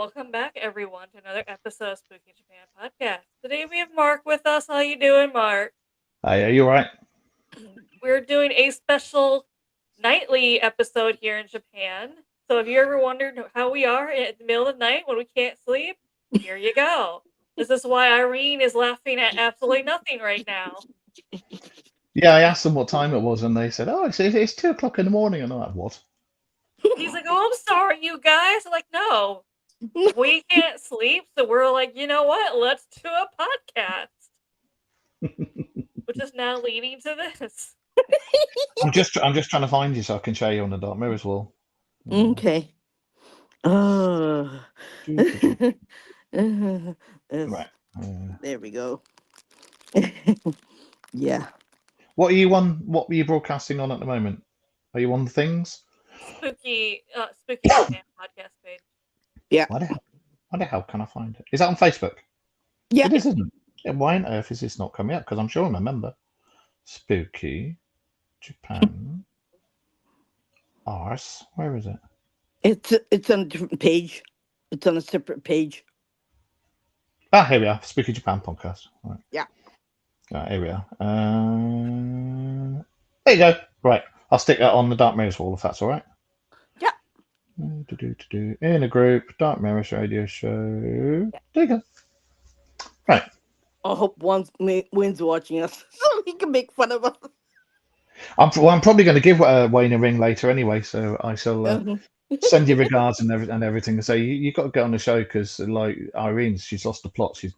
Welcome back, everyone, to another episode of Spooky Japan Podcast. Today we have Mark with us. How you doing, Mark? Hi, are you alright? We're doing a special nightly episode here in Japan. So if you ever wondered how we are at the middle of the night when we can't sleep, here you go. This is why Irene is laughing at absolutely nothing right now. Yeah, I asked them what time it was, and they said, "Oh, it's 2 o'clock in the morning." And I'm like, "What?" He's like, "Oh, I'm sorry, you guys." I'm like, "No, we can't sleep." So we're like, "You know what? Let's do a podcast," which is now leading to this. I'm just trying to find you so I can show you on the Dark Mirrors wall. Okay. Oh. Do, do, do. It's- Right. Uh, there we go. Yeah. what are you on? What were you broadcasting on at the moment? Are you on things? Spooky Japan podcast page. Yeah. Why the hell? Why the hell can I find it? Is that on Facebook? Yeah. It isn't. Yeah, why on earth is this not coming up? Because I'm sure I'm a member. Spooky Japan Arse. Where is it? It's on a different page. It's on a separate page. Ah, here we are. Spooky Japan podcast. Right. Yeah. Here we are. There you go. Right. I'll stick that on the Dark Mirrors wall if that's all right. Yeah. In a group, Dark Mirrors Radio Show. There you go. Right. I hope Wayne's watching us so he can make fun of us. I'm probably going to give Wayne a ring later anyway, so I shall Mhm. send you regards and everything and say you got to get on the show because like Irene, she's lost the plot. She's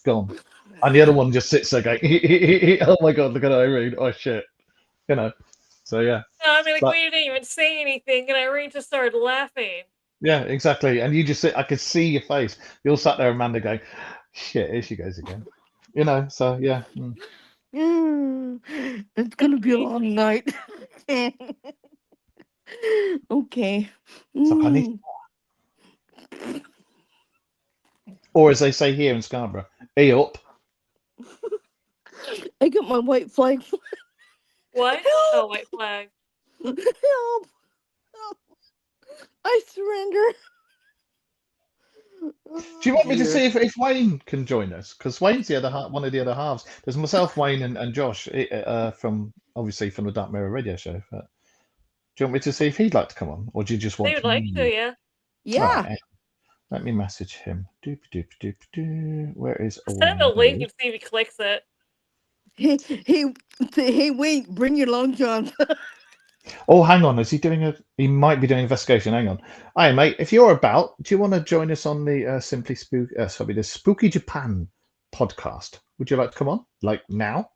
gone. And the other one just sits there going, "Oh my god, look at Irene! Oh shit!" You know. So yeah, No, I mean, like, but we didn't even say anything, and Irene just started laughing. yeah, exactly. And you just sit. I could see your face. You're sat there, Amanda, going, "Shit, here she goes again." You know. So yeah. It's gonna be a long night. Okay. It's like I need, or as they say here in Scarborough, "E up." I got my white flag. What? Oh, Help! white flag. Help! Help! I surrender. Do you Oh want me to dear. see if Wayne can join us? Because Wayne's the other one of the other halves. There's myself, Wayne, and Josh from obviously from the Dark Mirror Radio Show. But do you want me to see if he'd like to come on, or do you just They want would like to, me? yeah. Right. Yeah. Let me message him. Doop doop doop doo. Where is Send him a link Wayne? and see if he clicks it. Hey, hey, wait! Bring your long johns. Oh, hang on. Is he doing a? He might be doing an investigation. Hang on. Hi, mate. If you're about, do you want to join us on the Simply Spook? Sorry, the Spooky Japan podcast? Would you like to come on? Like now?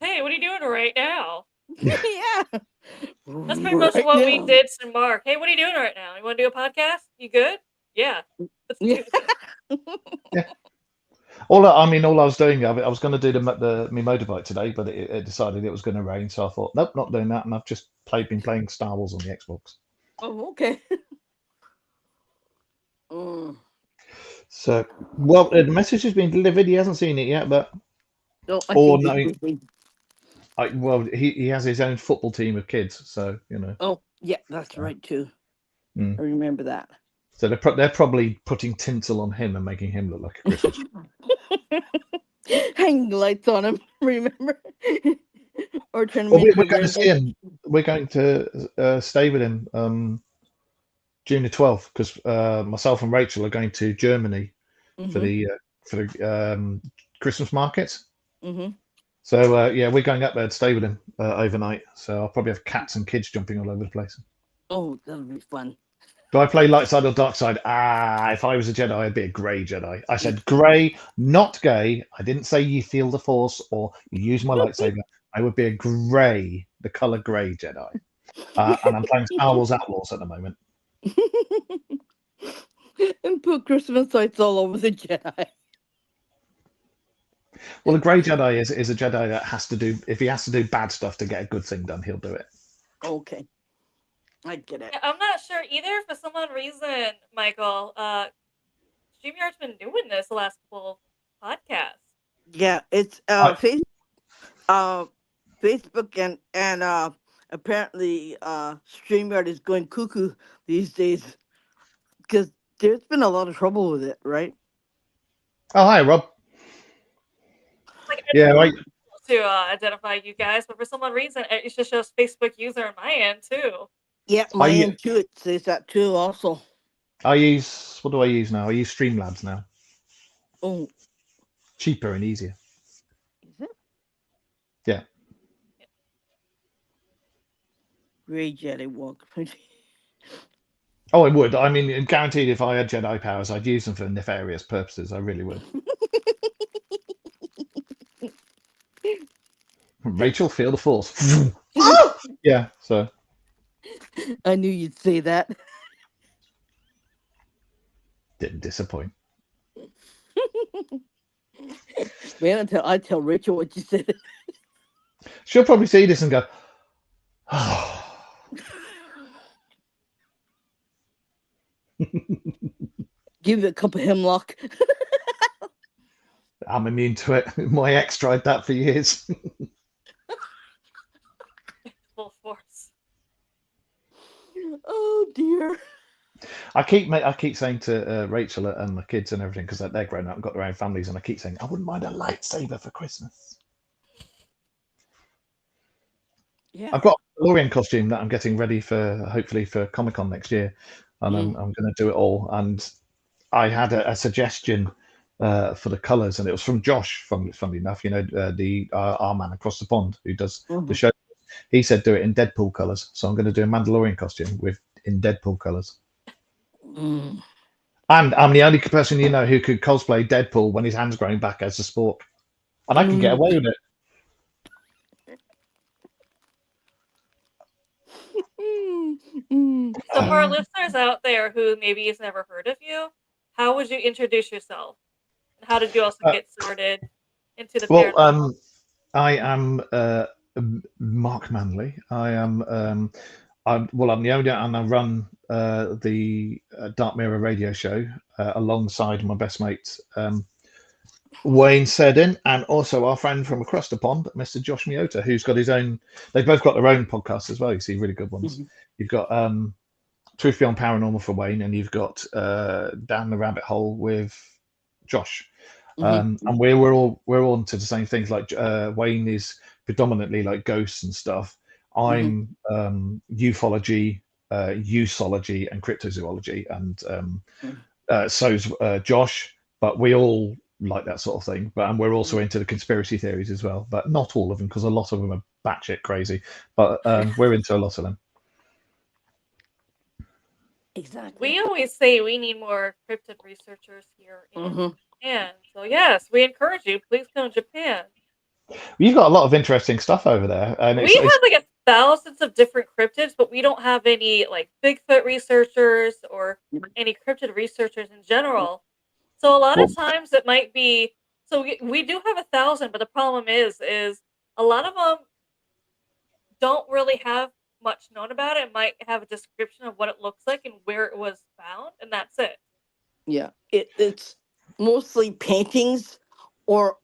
Hey, what are you doing right now? Yeah. That's pretty much Right what we now. did to Mark. Hey, what are you doing right now? You want to do a podcast? You good? Yeah. Let's Yeah. do this. Yeah. All I was doing, I was going to do my motorbike today, but it decided it was going to rain, so I thought, nope, not doing that, and I've just been playing Star Wars on the Xbox. Oh, okay. Mm. So, well, the message has been delivered. He hasn't seen it yet, but No, I or think no, he's busy. he has his own football team of kids, so you know. Oh, yeah, that's right too. Mm. I remember that. So they're probably putting tinsel on him and making him look like a Christmas tree. Hanging lights on him. Remember? Or turn him Well, into we're a going to see rainbow. him. We're going to stay with him June the 12th because myself and Rachel are going to Germany for Mhm. the Christmas markets. Mhm. So yeah, we're going up there to stay with him overnight. So I'll probably have cats and kids jumping all over the place. Oh, that'll be fun. Do I play light side or dark side? Ah, if I was a Jedi, I'd be a grey Jedi. I said grey, not gay. I didn't say you feel the Force or you use my lightsaber. I would be a grey, the color grey Jedi. And I'm playing Star Wars Outlaws at the moment. And put Christmas lights all over the Jedi. Well, a grey Jedi is a Jedi that has to do, if he has to do bad stuff to get a good thing done, he'll do it. Okay, I get it. Yeah, I'm not sure either. For some odd reason, Michael, StreamYard's been doing this the last couple podcasts. Yeah, it's I, Facebook and apparently StreamYard is going cuckoo these days because There's been a lot of trouble with it, right? Oh, hi, Rob. Like Yeah, right. to identify you guys, but for some odd reason, it just shows Facebook user on my end too. Yeah, my I end too. It says that too. Also, I use what do I use now? I use Streamlabs now. oh, Cheaper and easier. is it Yeah. Gray Jedi walk? Oh, I would. I mean, guaranteed if I had Jedi powers, I'd use them for nefarious purposes. I really would. Rachel, feel the force. Oh! Yeah, so I knew you'd say that. didn't disappoint. Man, I tell Rachel what you said. She'll probably see this and go, oh. Give it a cup of hemlock. I'm immune to it. My ex tried that for years. Full force. Oh dear. I keep saying to Rachel and the kids and everything because they're grown up and got their own families, and I keep saying I wouldn't mind a lightsaber for Christmas. Yeah. I've got a Lorian costume that I'm getting ready for hopefully for Comic Con next year, and I'm going to do it all. And I had a suggestion for the colours, and it was from Josh. Funnily enough, you know, the our man across the pond who does the show. He said do it in Deadpool colours, so I'm going to do a Mandalorian costume in Deadpool colours. Mm. And I'm the only person you know who could cosplay Deadpool when his hand's growing back as a spork, and I can get away with it. So for our listeners out there who maybe has never heard of you, how would you introduce yourself? And how did you also get started into the Well, paranormal? I am Mark Manley. I'm the owner and I run the Dark Mirror radio show alongside my best mate Wayne Seddon, and also our friend from across the pond, Mr. Josh Miota, who's got his own. They've both got their own podcasts as well. You see, really good ones. You've got Truth Beyond Paranormal for Wayne, and you've got Down the Rabbit Hole with Josh. And we're all into the same things. Like Wayne is predominantly like ghosts and stuff. I'm ufology, usology, and cryptozoology, and so's Josh. But we all like that sort of thing. And we're also into the conspiracy theories as well, but not all of them because a lot of them are batshit crazy. But we're into a lot of them. Exactly. We always say we need more cryptid researchers here in Japan. So yes, we encourage you. Please come to Japan. You've got a lot of interesting stuff over there, and We have like thousands of different cryptids, but we don't have any like Bigfoot researchers or any cryptid researchers in general. So a lot of times it might be so we do have 1,000, but the problem is a lot of them don't really have much known about it. It might have a description of what it looks like and where it was found, and that's it. Yeah, it's mostly paintings or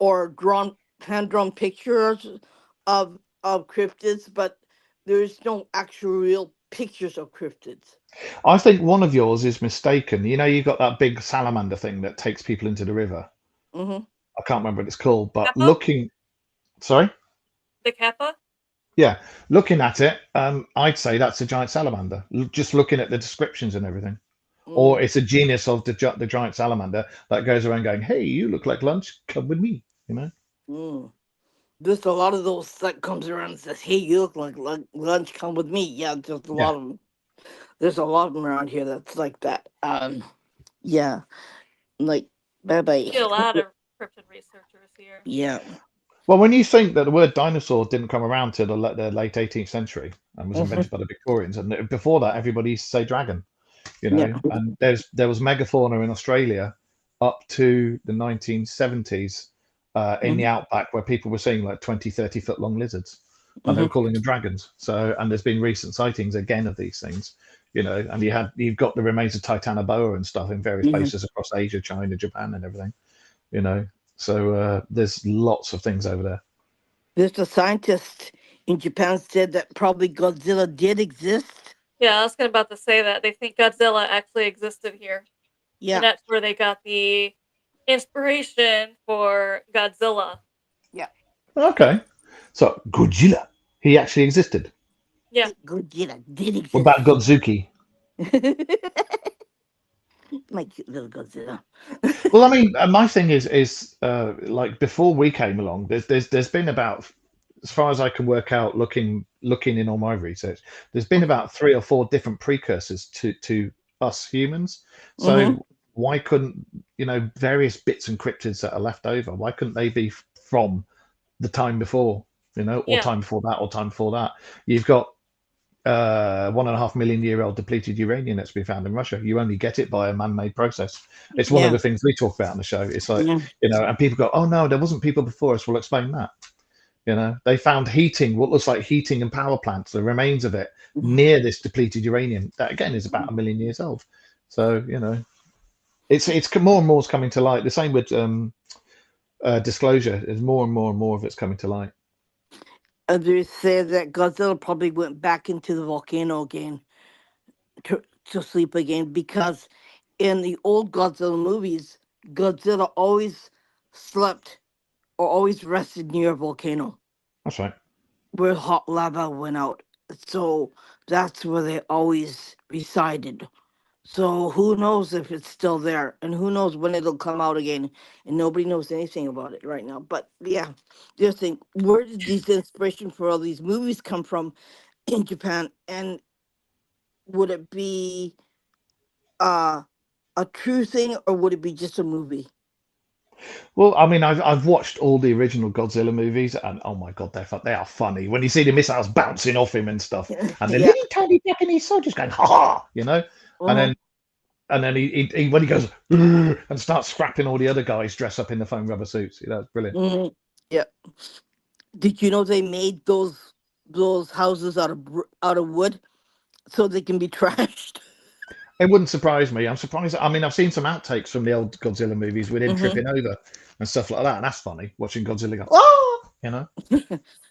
hand drawn pictures of cryptids, but there's no actual real pictures of cryptids. I think one of yours is mistaken. You know, you've got that big salamander thing that takes people into the river. I can't remember what it's called, but Kappa? Sorry? The Kappa? Yeah, looking at it, I'd say that's a giant salamander. Just looking at the descriptions and everything. Or it's a genius of the giant salamander that goes around going, "Hey, you look like lunch. Come with me." You know. There's a lot of those that comes around and says, "Hey, you look like lunch. Come with me." Yeah, there's a lot of them. There's a lot of them around here that's like that. Yeah, like bye bye. A lot of cryptid researchers here. Yeah. Well, when you think that the word dinosaur didn't come around till the late 18th century and was invented by the Victorians, and before that, everybody used to say dragon. You know, and there was megafauna in Australia up to the 1970s in the outback where people were seeing like 20, 30-foot long lizards, and they were calling them dragons. So, and there's been recent sightings again of these things, you know, and you've got the remains of Titanoboa and stuff in various places across Asia, China, Japan, and everything, you know. So there's lots of things over there. There's a scientist in Japan said that probably Godzilla did exist. Yeah, I was about to say that. They think Godzilla actually existed here. Yeah. And that's where they got the inspiration for Godzilla. Yeah. Okay. So Godzilla, he actually existed. Yeah. Godzilla did What exist. about Godzuki? My cute little Godzilla. Well, I mean, my thing is like before we came along, there's been about, as far as I can work out, looking in all my research, there's been about 3 or 4 different precursors to us humans. Mm-hmm. So why couldn't, various bits and cryptids that are left over? Why couldn't they be from the time before, or Yeah. time before that, or time before that? You've got 1.5 million-year-old depleted uranium that's been found in Russia. You only get it by a man-made process. It's one of Yeah. the things we talk about on the show. It's like, Yeah. and people go, "Oh no, there wasn't people before us." We'll explain that. They found heating, what looks like heating and power plants, the remains of it, near this depleted uranium. That again is about 1 million years old. So it's more and more is coming to light. The same with disclosure. There's more and more of it's coming to light. Others say that Godzilla probably went back into the volcano again to sleep again because in the old Godzilla movies, Godzilla always slept or always rested near a volcano That's right. where hot lava went out. So that's where they always resided. So who knows if it's still there, and who knows when it'll come out again, and nobody knows anything about it right now. But yeah, just think, where did these inspiration for all these movies come from in Japan, and would it be uh, a true thing or would it be just a movie? Well, I mean, I've watched all the original Godzilla movies, and oh my god, they are funny when you see the missiles bouncing off him and stuff, and the Yeah. little tiny Japanese soldiers going ha ha, and Mhm. then he when he goes and starts scrapping all the other guys dressed up in the foam rubber suits, it's brilliant. Mhm. Yeah. Did you know they made those houses out of wood so they can be trashed? It wouldn't surprise me. I'm surprised. I mean, I've seen some outtakes from the old Godzilla movies with him Hmm. tripping over and stuff like that, and that's funny watching Godzilla go oh.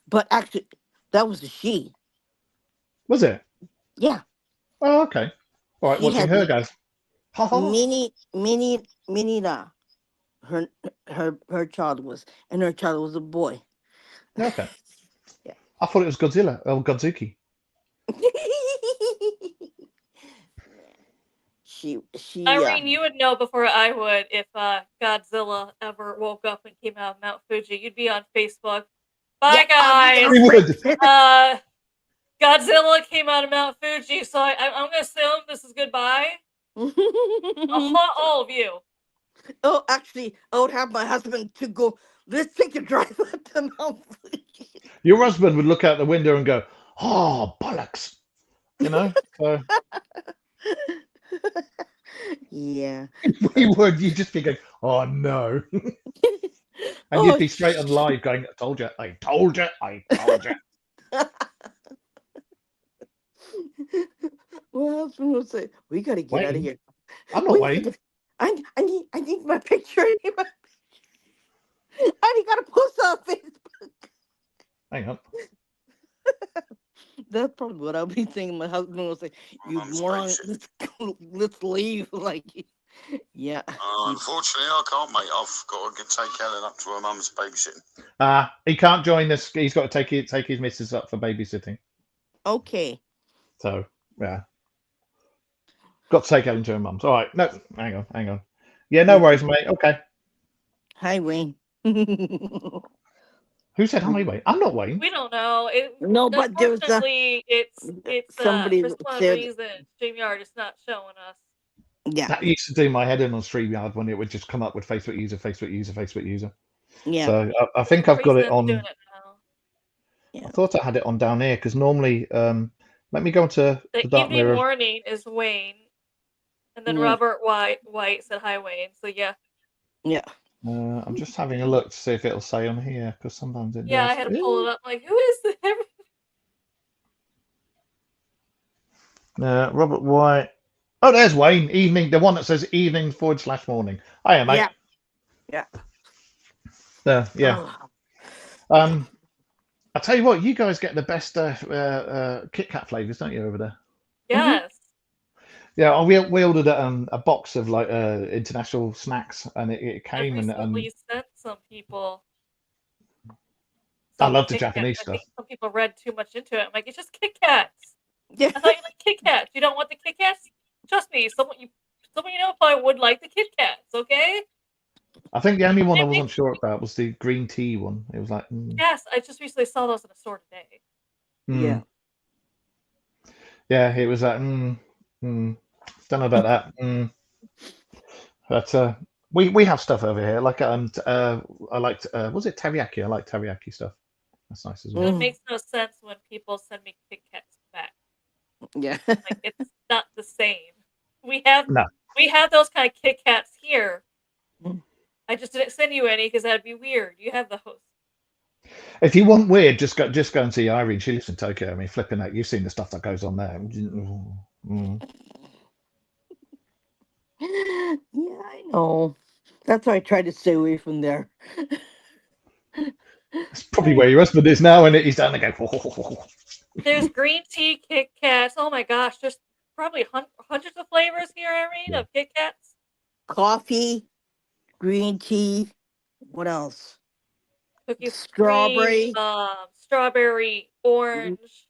But actually, that was a she. Was it? Yeah, Oh, okay. All right, she watching had her go ha ha. Minina. Her her child was, and her child was a boy. Okay. Yeah. I thought it was Godzilla or Godzuki. she Irene, you would know before I would if Godzilla ever woke up and came out of Mount Fuji. You'd be on Facebook. yeah, Bye, I'll be guys. We would. Uh, Godzilla came out of Mount Fuji, so I'm gonna assume this is goodbye. I'll haunt all of you. Oh, actually, I would have my husband to go. Let's take a drive up to Mount Fuji. Your husband would look out the window and go, "Oh, bollocks," So Yeah. he would. You'd just be going, "Oh no," and you'd Oh, be straight on live going, "I told you, I told you, I told you." my husband would say, "We gotta get out of Wayne, here. I'm not We Wayne. gotta, I need my picture. I gotta post on Facebook." Hang on. That's probably what I'll be thinking. My husband will say, "You moron, let's leave." Like, yeah. Unfortunately, I can't, mate. I've got to take Ellen up to her mum's babysitting. He can't join us. He's got to take his missus up for babysitting. Okay. So yeah, got to take Ellen to her mum's. All right. No, hang on. Yeah, no Okay. worries, mate. Okay. Hi, Wayne. Who said hi, Wayne? I'm not Wayne. We don't know. No, but there's Unfortunately, it's somebody for some said, reason StreamYard is not showing us. yeah, That used to do my head in on StreamYard when it would just come up with Facebook user, Facebook user, Facebook user. yeah, So I For think some I've got reason, it it's doing on. it now. I yeah. thought I had it on down here because normally, let me go into The the dark evening mirror. morning is Wayne, and then Mm, Robert White said hi, Wayne. So yeah, yeah. I'm just having a look to see if it'll say on here because sometimes it yeah. I does. had to pull it up. Like, who is this? Robert White. Oh, there's Wayne. Evening, the one that says evening/morning. Hiya, mate. Yeah, yeah. Yeah. Oh, I tell you what, you guys get the best Kit Kat flavors, don't you, over there? hmm. Yes. Yeah, we ordered a box of like international snacks, and it I've came and recently sent some people I some love the Kit Kats. Japanese I stuff. think some people read too much into it. I'm like, it's just Kit Kats. Yeah. I thought you liked Kit Kats. You don't want the Kit Kats? Trust me, someone you know probably would like the Kit Kats. Okay? I think the only one I It wasn't makes sure about was the green tea one. It was like, yes. I just recently saw those in a store today. Yeah. mm. Yeah, it was like, don't know about that. But we have stuff over here. Like I liked was it teriyaki? I like teriyaki stuff. That's nice as well. It Mm. makes no sense when people send me Kit Kats back. Yeah. Like it's not the same. We have No, we have those kind of Kit Kats here. Mm. I just didn't send you any because that'd be weird. You have those. if you want weird, just go and see Irene. She lives in Tokyo. I mean, flipping out. You've seen the stuff that goes on there. Yeah, I know. That's why I try to stay away from there. It's probably where your husband is now, and he's down there going. There's green tea Kit Kats. Oh my gosh, there's probably hundreds of flavors here, Irene, Yeah. of Kit Kats. Coffee, green tea. What else? Cookies with cream, Strawberry, strawberry, orange.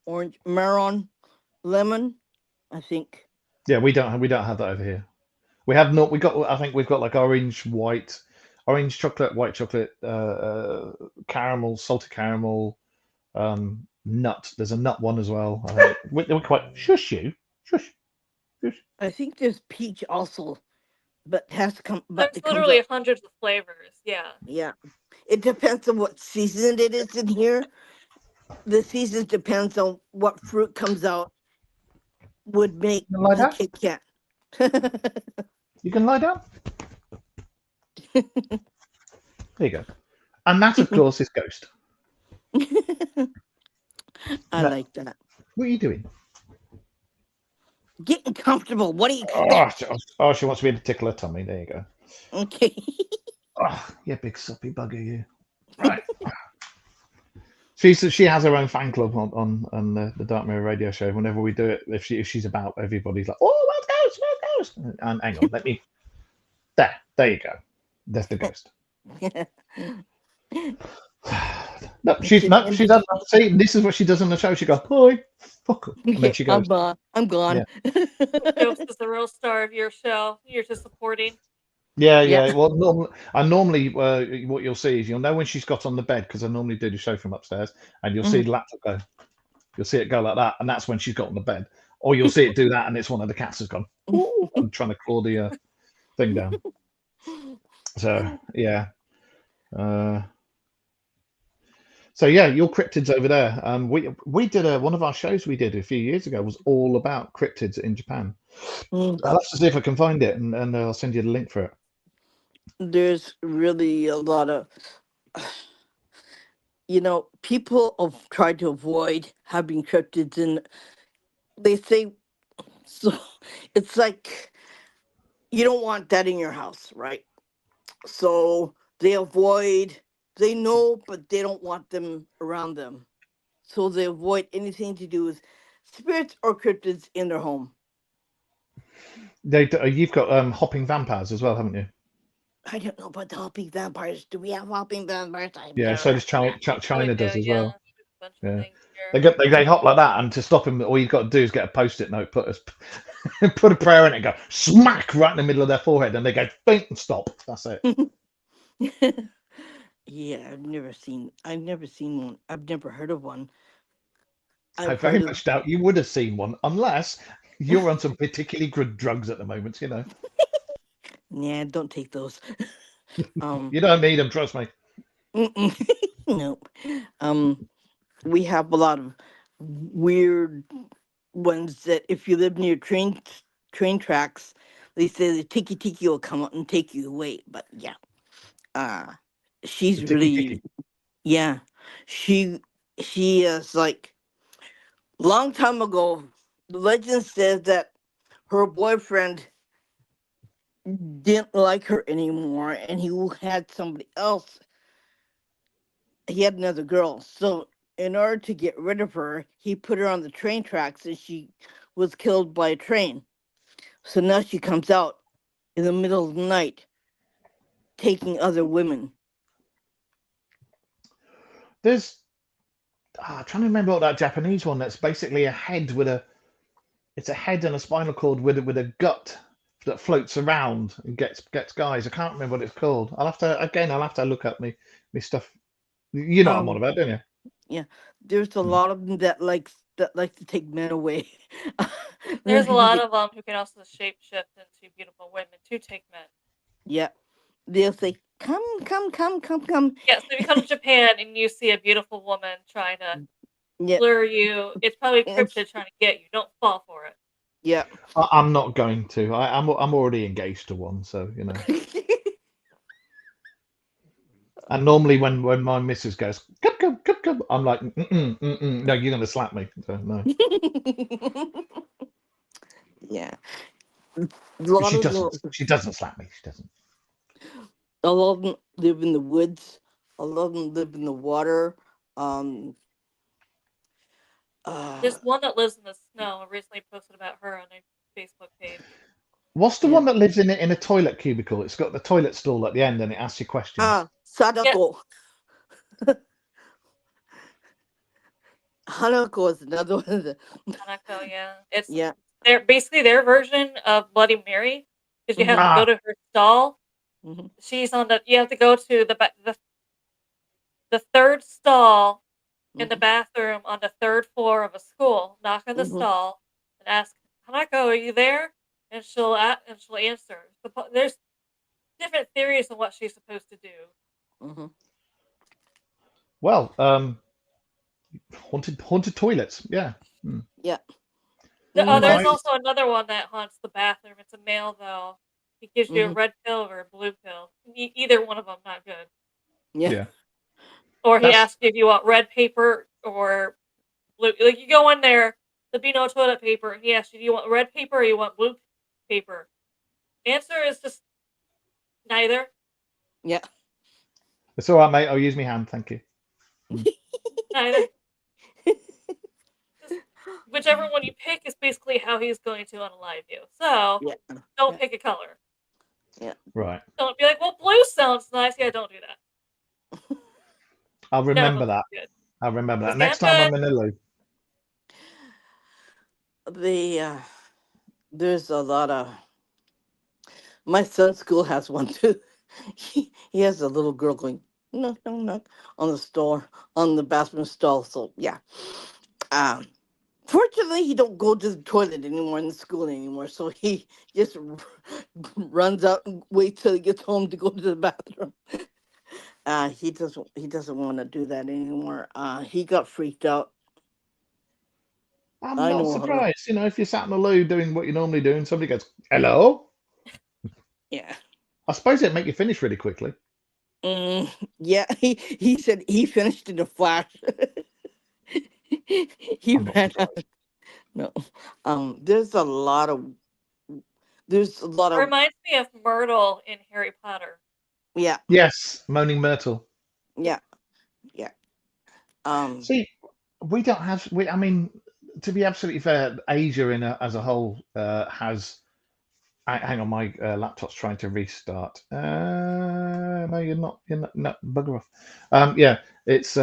orange, melon, lemon. I think. Yeah, we don't have that over here. We have not. We got. I think we've got like orange chocolate, white chocolate, caramel, salted caramel, nut. There's a nut one as well. I think we're quite shush you, shush, shush. I think there's peach also, but has to come. But There's it comes literally up. hundreds of flavors. Yeah. Yeah, it depends on what season it is in here. The season depends on what fruit comes out. Would make You can lie the down. Kit Kat. You can lie down. There you go. And that, of course, is Ghost. I No, like that. what are you doing? Getting comfortable. What do you Oh, expect? she wants me to tickle her tummy. There you go. Okay. Oh, you big soppy bugger, you. Right. She has her own fan club on the Dark Mirror Radio Show. Whenever we do it, if she's about, everybody's like, "Oh, where's Ghost? Where's Ghost?" And hang on, let me. There you go. There's the ghost. No, It's an she's entity. see. This is what she does on the show. She goes, "Hi, fuck," and then Okay, she goes, I'm "Yeah, gone. Ghost is the real star of your show. You're just supporting. yeah, Yeah. yeah." Well, normally, what you'll see is you'll know when she's got on the bed because I normally do the show from upstairs, and you'll see Mhm. the laptop go. You'll see it go like that, and that's when she's got on the bed. Or you'll see it do that, and it's one of the cats has gone. Ooh, I'm trying to claw the thing down. So yeah. Uh, so yeah, your cryptids over there. We did one of our shows we did a few years ago was all about cryptids in Japan. Mm, I'll have to see if I can find it, and I'll send you the link for it. There's really a lot of, people have tried to avoid having cryptids, and they say so. It's like you don't want that in your house, right? So they avoid. They know, but they don't want them around them. So they avoid anything to do with spirits or cryptids in their home. You've got hopping vampires as well, haven't you? I don't know about the hopping vampires. Do we have hopping vampires? I've Yeah. So never. does China. We China do, does as yeah. well. There's a bunch of Yeah. things here. They hop like that, and to stop him, all you've got to do is get a post-it note, put a prayer in it, and go smack right in the middle of their forehead, and they go faint and stop. That's it. Yeah, I've never seen one. I've never heard of one. I I've very heard of. much doubt you would have seen one unless you're on some particularly good drugs at the moment. You know, Yeah, don't take those. Um, you don't need them. Trust me. nope. We have a lot of weird ones that if you live near train tracks, they say the tiki tiki will come out and take you away. But yeah, uh, The she's ticky ticky. really, yeah, she she is like long time ago. The legend says that her boyfriend didn't like her anymore, and he had somebody else. He had another girl. So in order to get rid of her, he put her on the train tracks, and she was killed by a train. So now she comes out in the middle of the night, taking other women. There's I'm trying to remember what that Japanese one. That's basically a head with a. It's a head and a spinal cord with a gut that floats around and gets guys. I can't remember what it's called. I'll have to look up me stuff. You know what I'm on Um, about, don't you? yeah, there's a Mm. lot of them that like to take men away. They There's a like to lot take- of them who can also shapeshift into beautiful women to take men. yeah, they'll say, "Come, come, come, come, come." Yeah, so if you come to Japan and you see a beautiful woman trying to Yeah, lure you, it's probably a it's, cryptid trying to get you. Don't fall for it. yeah. I'm not going to. I'm already engaged to one, so you know. And normally when my missus goes, come, come, come, come, I'm like, no, you're going to slap me. So, no. Yeah, a lot She of doesn't. the She doesn't slap me. She doesn't. a lot of them live in the woods. A lot of them live in the water. Um, There's uh, one that lives in the snow. I recently posted about her on a Facebook page. What's the yeah. one that lives in a toilet cubicle? It's got the toilet stall at the end and it asks you questions. Yeah, Sadako. Hanako is another one. Hanako, yeah. It's Yeah. their version of Bloody Mary, because you have Hmm. to go Ah, to her stall. Hmm. She's on the. You have to go to the third stall in the Hmm. bathroom on the third floor of a school. Knock on the Hmm. stall and ask, "Hanako, are you there?" And she'll answer. There's different theories on what she's supposed to do. Hmm. well, haunted toilets. Yeah. Hmm. Yeah. There's I That's also another one that haunts the bathroom. It's a male though. He gives you a hmm. red pill or a blue pill. Either one of them not good. Yeah. yeah. Or he That's asks you if you want red paper or blue. Like you go in there, there'll be no toilet paper, and he asks you, do you want red paper or you want blue paper? Answer is just neither. Yeah. it's all right, mate. I'll use my hand. Thank you. Hmm. Neither. Just whichever one you pick is basically how he's going to unalive you. So Yeah. don't Yeah. pick a color. Yeah. Right. Don't be like, well, blue sounds nice. Yeah, don't do that. I'll None of remember them that. sound good. I'll remember They that. Next sound time good. I'm in the loo. The there's a lot of my son's school has one too. He has a little girl going knock knock knock on the store on the bathroom stall. So yeah. Um Fortunately, he don't go to the toilet anymore in the school anymore, so he just runs out and waits till he gets home to go to the bathroom. He doesn't want to do that anymore. He got freaked out. I'm I not know her. surprised. You know, if you're sat in the loo doing what you normally do and somebody goes, hello, Yeah. I suppose it'd make you finish really quickly. Mm, yeah, he said he finished in a flash. He I'm not ran out. surprised. No, there's a lot of there's a lot It of reminds me of Myrtle in Harry Potter. yeah, Yes, Moaning Myrtle. yeah, yeah. Um, See, we don't have. I mean, to be absolutely fair, Asia as a whole has. Hang on, my laptop's trying to restart. No, you're not. You're not. No, bugger off. Yeah, it's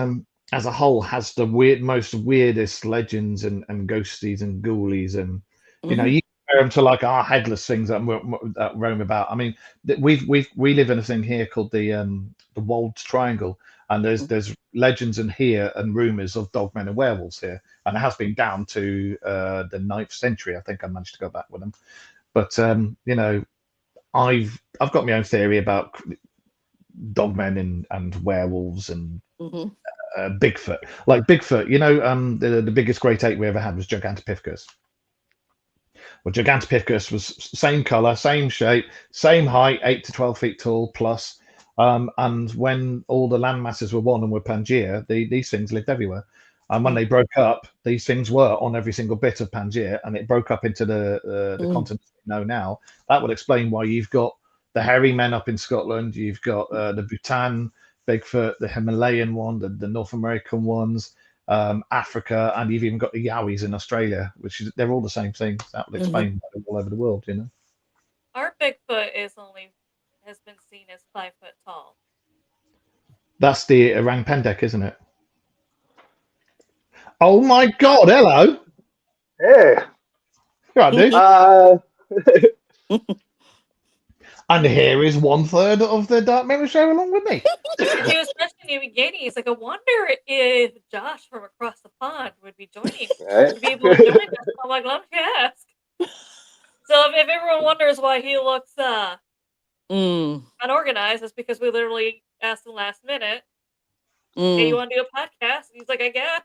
as a whole has the most weirdest legends and ghosties and ghoulies and you know mhm, you compare them to like our headless things that roam about. I mean, we live in a thing here called the Wolds Triangle, and there's legends and here and rumors of dogmen and werewolves here, and it has been down to the 9th century. I think I managed to go back with them. But you know, I've got my own theory about dogmen and werewolves and mhm, Bigfoot. Like Bigfoot, you know, the biggest great ape we ever had was Gigantopithecus. Well, Gigantopithecus was same color, same shape, same height, 8 to 12 feet tall plus. And when all the land masses were one and were Pangea, these things lived everywhere. And when mm, they broke up, these things were on every single bit of Pangea, and it broke up into the mm, continent we know now. That would explain why you've got the hairy men up in Scotland, you've got the Bhutan Bigfoot, the Himalayan one, the North American ones, Africa, and you've even got the Yowies in Australia, they're all the same thing. That will explain why they're all over the world, you know. Our Bigfoot has been seen as 5 foot tall. That's the orang pendek, isn't it? Oh my God! Hello. Hey. Right, dude. Uh, And here is 1/3 of the Dark Mirror Show along with me. And he was mentioning in the beginning, he's like, I wonder if Josh from across the pond would be joining, right? would be able to join us. I'm like, let me ask. So if everyone wonders why he looks unorganized, it's because we literally asked him last minute, hey, you want to do a podcast? And he's like, I guess.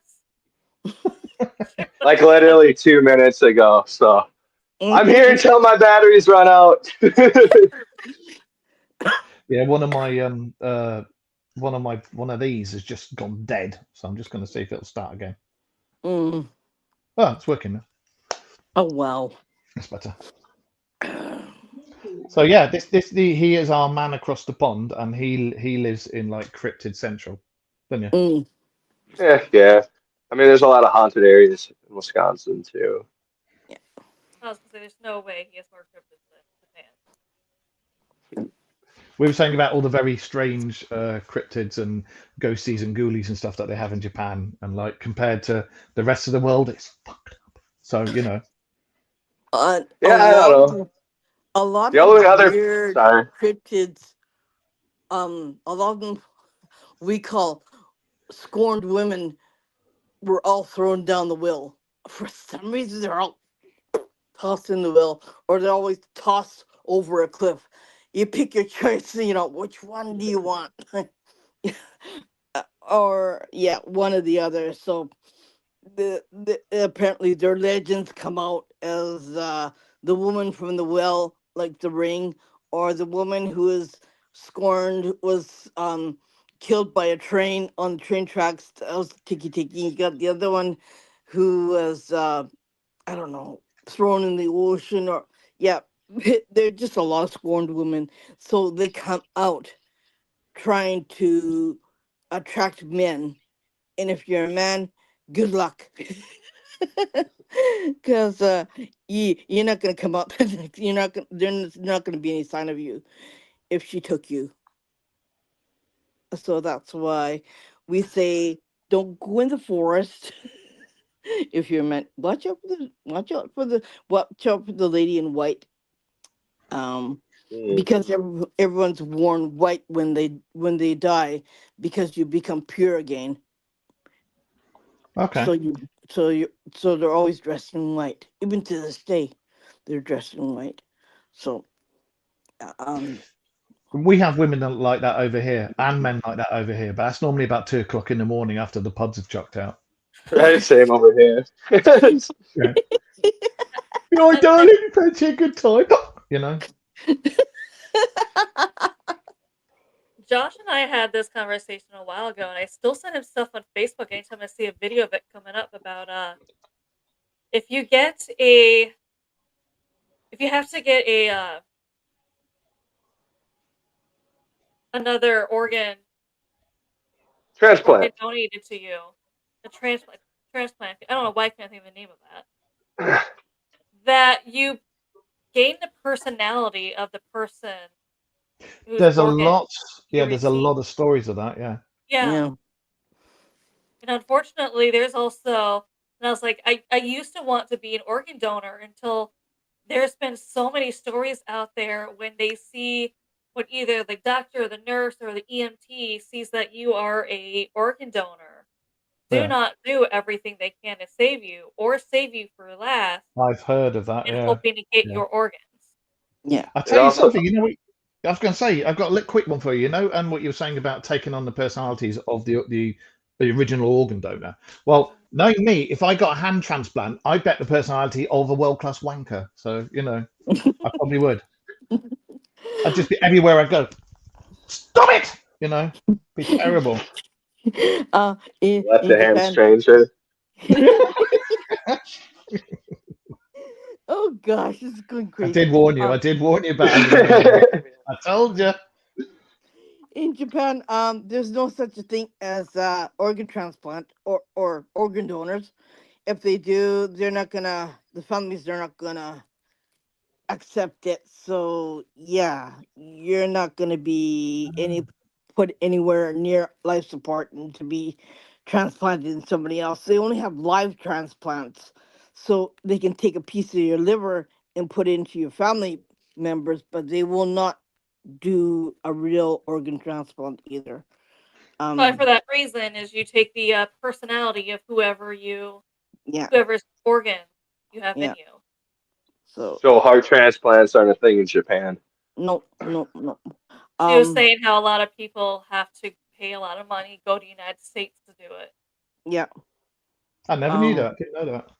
Like literally 2 minutes ago. So I'm here until my batteries run out. Yeah, one of these has just gone dead, so I'm just going to see if it'll start again. Oh, it's working now. Oh wow, That's better. So yeah, he is our man across the pond, and he lives in like Cryptid Central, don't you? Yeah. I mean, there's a lot of haunted areas in Wisconsin too. I was gonna say, there's no way he has more cryptids than Japan. We were saying about all the very strange cryptids and ghosties and ghoulies and stuff that they have in Japan, and like compared to the rest of the world, it's fucked up. So you know. I don't know. A lot The of only other weird cryptids, a lot of them we call scorned women, were all thrown down the well. For some reason, they're all tossed in the well, or they're always tossed over a cliff. You pick your choice, which one do you want? Or, one or the other. So, apparently their legends come out as the woman from the well, like The Ring, or the woman who is scorned was killed by a train on the train tracks. That was Tiki Tiki. You got the other one who was I don't know, thrown in the ocean, or they're just a lot of scorned women. So they come out trying to attract men, and if you're a man, good luck. Because you're not gonna come up. You're not gonna. There's not gonna be any sign of you if she took you. So that's why we say don't go in the forest. If you're meant, watch out for the lady in white. Because everyone's worn white when they die, because you become pure again. Okay. So they're always dressed in white. Even to this day, they're dressed in white. So we have women like that over here, and men like that over here, but that's normally about 2 o'clock in the morning after the pubs have chucked out. Right, same over here. Yeah. Darling, fancy a good time, you know. Josh and I had this conversation a while ago, and I still send him stuff on Facebook anytime I see a video of it coming up about if you have to get a another organ Transplant. donated to you, a transplant. I don't know why I can't think of the name of that. That you gain the personality of the person. There's a lot. Yeah, there's a lot of stories of that. Yeah. Yeah. And unfortunately, there's also, and I was like, I used to want to be an organ donor until there's been so many stories out there when they see, when either the doctor or the nurse or the EMT sees that you are a organ donor, do not do everything they can to save you or save you for last. I've heard of that. And hoping to get your organs. Yeah. I'll tell you something. You know what? I was going to say, I've got a quick one for you. And what you were saying about taking on the personalities of the original organ donor. Well, knowing me, if I got a hand transplant, I bet the personality of a world-class wanker. So I probably would. I'd just be everywhere I go. Stop it! Be terrible. Left the hand stranger. Oh gosh, this is going crazy. I did warn you. I did warn you about it. I told you. In Japan, there's no such a thing as organ transplant or organ donors. If they do, they're not gonna. The families they're not gonna accept it. So yeah, you're not gonna be put anywhere near life support and to be transplanted in somebody else. They only have live transplants, so they can take a piece of your liver and put it into your family members, but they will not do a real organ transplant either. But for Um, that reason, is you take the personality of yeah, whoever's organ you have in yeah. you. So So heart transplants aren't a thing in Japan. no, no, no. She was Um, saying how a lot of people have to pay a lot of money, go to the United States to do it. yeah. I never knew Um, that. Didn't know that.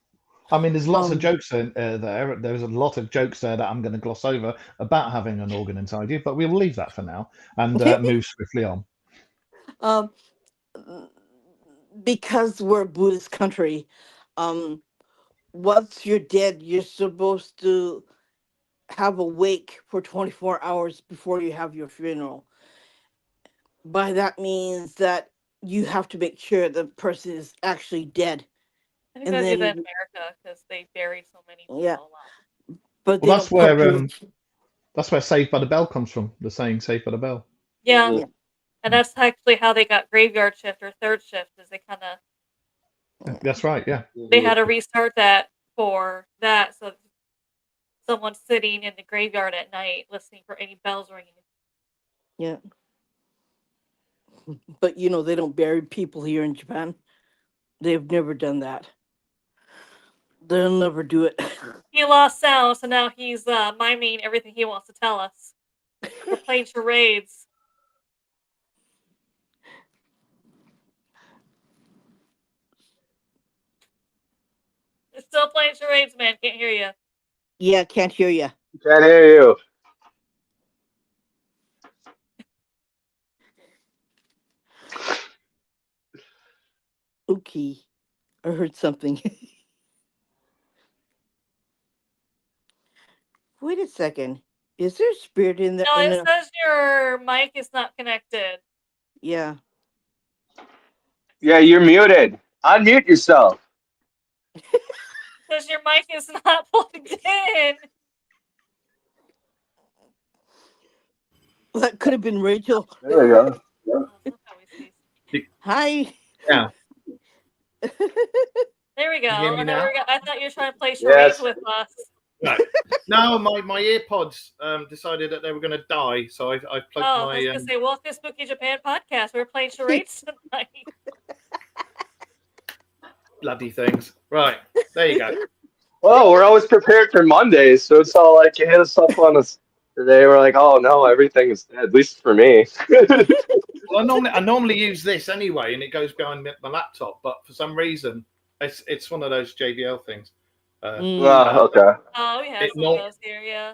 I mean, there's lots of um. jokes in there. There's a lot of jokes there that I'm going to gloss over about having an organ inside you, but we'll leave that for now and move swiftly on. um, because we're a Buddhist country, um, once you're dead, you're supposed to have a wake for 24 hours before you have your funeral. By that means that you have to make sure the person is actually dead, I think and they do that in then America because they bury so many yeah, people alive. but Well, they don't put your that's where Saved by the Bell comes from. The saying "Saved by the Bell." Yeah, yeah, and that's actually how they got graveyard shift or third shift. Is they kind of That's right. Yeah. they had to restart that for that, so someone's sitting in the graveyard at night listening for any bells ringing. yeah. But they don't bury people here in Japan. They've never done that. They'll never do it. He lost sound, so now he's miming everything he wants to tell us. We're playing charades. It's still playing charades, man. Can't hear you. Yeah, can't hear you. Can't hear you. Okay, I heard something. Wait a second. Is there a spirit in the No, in it a says your mic is not connected. yeah. Yeah, you're muted. Unmute yourself. It says your mic is not plugged in. That could have been Rachel. There you go. Oh, look how he sees. Hi. Yeah. There we go. you hear me now? I thought you were trying to play Yes. charades with us. No, no, my earpods decided that they were going to die, so I plugged Oh, I was my. gonna say, welcome to Spooky Japan podcast. We're playing charades tonight. Bloody things. Right, there you go. Well, we're always prepared for Mondays, so it's all like you hit us up on us today. We're like, oh no, everything is dead, at least for me. Well, I normally use this anyway, and it goes behind my laptop. But for some reason, it's one of those JBL things. Okay. Oh, we have It some no- of those here, yeah.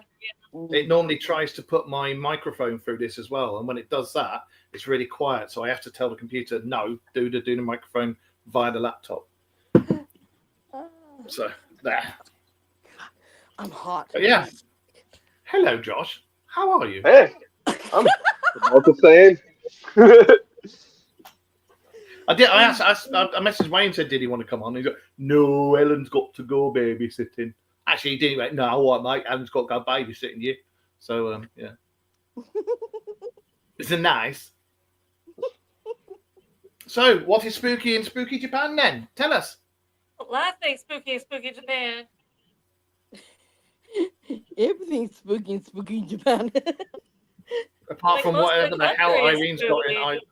It normally tries to put my microphone through this as well, and when it does that, it's really quiet. So I have to tell the computer, no, do the microphone via the laptop. So there. I'm hot. But yeah. Hello, Josh. How are you? Hey, I'm about the same. I messaged Wayne, said, did he want to come on? He's like, no, Ellen's got to go babysitting. Actually, he didn't. He went, no, all right, mate, Ellen's got to go babysitting you. So, yeah. It's a nice. So, what is spooky in spooky Japan then? Tell us. Last thing spooky in Spooky Japan. Everything's spooky in spooky Japan. Apart Like from most of whatever the the hell country is Irene's got in, spooky.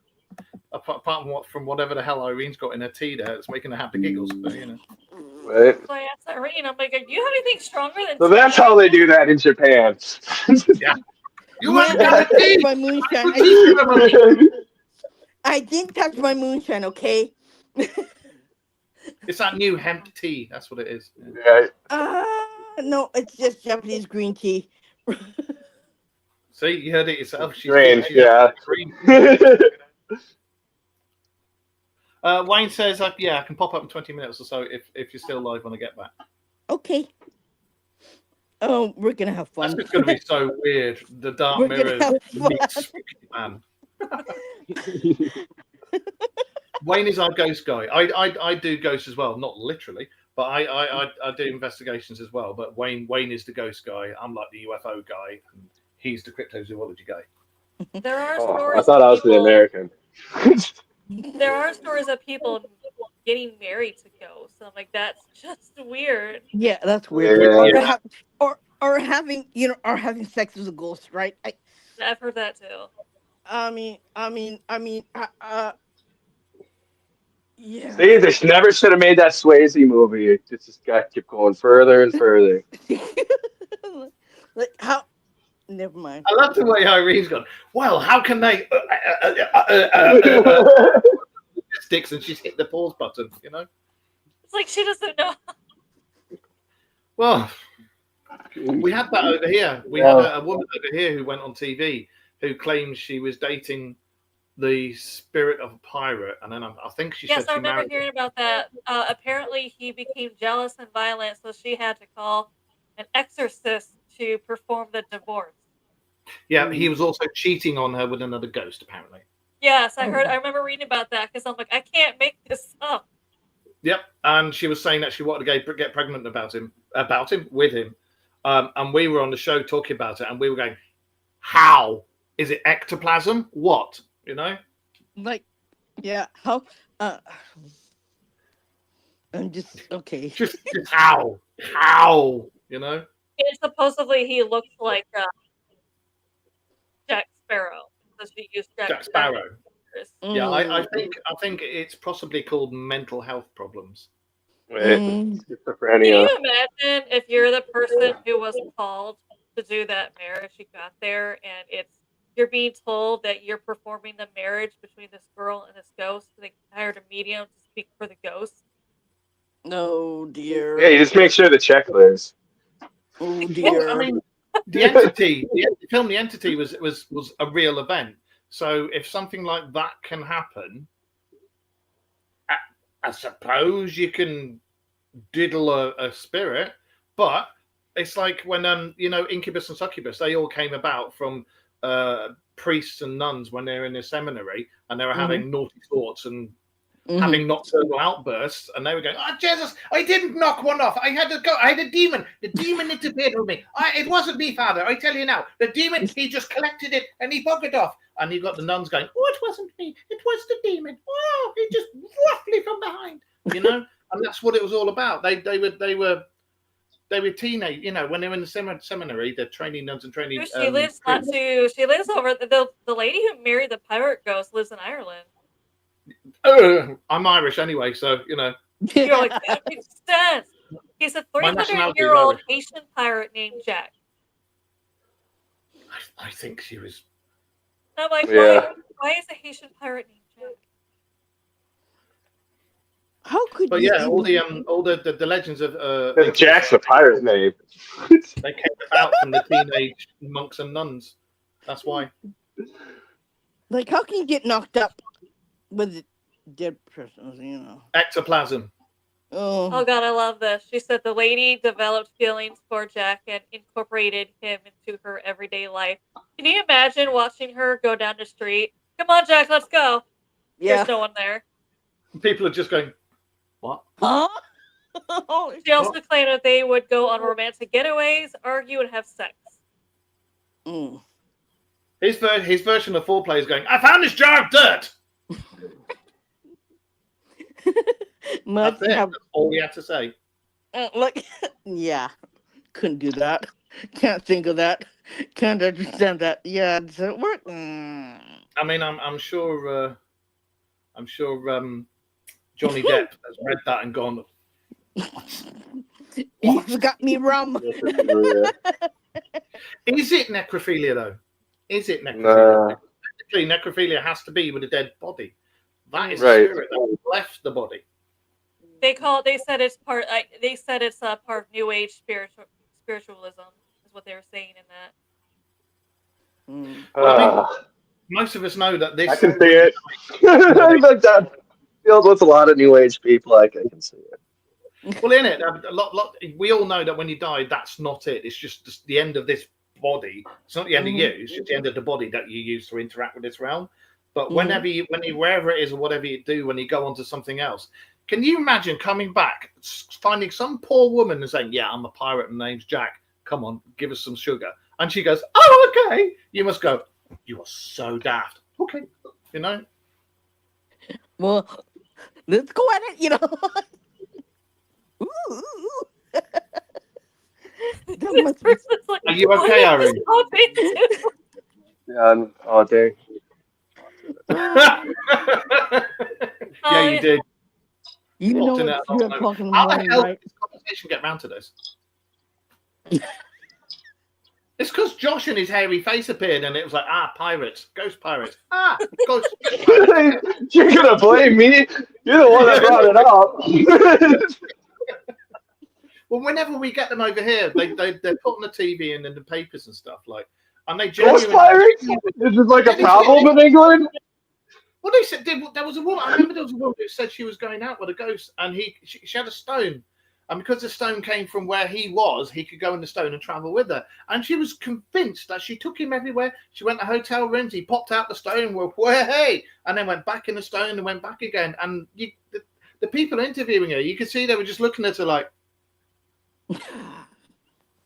apart from whatever the hell Irene's got in her tea there, it's making her have the giggles. But, you know. Right. So I asked Irene, I'm like, do you have anything stronger than So tea? that's how they do that in Japan. Yeah. You Yeah, want to have a that's tea? my moonshine. I didn't touch my moonshine, okay? It's that new hemp tea. That's what it is. Yeah. No, it's just Japanese green tea. See, you heard it yourself. She's Strange, she's yeah. green. Wayne says, yeah, I can pop up in 20 minutes or so if you're still live when I get back. Okay. Oh, we're gonna have fun. That's just going to be so weird. The Dark We're gonna Mirrors have fun. meets Spooky Man. Wayne is our ghost guy. I do ghosts as well, not literally, but I do investigations as well. But Wayne is the ghost guy. I'm like the UFO guy, and he's the cryptozoology guy. There are Oh, stories I thought of I was the people. American. There are stories of people getting married to ghosts. I'm like, that's just weird. Yeah, that's weird. Yeah. Or having or having sex with a ghost, right? I've heard that too. Yeah. See, they never should have made that Swayze movie. It just got kept going further and further. Like how? Never mind. I love the way Irene's gone. Well, how can they? Sticks, and she's hit the pause button. You know. It's like she doesn't know. Well, we had that over here. We had a woman over here who went on TV who claims she was dating the spirit of a pirate, and then I think she Yes, said I she remember married him. hearing about that. Apparently, he became jealous and violent, so she had to call an exorcist to perform the divorce. Yeah, he was also cheating on her with another ghost, apparently. Yes, I heard. I remember reading about that because I'm like, I can't make this up. Yep, and she was saying that she wanted to get pregnant with him, and we were on the show talking about it, and we were going, "How is it ectoplasm? What, you know?" Like, yeah. How? I'm just okay. Just how, you know? And supposedly he looks like Jack Sparrow, so she used Jack Sparrow. Yeah, Mm. I think it's possibly called mental health problems. Can Schizophrenia. you imagine if you're the person who was called to do that marriage? You got there, and you're being told that you're performing the marriage between this girl and this ghost. They hired a medium to speak for the ghost. Oh dear. Yeah, you just make sure the check clears. Oh dear. Well, I mean, the entity was a real event. So if something like that can happen, I suppose you can diddle a spirit, but it's like when Incubus and Succubus, they all came about from priests and nuns when they were in the seminary and they were having naughty thoughts and having nocturnal outbursts, and they were going, "Oh Jesus, I didn't knock one off. I had a demon. The demon interfered with me. It wasn't me, Father. I tell you now, the demon, he just collected it and he buggered off." And you've got the nuns going, "Oh, it wasn't me. It was the demon. Oh, he just roughly from behind." You know, and that's what it was all about. They were teenage. You know, when they were in the seminary, they're training nuns and training. She lives She lives over the lady who married the pirate ghost lives in Ireland. I'm Irish anyway, so you know. You're like, that makes sense. He's a 300-year-old Haitian pirate named Jack. I think she was. I'm like, Yeah. why is a Haitian pirate named Jack? How could But you yeah, all the legends of Jack's a pirate name. they came about from the teenage monks and nuns. That's why. like how can you get knocked up with a dead person? You know. Ectoplasm. Oh God, I love this. She said the lady developed feelings for Jack and incorporated him into her everyday life. Can you imagine watching her go down the street? Come on, Jack, let's go. Yeah. There's no one there. People are just going, "What?" Huh? She also claimed that they would go on romantic getaways, argue, and have sex. Mm. His version of foreplay is going, "I found this jar of dirt." That's it. That's all we had to say. Like, yeah, couldn't do that. Can't think of that. Can't understand that. Yeah, does it work? I mean, I'm sure. Johnny Depp has read that and gone, "You've got me rum." Is it necrophilia though? Is it necrophilia? Nah. Technically, necrophilia has to be with a dead body. That is Right. a spirit that has left the body. They said it's part. They said it's a part of New Age spiritualism. Is what they were saying in that. Well, I mean, most of us know that this. I can see it. But that feels with a lot of New Age people. I can see it. Well, in it, we all know that when you die, that's not it. It's just the end of this body. It's not the end of you. It's just the end of the body that you use to interact with this realm. But wherever it is or whatever you do, when you go on to something else, can you imagine coming back, finding some poor woman and saying, "Yeah, I'm a pirate and name's Jack. Come on, give us some sugar." And she goes, "Oh, okay." You must go, "You are so daft." Okay, you know. Well, let's go at it. Ooh. That This must be. person's like, Are you "Oh, okay, yeah, this Irene? topic too." Yeah. Oh, dang. Yeah, you did. You know Popped in what it you're last night. talking How the about, hell right? did this conversation get round to this? It's because Josh and his hairy face appeared, and it was like, pirates, ghost pirates, ghost pirates. You're gonna blame me? You're the one that brought it up. Well, whenever we get them over here, they're put on the TV and in the papers and stuff, like, and they Ghost genuinely. pirates? Is this like a problem in England? Well, they said there was a woman. I remember there was a woman who said she was going out with a ghost, and she had a stone, and because the stone came from where he was, he could go in the stone and travel with her. And she was convinced that she took him everywhere. She went to hotel rooms. He popped out the stone, hey, and then went back in the stone and went back again. And the people interviewing her, you could see they were just looking at her like,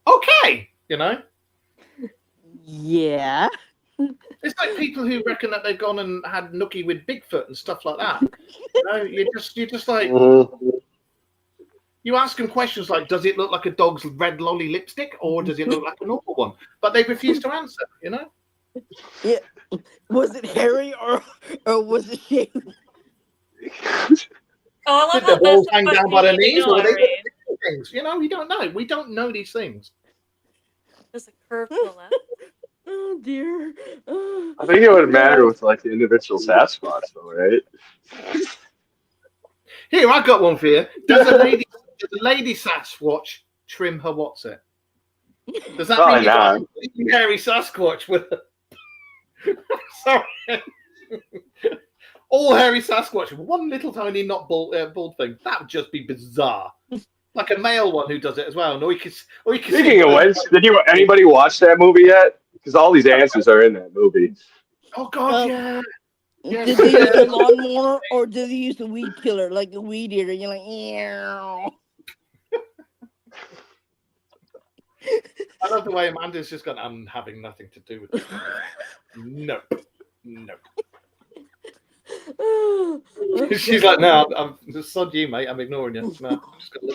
okay, you know. Yeah. It's like people who reckon that they've gone and had nookie with Bigfoot and stuff like that. You know, you're just like, you ask them questions like, does it look like a dog's red lolly lipstick or does it look like a normal one? But they refuse to answer, you know? Yeah. Was it hairy or was it shaved? Oh, I Did love the how balls that's hang the down question by you the need to knees know, or were they Irene. things? You know, we don't know. We don't know these things. There's a curve to the left. Oh dear. I think it would matter with like the individual Sasquatch, though, right? Here, I got one for you. Does a lady Sasquatch trim her what's it? Does that Probably mean you got not. a hairy Sasquatch with a... Sorry. All hairy Sasquatch with one little tiny not bald thing. That would just be bizarre. Like a male one who does it as well. Or you can Speaking of which, anybody watch that movie yet? Because all these answers are in that movie. Oh God, yeah. Yes. Did they use a lawnmower or did they use a weed killer, like a weed eater? You're like, ew. I love the way Amanda's just gone, I'm having nothing to do with this. No. She's like, no, I'm sod you, mate. I'm ignoring you. No,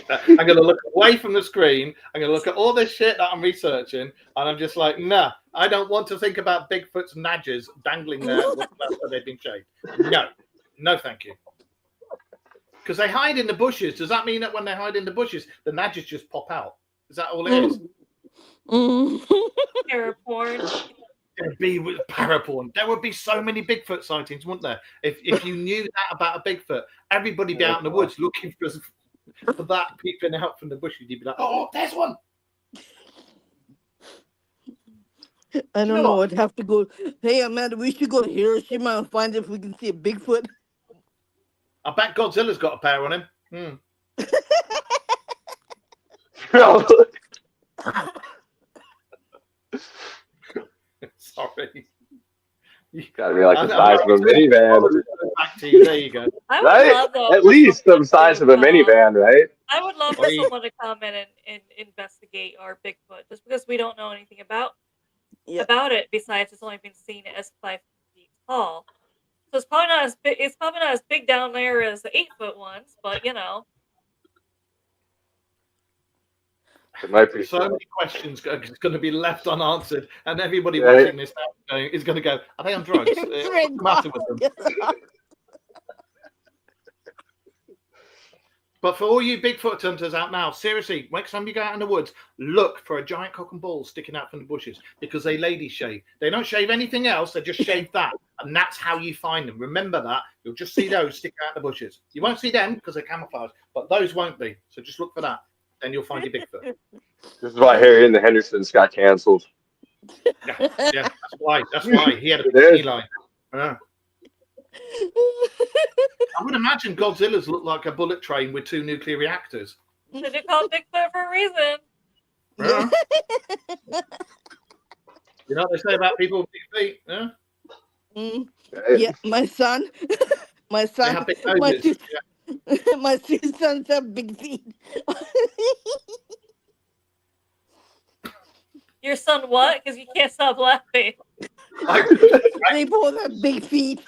I'm going to look away from the screen. I'm going to look at all this shit that I'm researching, and I'm just like, nah, I don't want to think about Bigfoot's nadges dangling there after they've been shaved. No, thank you. Because they hide in the bushes. Does that mean that when they hide in the bushes, the nadges just pop out? Is that all it is? Terror porn. There'd be with paraporn. There would be so many Bigfoot sightings, wouldn't there? If you knew that about a Bigfoot, everybody'd be out in the woods looking for that peeping out from the bushes. You'd be like, oh, there's one. I don't know. I'd have to go. Hey, Amanda, we should go to Hiroshima and find if we can see a Bigfoot. I bet Godzilla's got a pair on him. Sorry. Gotta be like the size of a minivan. Back to you. There you go. I would Right? love though. At least the size of a minivan, right? I would love for someone to come in and investigate our Bigfoot, just because we don't know anything about it. Besides, it's only been seen as 5 feet tall, so it's probably not as big. It's probably not as big down there as the 8-foot ones, but you know. It might be So many questions are going to be left unanswered, and everybody watching this now is going to go, "Are they on drugs? What's the matter with them?" But for all you Bigfoot hunters out now, seriously, next time you go out in the woods, look for a giant cock and ball sticking out from the bushes, because they lady shave. They don't shave anything else; they just shave that, and that's how you find them. Remember that. You'll just see those sticking out in the bushes. You won't see them because they're camouflaged, but those won't be. So just look for that. Then you'll find your Bigfoot. This is why Harry and the Hendersons got canceled. Yeah, that's why. That's why he had a big line. I would imagine Godzilla's look like a bullet train with 2 nuclear reactors. Should you call Bigfoot for a reason? You know what they say about people with big feet? Yeah? Mm. Right? Yeah, my son, my They son, have big my noses. two, Yeah. my two sons have big feet. Your son what? Because you can't stop laughing. They both have big feet.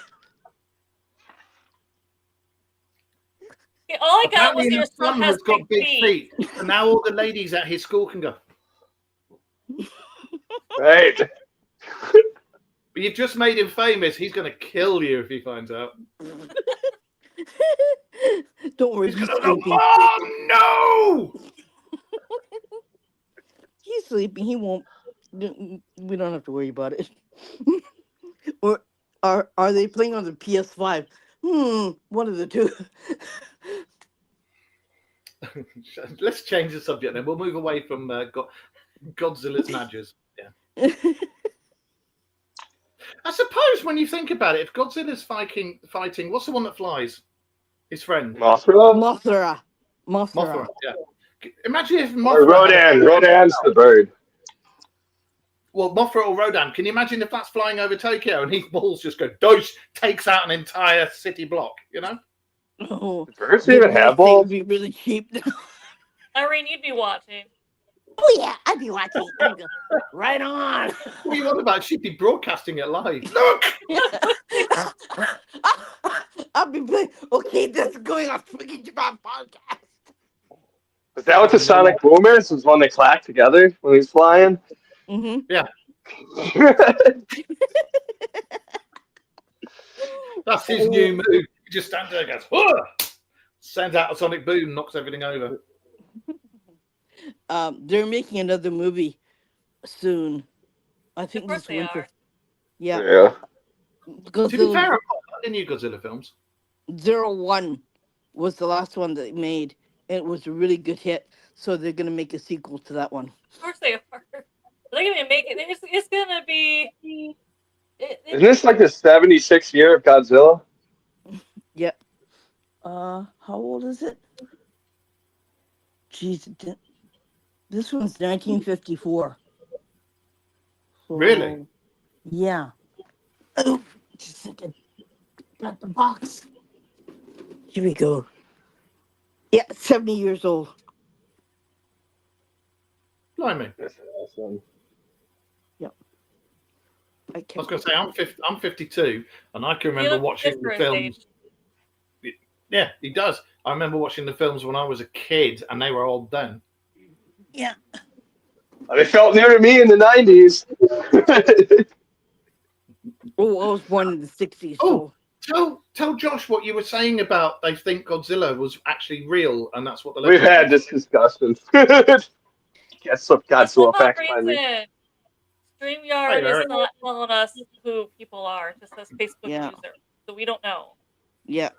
All I got was Apparently, your his son son has has got big feet. feet, and now all the ladies at his school can go. Right. But you've just made him famous. He's going to kill you if he finds out. Don't worry, He's he's going to go, sleeping. Mom, no! He's sleeping. He won't. We don't have to worry about it. Or are they playing on the PS5? One of the two. Let's change the subject then. We'll move away from Godzilla's Nadgers. Yeah. I suppose when you think about it, if Godzilla's fighting, what's the one that flies? His friend. Mothra? Mothra, yeah. Imagine if Or Mothra had Rodan. Rodan's the bird. well, Mothra or Rodan. Can you imagine if that's flying over Tokyo and his balls just go dosh, takes out an entire city block, you know? Oh, Do birds the even real have estate balls? would be really cheap. Irene, you'd be watching. Oh yeah, I'd be watching. I'd go, right on. What are you on about? She'd be broadcasting it live. Look! I'll be playing. Okay, this is going on freaking Japan podcast. Is that what the sonic boom is? Was when they clack together when he's flying? Mm-hmm. Yeah, that's his new move. He just stands there and goes, "Whoa!" Sends out a sonic boom, knocks everything over. They're making another movie soon. I Of think course this they winter. are. Yeah, Yeah. because To be fair, I like the new Godzilla films. 01 was the last one they made, and it was a really good hit. So they're gonna make a sequel to that one. Of course they are. They're gonna make it. It's gonna be. Isn't this like the 76th year of Godzilla? Yep. How old is it? Jeez, this one's 1954. So, Really? yeah. Oh, just a second. Got the box. Here we go. Yeah, 70 years old. Blimey. That's awesome. I I can't. was going to say, I'm 52, and I can He remember looks watching good for the his films. age. Yeah, he does. I remember watching the films when I was a kid, and they were old then. Yeah. They felt near to me in the 90s. Oh, I was born in the 60s. Oh, So tell Josh what you were saying about they think Godzilla was actually real, and that's what the We've legend had is. this discussion. Guess some That's one Godzilla more facts by me. reason. StreamYard Hey, is Eric. not telling us who people are. It just says Facebook Yeah. user, so we don't know. yeah.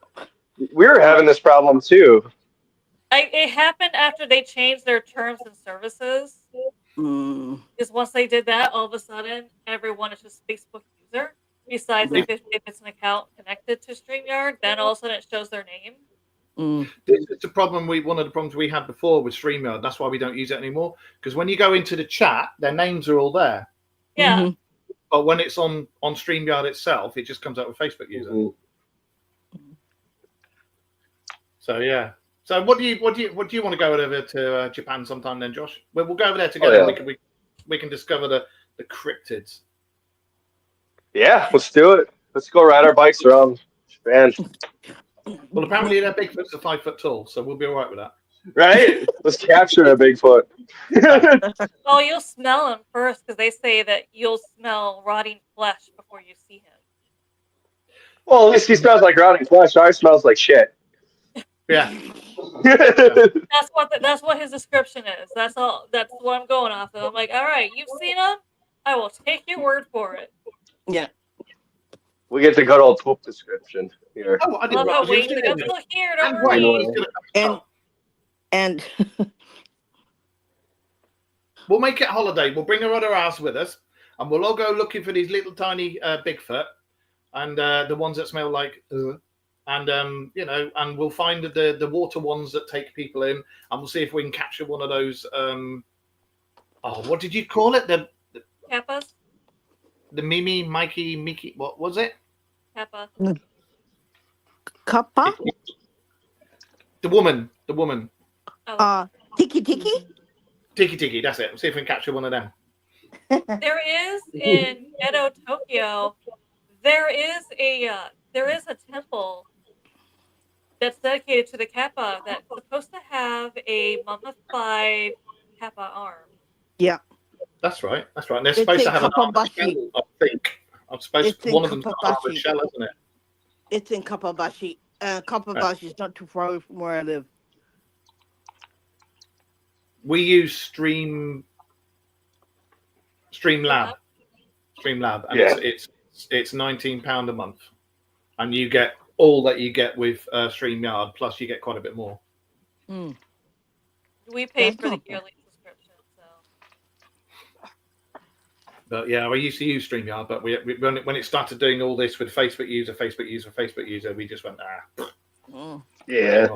We were having this problem too. It happened after they changed their terms and services. Mm, Because once they did that, all of a sudden, everyone is just Facebook user. Besides, Yeah. if it's an account connected to StreamYard, then all of a sudden it shows their name. This is the problem. One of the problems we had before with StreamYard. That's why we don't use it anymore. Because when you go into the chat, their names are all there. Yeah. Mhm. But when it's on StreamYard itself, it just comes out with Facebook user. Mhm. So yeah. So what do you want to go over to Japan sometime then, Josh? We'll go over there together. Oh, yeah. And we can discover the cryptids. Yeah, let's do it. Let's go ride our bikes around Japan. Well, apparently their Bigfoots are 5 foot tall, so we'll be all right with that. Right? Let's capture a Bigfoot. Oh, you'll smell him first because they say that you'll smell rotting flesh before you see him. Well, at least he smells like rotting flesh. Ours smells like shit. Yeah. That's what his description is. That's all. That's what I'm going off of. I'm like, all right, you've seen him. I will take your word for it. Yeah. We get the good old poop description here. Oh, I I didn't love how realize Wayne he was goes, doing look here, it. don't And Wayne, worry. he's gonna come out. And We'll make it a holiday. We'll bring our other ass with us, and we'll all go looking for these little tiny Bigfoot, and the ones that smell like, and and we'll find the water ones that take people in, and we'll see if we can capture one of those. What did you call it? The Kappas? the Mimi, Mikey, Mickey. What was it? Kappa. Kappa? The woman. Oh, Tiki Tiki? Tiki. That's it. See if we can capture one of them. there is in Edo, Tokyo. There is a temple that's dedicated to the Kappa that's supposed to have a mummified Kappa arm. Yeah. That's right. And they're It's supposed to in have an armored Kappabashi. shell, I think. I'm supposed It's in one of them's got an armored Kappabashi. shell, isn't it? It's in Kappabashi. Kappabashi is not too far away from where I live. We use Streamlab, and Yeah. it's £19 a month, and you get all that you get with StreamYard, plus you get quite a bit more. Mm. We paid That's for the not bad. yearly subscription, so. But yeah, I used to use StreamYard, but when it started doing all this with Facebook user, we just went Mm. Yeah.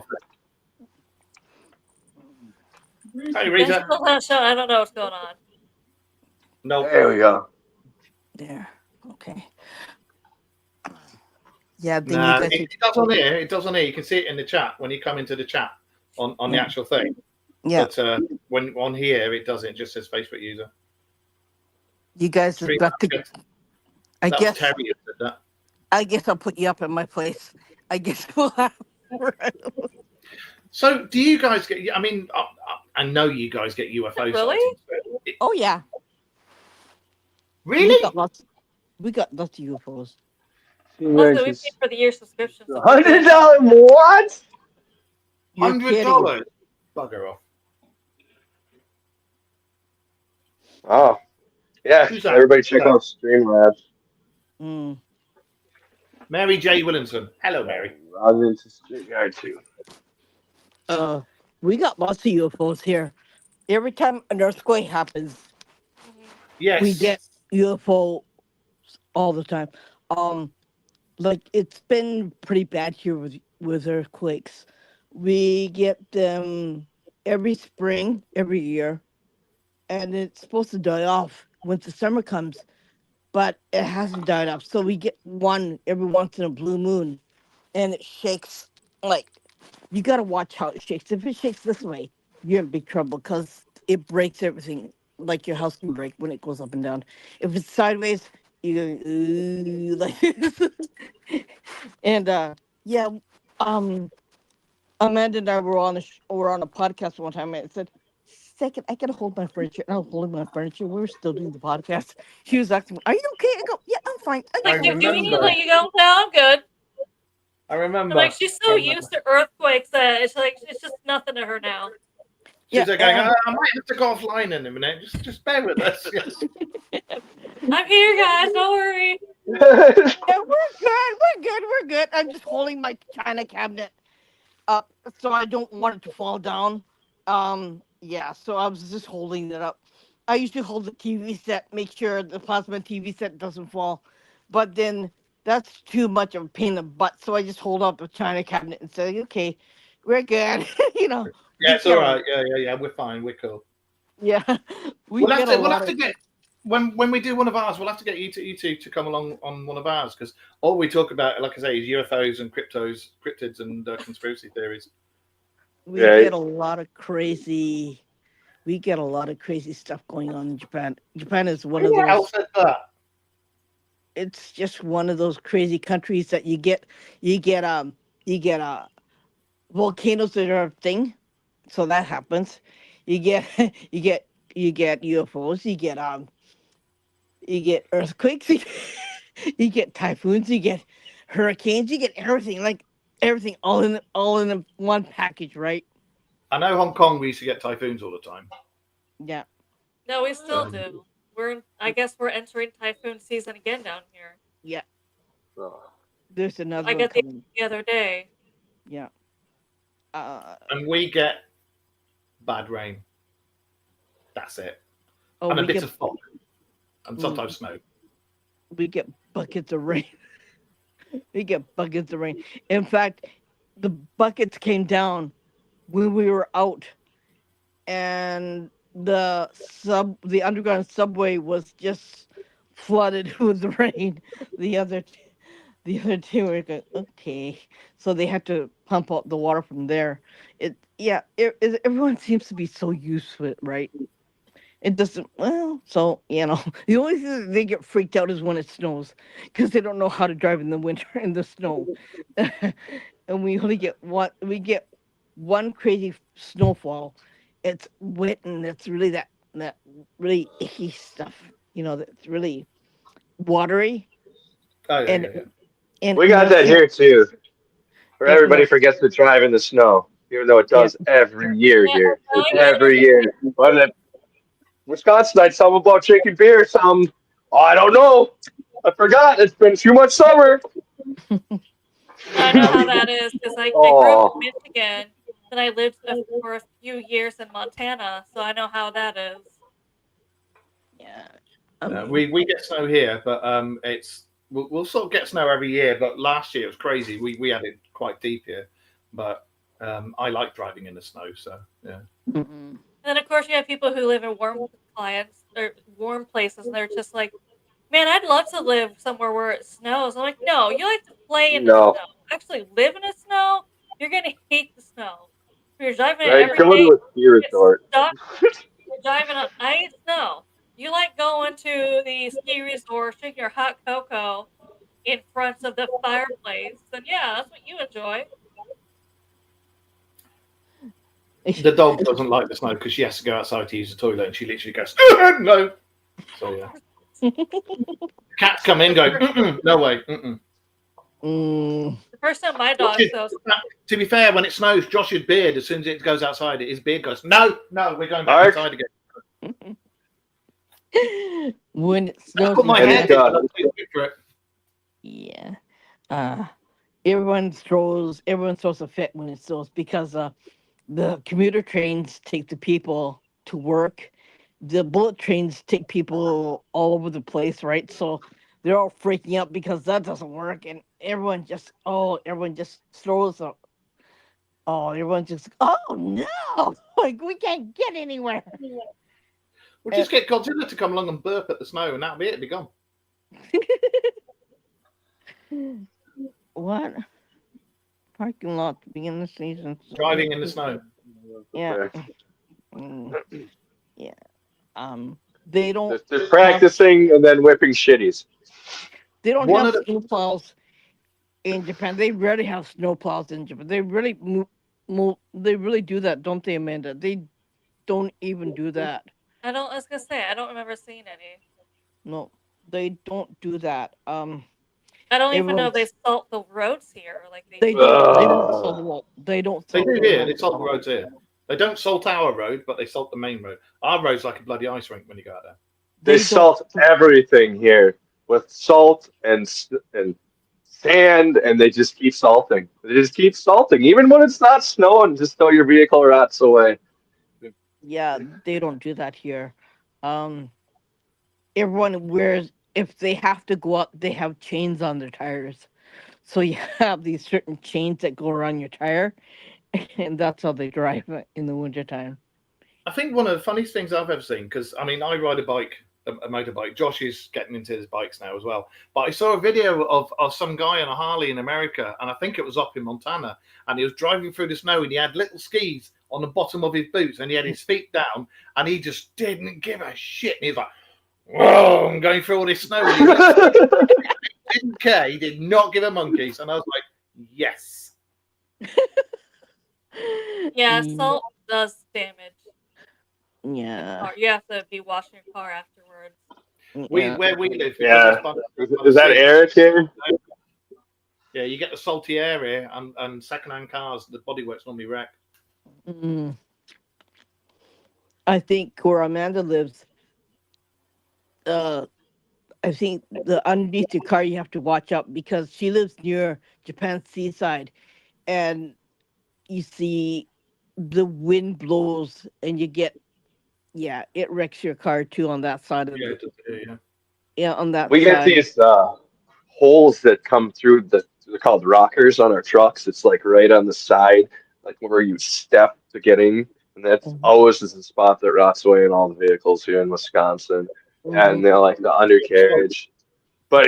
Hey Yeah, Rita, still not showing. I don't know what's going on. no, There we go. There. Okay. Yeah, then nah, you guys it does on here. It does on here. You can see it in the chat when you come into the chat on the Yeah. actual thing. Yeah. But when on here, it doesn't. It just says Facebook user. You guys have got to. I That was guess. Terry who said that. I guess I'll put you up at my place. I guess we'll have. So, do you guys get? I mean, I know you guys get UFO Really? sightings. but Oh yeah. Really? We got lots of UFOs. Also, we paid for the year subscription. So $100? What? You're $100. Bugger off. Oh, yeah. Who's that? Everybody check out Streamlabs. Mm. Mary J. Williamson. Hello, Mary. Log into StreamYard too. We got lots of UFOs here. Every time an earthquake happens, Yes. we get UFO all the time. Like it's been pretty bad here with earthquakes. We get them every spring, every year, and it's supposed to die off once the summer comes, but it hasn't died off. So we get one every once in a blue moon, and it shakes. Like you got to watch how it shakes. If it shakes this way, you're in big trouble because it breaks everything. Like your house can break when it goes up and down. If it's sideways, you go ooh, like this. And yeah, Amanda and I were on a podcast one time, and it said, "Second, I gotta hold my furniture." And I was holding my furniture. We were still doing the podcast. She was asking me, "Are you okay?" I go, "Yeah, I'm fine." like, do you need remember. to let you go? No, I'm good. I remember. I'm like, she's so used to earthquakes that it's like it's just nothing to her now. She's Yeah, going, I might have to go offline in a minute. Just bear with us. I'm here, guys. Don't worry. Yeah, we're good. I'm just holding my china cabinet up so I don't want it to fall down. Yeah, so I was just holding it up. I usually hold the TV set, make sure the plasma TV set doesn't fall, but then that's too much of a pain in the butt. So I just hold up the china cabinet and say, "Okay, we're good." You know. Yeah, it's all right. Yeah. We're fine. We're cool. Yeah, We'll have to get when we do one of ours. We'll have to get you two to come along on one of ours because all we talk about, like I say, is UFOs and cryptids and conspiracy theories. We get a lot of crazy. We get a lot of crazy stuff going on in Japan. Japan is one of What those. else said that? It's just one of those crazy countries that you get volcanoes that are a thing, so that happens. You get you get UFOs. You get earthquakes. You get typhoons. You get hurricanes. You get everything, like everything, all in one package, right? I know Hong Kong. We used to get typhoons all the time. Yeah. No, we still do. I guess we're entering typhoon season again down here. Yeah. There's another I one got coming. the other day. Yeah. And we get bad rain. That's it. Oh, And a we bit get of fog. And sometimes snow. we get buckets of rain. We get buckets of rain. In fact, the buckets came down when we were out, and the underground subway was just flooded with rain. The other the other two were going, okay, so they had to pump out the water from there. Everyone seems to be so used to it, right? It doesn't, well, so, the only thing that they get freaked out is when it snows because they don't know how to drive in the winter in the snow. And we get one crazy snowfall. It's wet and it's really that really icky stuff, that's really watery. Oh yeah, And yeah, yeah. and We got most that here too, where yeah, everybody most forgets to drive in the snow, even though it yeah. does every year Yeah, here. no, I get Every year. But in Wisconsin, I tell them about drinking beer. Some, oh, I don't know. I forgot. It's been too much summer. I know how that is because I grew up Oh, in Michigan, then I lived for a few years in Montana, so I know how that is. Yeah. I We get snow here, but we'll sort of get snow every year. But last year it was crazy. We had it quite deep here, but I like driving in the snow. So yeah. mm-mm. And then of course you have people who live in warm clients or warm places, and they're just like, "Man, I'd love to live somewhere where it snows." I'm like, "No, you like to play in the no. snow. Actually, live in the snow, you're gonna hate the snow. If you're driving it Right? every Go day, to a ski you get resort. stuck. You're driving on ice. No, you like going to the ski resort, drinking your hot cocoa in front of the fireplace. Then yeah, that's what you enjoy. The dog doesn't like the snow because she has to go outside to use the toilet, and she literally goes no. So yeah, cats come in, going no way. Mm-mm. Mm. The first time my dog, Josh's, so to be fair, when it snows, Josh's beard, as soon as it goes outside, his beard goes no, we're going back Mark, inside again. When it That's snows what in my and hair it's did. Japan, But I'm too quick for it. yeah. Uh, everyone throws a fit when it snows because the commuter trains take the people to work. The bullet trains take people all over the place, right? So they're all freaking out because that doesn't work, and everyone just throws up. Oh, everyone just, oh no, like we can't get anywhere. We'll Uh, just get Godzilla to come along and burp at the snow, and that'll be it. It'll be gone. what parking lot to begin the season? Driving in the snow. Yeah, okay. mm, yeah. They don't Just have practicing and then whipping shitties. they don't One have of the snowplows in Japan. They rarely have snowplows in Japan. They really they really do that, don't they, Amanda? They don't even do that. I don't. I was gonna say I don't remember seeing any. No, they don't do that. I don't even know if they Everyone's salt the roads here like they they do in. don't salt Ugh. the road. They don't they salt do the here. They roads at salt the all. roads here. They don't salt our road, but they salt the main road. Our road's like a bloody ice rink when you go out there. They They don't. salt everything here with salt and sand, and they just keep salting. They just keep salting, even when it's not snowing. Just so your vehicle rots away. Yeah, they don't do that here. Um, Everyone wears if they have to go out, they have chains on their tires. So you have these certain chains that go around your tire, and that's how they drive it in the wintertime. I think one of the funniest things I've ever seen, because I mean, I ride a bike, a motorbike. Josh is getting into his bikes now as well. But I saw a video of some guy on a Harley in America, and I think it was up in Montana, and he was driving through the snow, and he had little skis on the bottom of his boots, and he had his feet down, and he just didn't give a shit. And he was like, "Whoa, I'm going through all this snow," and he didn't care. He did not give a monkeys, and I was like, "Yes." Yeah, Mm, salt does damage the yeah, car. You have to be washing your car afterwards. yeah, Where we live, because it's Yeah. by Is the that sea. Eric here? Yeah, you get the salty air here, and second-hand cars, the bodywork's normally wrecked. mm. I think where Amanda lives, uh, I think the underneath your car you have to watch out because she lives near Japan's seaside, and you see the wind blows, and you get it wrecks your car too on that side of Yeah, the it does, yeah. on that We get side. these holes that come through they're called rockers on our trucks. It's like right on the side, like where you step to get in. And that's Mhm. always is the spot that rots away in all the vehicles here in Wisconsin. and they're like the undercarriage. But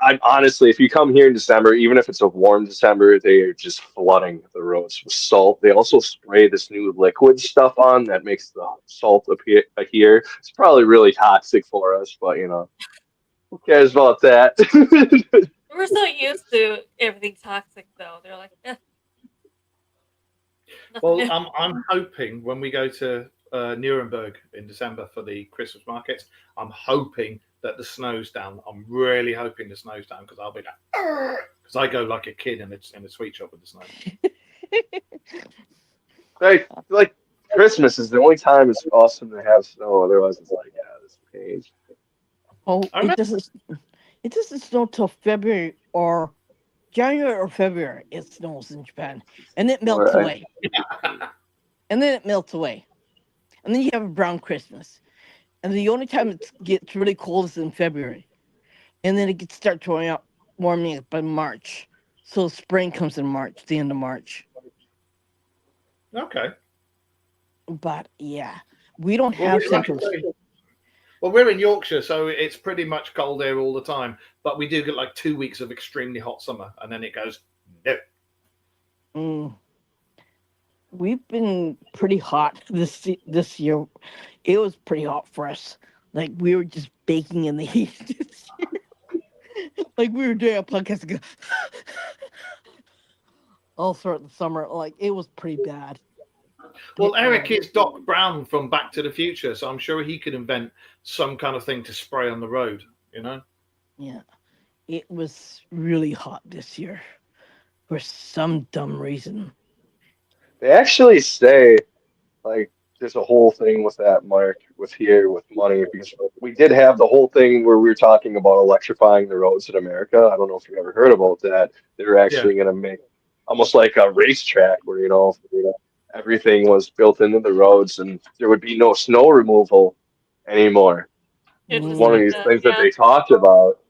I'm honestly, if you come here in December, even if it's a warm December, they are just flooding the roads with salt. They also spray this new liquid stuff on that makes the salt appear here. It's probably really toxic for us, but who cares about that? We're so used to everything toxic, though. They're like, nothing Well, new. I'm hoping when we go to Nuremberg in December for the Christmas markets, I'm hoping that the snow's down. I'm really hoping the snow's down because I'll be like, because I go like a kid in a sweet shop with the snow. like Christmas is the only time it's awesome to have snow. Otherwise, it's like, yeah, this page. Oh, I remember. it doesn't snow till February or January or February. It snows in Japan, and it melts Right. away, and then it melts away, and then you have a brown Christmas, and the only time it gets really cold is in February, and then it gets start warming up by March. So spring comes in March, the end of March. Okay. But yeah, we don't Well, have like I central. say, well, we're in Yorkshire, so it's pretty much cold here all the time. But we do get like 2 weeks of extremely hot summer, and then it goes no. We've been pretty hot this year. It was pretty hot for us. Like we were just baking in the heat this year. Like we were doing a podcast ago. All throughout the summer. Like it was pretty bad. Well, Eric is Doc Brown from Back to the Future, so I'm sure he could invent some kind of thing to spray on the road. Yeah, it was really hot this year for some dumb reason. They actually say, like, there's a whole thing with that, Mark, with money, because we did have the whole thing where we were talking about electrifying the roads in America. I don't know if you ever heard about that. They're Yeah. actually going to make almost like a racetrack where, everything was built into the roads and there would be no snow removal anymore. It was Just one of like these that. things that Yeah. they talked about,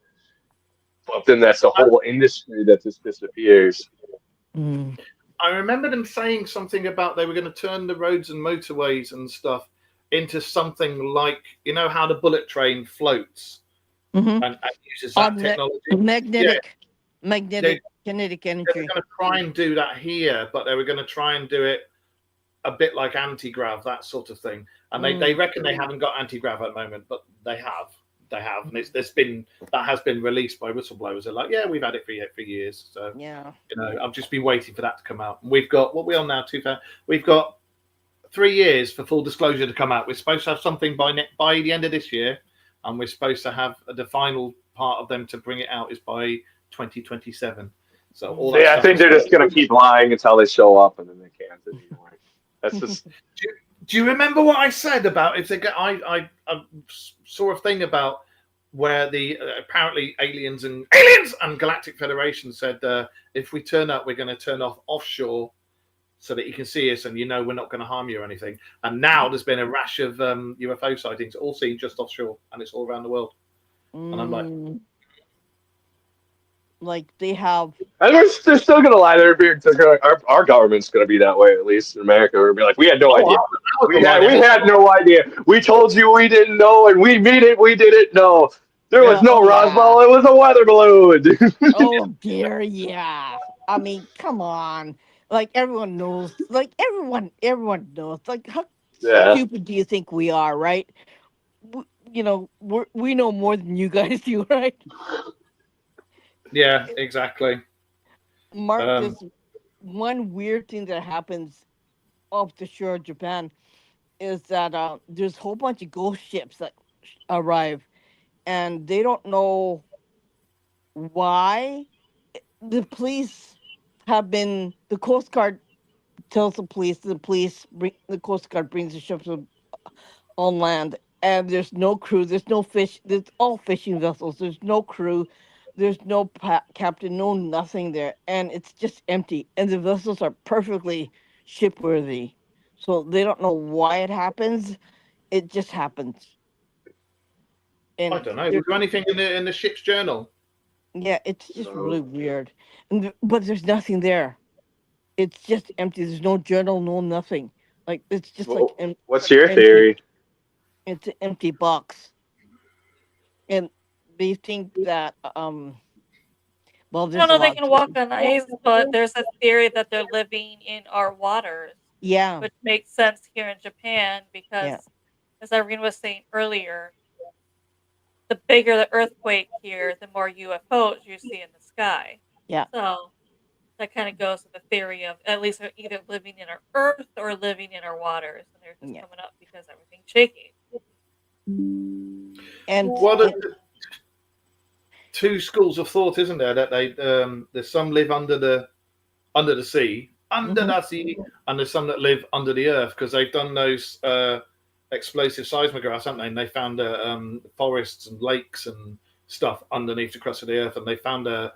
but then that's the whole industry that just disappears. Mm. I remember them saying something about they were going to turn the roads and motorways and stuff into something like, how the bullet train floats Mm-hmm. and uses that technology. Magnetic kinetic They were energy. going to try and do that here, but they were going to try and do it a bit like anti-grav, that sort of thing. And they reckon they haven't got anti-grav at the moment, but they have. And that has been released by whistleblowers. They're like, yeah, we've had it for years. So Yeah. I've just been waiting for that to come out. And we've got what we on now. We've got 3 years for full disclosure to come out. We're supposed to have something by the end of this year, and we're supposed to have the final part of them to bring it out is by 2027. So all that I think they're just going to keep lying until they show up, and then they can't anymore. That's just. Do you remember what I said about if they get? I saw a thing about where the apparently aliens and Galactic Federation said if we turn up, we're going to turn off offshore so that you can see us and we're not going to harm you or anything. And now there's been a rash of UFO sightings, all seen just offshore, and it's all around the world. And I'm like they have. And they're still gonna lie. Our government's gonna be that way, at least in America. We'll be like, we had no idea. We had no idea. We told you we didn't know, and we mean it. We didn't know. There was no Roswell. It was a weather balloon. Oh dear, yeah. I mean, come on. Like everyone knows. Like everyone knows. Like how stupid do you think we are, right? We know more than you guys do, right? Yeah, exactly. Mark, there's one weird thing that happens off the shore of Japan is that there's a whole bunch of ghost ships that arrive, and they don't know why. The Coast Guard tells the Coast Guard brings the ships on land, and there's no crew, there's no fish, there's all fishing vessels, there's no crew, there's no captain, no nothing there, and it's just empty, and the vessels are perfectly shipworthy, so they don't know why it happens. It just happens. And I don't know. Was there anything in the ship's journal? Yeah, it's just really weird, but there's nothing there. It's just empty. There's no journal, no nothing. Like it's just What's your theory? It's an empty box. And they think that well, I don't there's a know if they lot can to walk on ice, but there's a theory that they're living in our waters, yeah, which makes sense here in Japan yeah, because, as Irene was saying earlier, the bigger the earthquake here, the more UFOs you see in the sky. yeah, So that kind of goes with the theory of at least they're either living in our earth or living in our waters, and they're just yeah. coming up because everything's shaking. And Well, two schools of thought, isn't there? That there's some live under the sea, mhm, and there's some that live under the earth because they've done those explosive seismographs, haven't they? And they found forests and lakes and stuff underneath the crust of the earth, and they found an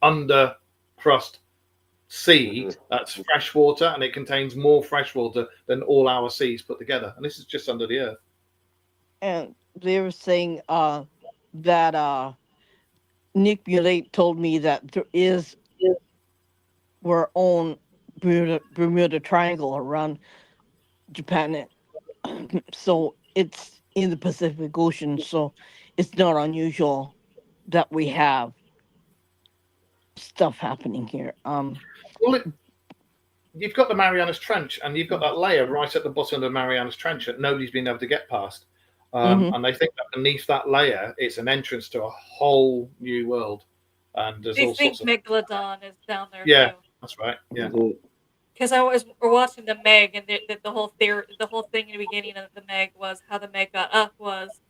under crust sea that's fresh water, and it contains more fresh water than all our seas put together. And this is just under the earth. and they were saying that Nick Mulate told me that there is our own Bermuda Triangle around Japan. So it's in the Pacific Ocean, so it's not unusual that we have stuff happening here. Well, you've got the Marianas Trench, and you've got that layer right at the bottom of the Marianas Trench that nobody's been able to get past. Mhm. And they think that beneath that layer, it's an entrance to a whole new world. And there's They all sorts think of Megalodon is down there yeah, too. that's right. Yeah, Because I was watching the Meg, and the whole theory, the whole thing in the beginning of the Meg was how the Meg got up was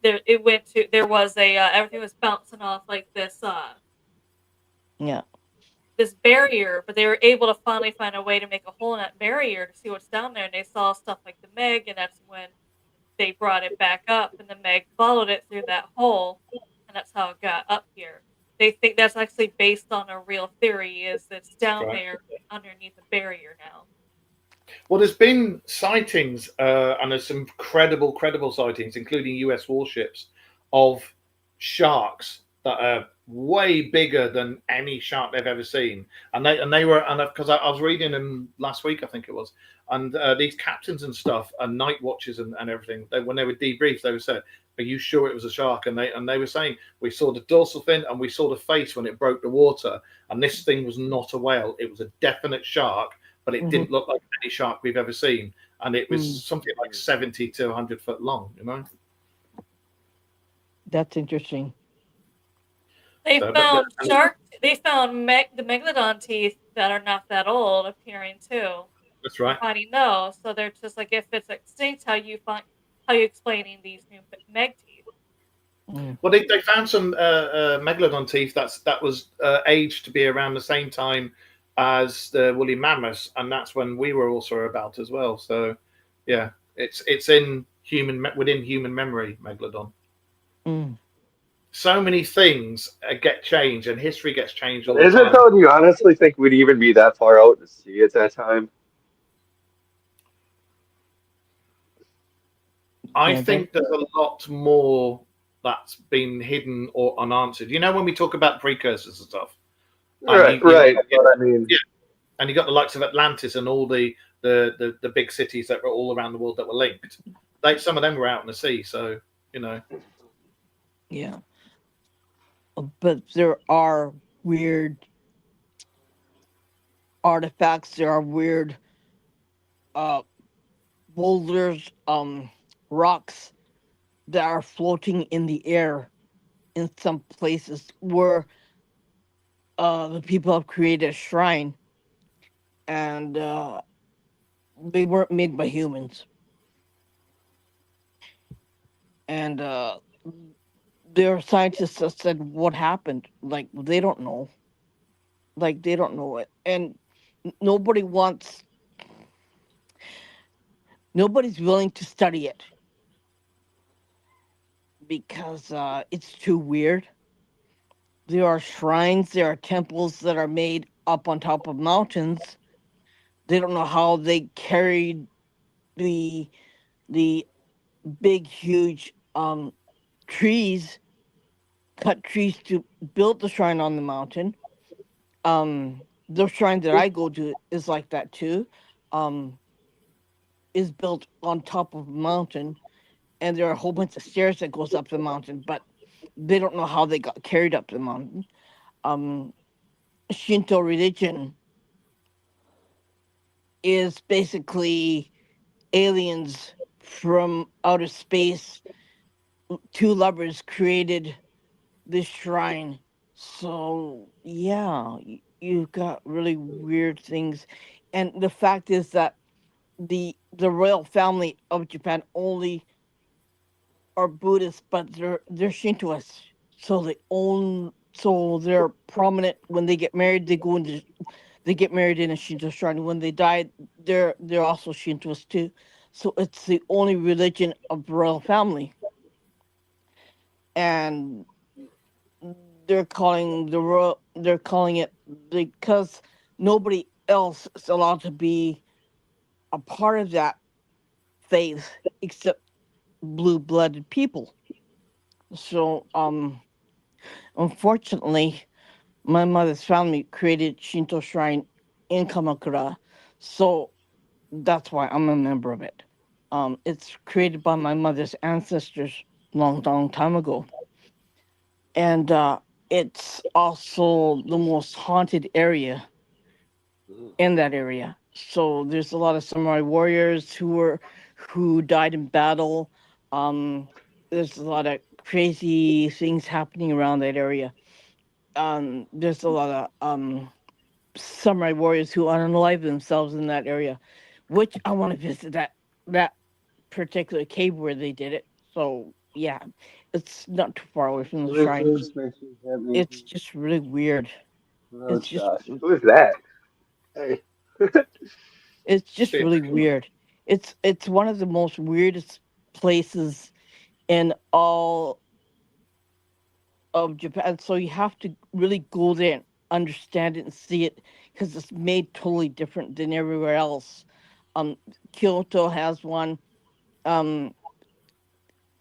there. It went to there was a everything was bouncing off like Yeah. this barrier, but they were able to finally find a way to make a hole in that barrier to see what's down there, and they saw stuff like the Meg, and that's when they brought it back up, and the Meg followed it through that hole, and that's how it got up here. They think that's actually based on a real theory, is it's down right. there underneath the barrier now. Well, there's been sightings, and there's some credible sightings, including U.S. warships, of sharks that are way bigger than any shark they've ever seen. And they were, and because I was reading them last week, I think it was, and these captains and stuff, and night watches and everything, when they were debriefed, they were said, "Are you sure it was a shark?" And they were saying, "We saw the dorsal fin and we saw the face when it broke the water, and this thing was not a whale; it was a definite shark." But it didn't look like any shark we've ever seen, and it was something like 70 to 100 foot long. That's interesting. They So, found the megalodon teeth that are not that old appearing too. that's They're right. finding those, so they're just like if it's extinct, how you explaining these new meg teeth? Well, they found some megalodon teeth that was aged to be around the same time as the woolly mammoths, and that's when we were also about as well. So, yeah, it's in within human memory, megalodon. So many things get changed, and history gets changed all the Is it time. though? Do you honestly think we'd even be that far out to see at that time? I think there's a lot more that's been hidden or unanswered. You know, when we talk about precursors and stuff, Right. But I mean, yeah, and you got the likes of Atlantis and all the big cities that were all around the world that were linked. Some of them were out in the sea, so you know. Yeah, but there are weird artifacts. There are weird boulders, rocks that are floating in the air in some places where the people have created a shrine, and they weren't made by humans. And there are scientists that said what happened. Like they don't know. Like they don't know it, and nobody wants. Nobody's willing to study it because it's too weird. There are shrines, there are temples that are made up on top of mountains. They don't know how they carried the the big huge trees, cut trees to build the shrine on the mountain. The shrine that I go to is like that too. Um is built on top of a mountain, and there are a whole bunch of stairs that goes up the mountain, but they don't know how they got carried up the mountain. Um, Shinto religion is basically aliens from outer space. Two lovers created this shrine. So yeah, you've got really weird things, and the fact is that the royal family of Japan only are Buddhists, but they're Shintoists. So they're prominent when they get married. They get married in a Shinto shrine. When they die, they're also Shintoists too. So it's the only religion of royal family, and they're calling it because nobody else is allowed to be a part of that faith except blue-blooded people. So unfortunately, my mother's family created Shinto shrine in Kamakura, so that's why I'm a member of it. It's created by my mother's ancestors long, long time ago, and it's also the most haunted area in that area. So there's a lot of samurai warriors who died in battle. Um, there's a lot of crazy things happening around that area. There's a lot of samurai warriors who unalive themselves in that area, which I want to visit that particular cave where they did it. So yeah, it's not too far away from the shrine. Who's mentioning that? It's just really weird. Oh It's just gosh. Who is that? Hey. it's just Shit. really weird. It's one of the most weirdest places in all of Japan. So you have to really go there and understand it and see it because it's made totally different than everywhere else. Um, Kyoto has one. Um,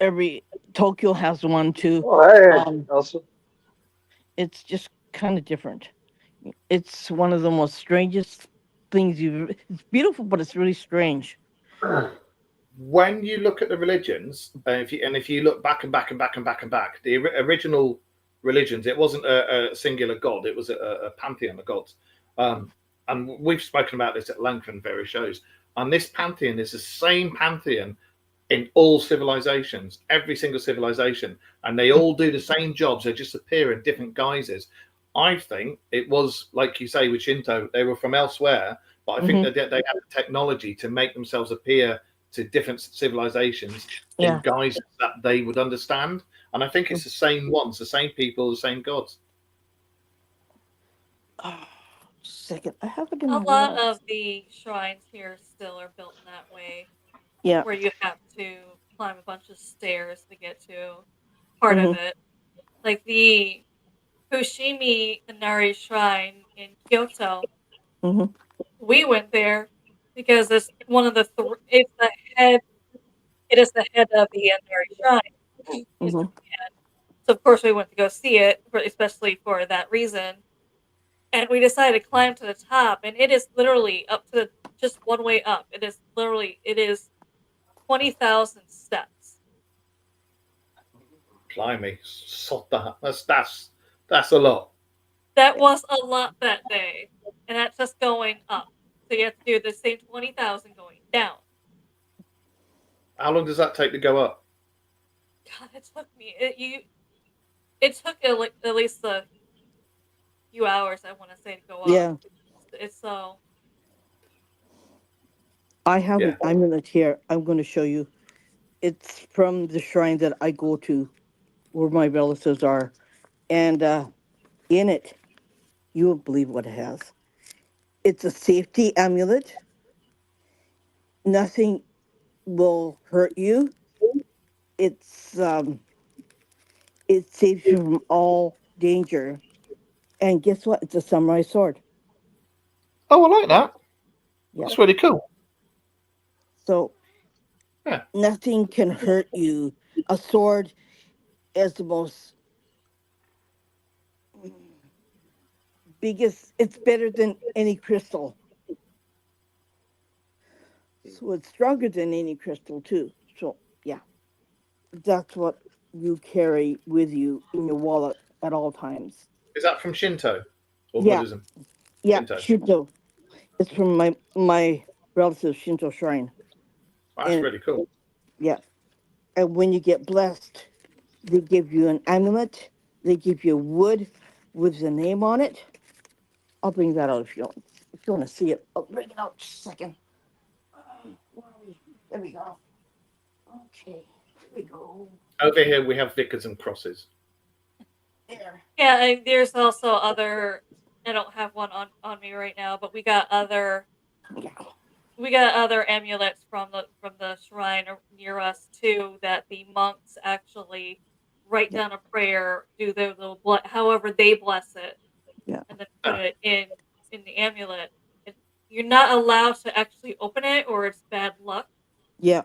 every Tokyo has one too. Oh, hey, Um, Elsa. it's just kind of different. It's one of the most strangest things you've. It's beautiful, but it's really strange. When you look at the religions, if you look back and back and back and back and back, the original religions, it wasn't a singular god; it was a pantheon of gods. And we've spoken about this at length in various shows. And this pantheon is the same pantheon in all civilizations, every single civilization, and they all do the same jobs. They just appear in different guises. I think it was like you say with Shinto; they were from elsewhere, but I think Hmm. that they had the technology to make themselves appear to different civilizations in Yeah. guises that they would understand. And I think it's the same ones, the same people, the same gods. Oh, second, I have it in A my lot notes. of the shrines here still are built in that way, Yeah. where you have to climb a bunch of stairs to get to part of Hmm. it. Like the Fushimi Inari Shrine in Kyoto, Hmm. we went there because it's one of the it's the head. It is the head of the Inari Shrine in Hmm. Japan. So of course we went to go see it, especially for that reason. And we decided to climb to the top, and it is literally up to just one way up. It is 20,000 steps. Blimey, sod that. That's a lot. That was a lot that day, and that's just going up. So you have to do the same 20,000 going down. How long does that take to go up? God, it took at least a few hours. I want to say to go up. Yeah. It's so I have Yeah. an amulet here. I'm going to show you. It's from the shrine that I go to, where my relatives are, and in it, you won't believe what it has. It's a safety amulet. Nothing will hurt you. It's it saves you from all danger. And guess what? It's a samurai sword. Oh, I like that. Yeah. That's really cool. So Yeah. nothing can hurt you. A sword is the most mm, biggest. It's better than any crystal. So it's stronger than any crystal too. So yeah. that's what you carry with you in your wallet at all times. Is that from Shinto or Yeah, Buddhism? yeah, Shinto. Shinto. It's from my relative Shinto shrine, That's and really cool. yeah, and when you get blessed, they give you an amulet. They give you wood with the name on it. I'll bring that out if you want to see it. I'll bring it out just a second. Where are we? There we go. Okay, here we go. Over here we have vicars and crosses. There. Yeah, and there's also other. I don't have one on me right now, but Yeah. we got other amulets from the shrine near us too that the monks actually write Yeah. down a prayer, do their little however they bless it, Yeah. and then put it in the amulet. It, you're not allowed to actually open it, or it's bad luck. Yeah.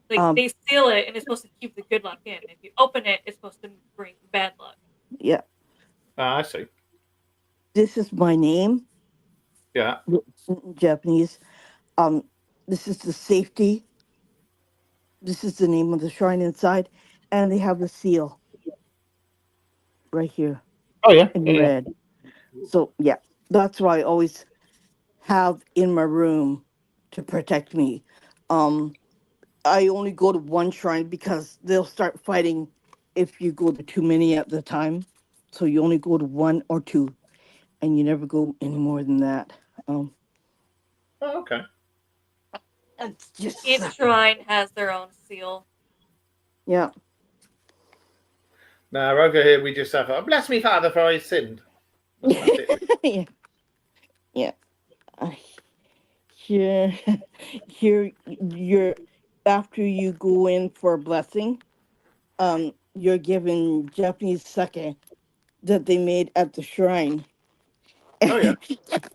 Like Um. they seal it, and it's supposed to keep the good luck in. If you open it, it's supposed to bring bad luck. Yeah. I see. This is my name Yeah. in Japanese. Um. This is the safety. This is the name of the shrine inside, and they have the seal right here Oh yeah. in Yeah. Yeah. red. So yeah, that's what I always have in my room to protect me. Um. I only go to one shrine because they'll start fighting if you go to too many at the time. So you only go to one or two, and you never go any more than that. Um, Oh, okay. it's just Each shrine has their own seal. yeah, Now over here we just have bless me, Father, for I sinned. That's it. yeah, yeah. Uh, Here, here, you're after you go in for a blessing. You're given Japanese sake that they made at the shrine. Oh yeah.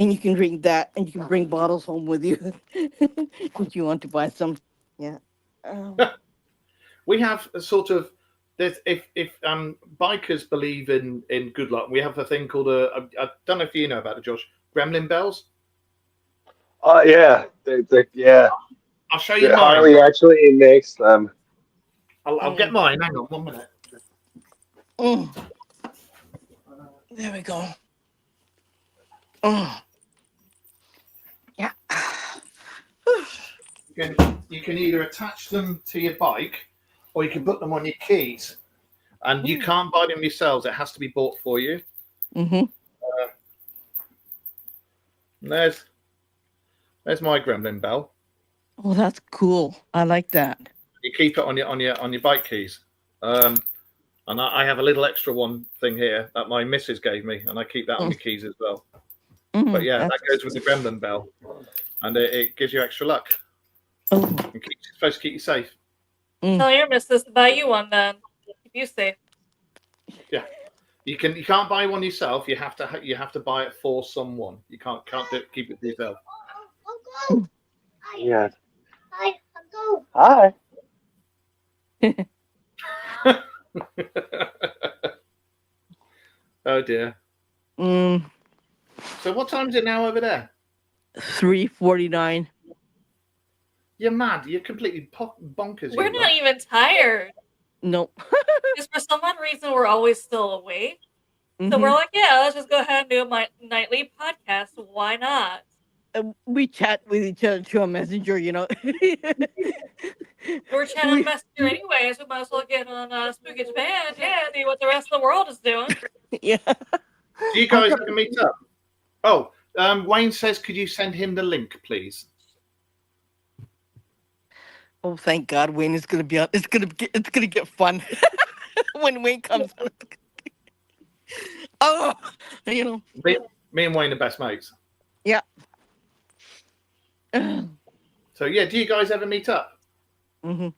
And you can drink that, and you can bring bottles home with you if you want to buy some. Yeah. We have a sort of there's if bikers believe in good luck, we have a thing called I don't know if you know about it, Josh. Gremlin bells. Yeah, yeah. I'll show you mine. Harley actually makes them. I'll get mine. Hang on 1 minute. Mm. There we go. Mm. Yeah. You can either attach them to your bike, or you can put them on your keys. And you can't buy them yourselves; it has to be bought for you. Mm-hmm. There's my gremlin bell. Oh, that's cool. I like that. You keep it on your bike keys. And I have a little extra one thing here that my missus gave me, and I keep that on my keys as well. But yeah, that goes with the gremlin bell, and it gives you extra luck. Oh. It's supposed to keep you safe. Tell your missus to buy you one then. Keep you safe. Yeah, you can't buy one yourself. You have to buy it for someone. You can't keep it to yourself. Yeah. Hi. Oh dear. So what time is it now over there? 3:49. You're mad. You're completely bonkers. We're not even tired. Nope. Because for some odd reason, we're always still awake. So we're like, yeah, let's just go ahead and do my nightly podcast. Why not? We chat with each other through a messenger, you know. We're chatting on Messenger anyway, so we might as well get on Spooky Japan. Yeah, see what the rest of the world is doing. Yeah. Do you guys ever meet up? Oh, Wayne says, could you send him the link, please? Oh, thank God, Wayne is gonna be on. It's gonna get fun when Wayne comes on. Oh, you know. Me and Wayne are best mates. Yeah. So yeah, do you guys ever meet up? Mm-hmm.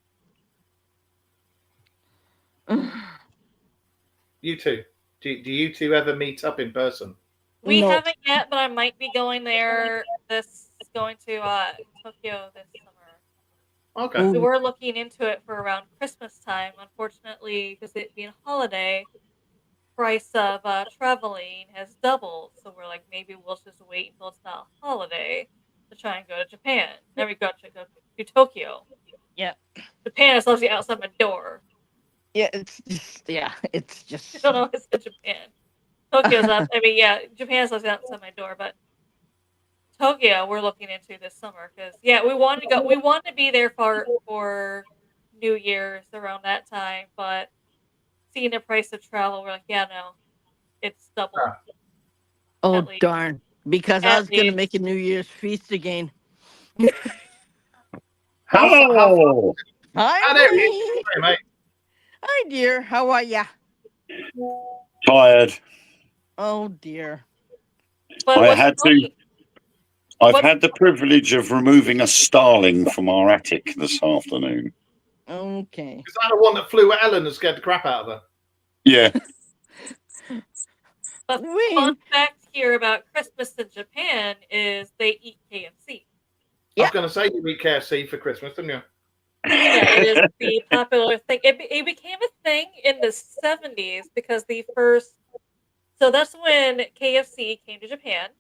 You two. Do you two ever meet up in person? We No. haven't yet, but I might be going there. Going to Tokyo this summer. Okay. Ooh. We were looking into it for around Christmas time. Unfortunately, because it being a holiday, price of traveling has doubled. So we're like, maybe we'll just wait until it's not a holiday to try and go to Japan. Then we go to Tokyo. Yeah. Japan is obviously outside my door. Yeah, it's I just. don't know if it's in Japan. Tokyo's up. I mean, yeah, Japan's outside my door, but Tokyo we're looking into this summer because we wanted to go. We wanted to be there for New Year's around that time, but seeing the price of travel, we're like, yeah, no, it's double Oh at least. darn! Because I At was gonna least. make a New Year's feast again. How far? Hello. Hi, How there he is. Wayne. Hey, mate. Hi, dear. How are ya? Tired. Oh dear. But I what's had to. funny? I've What's had the privilege of removing a starling from our attic this afternoon. Okay. Is that the one that flew at Ellen and scared the crap out of her? Yeah. But Wayne. fun fact here about Christmas in Japan is they eat KFC. I was going to say you eat KFC for Christmas, didn't you? Yeah, it is the popular thing. It became a thing in the 70s because so that's when KFC came to Japan.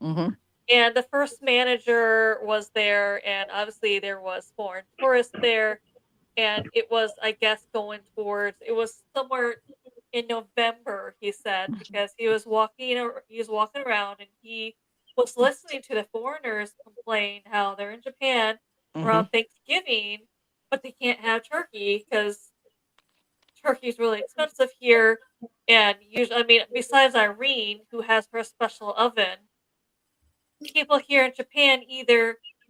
Mm-hmm. And the first manager was there, and obviously there was foreign tourists there, and it was, I guess, it was somewhere in November, he said, because he was walking around and he was listening to the foreigners complain how they're in Japan around Thanksgiving, but they can't have turkey because turkey's really expensive here. And usually, I mean, besides Irene, who has her special oven, people here in Japan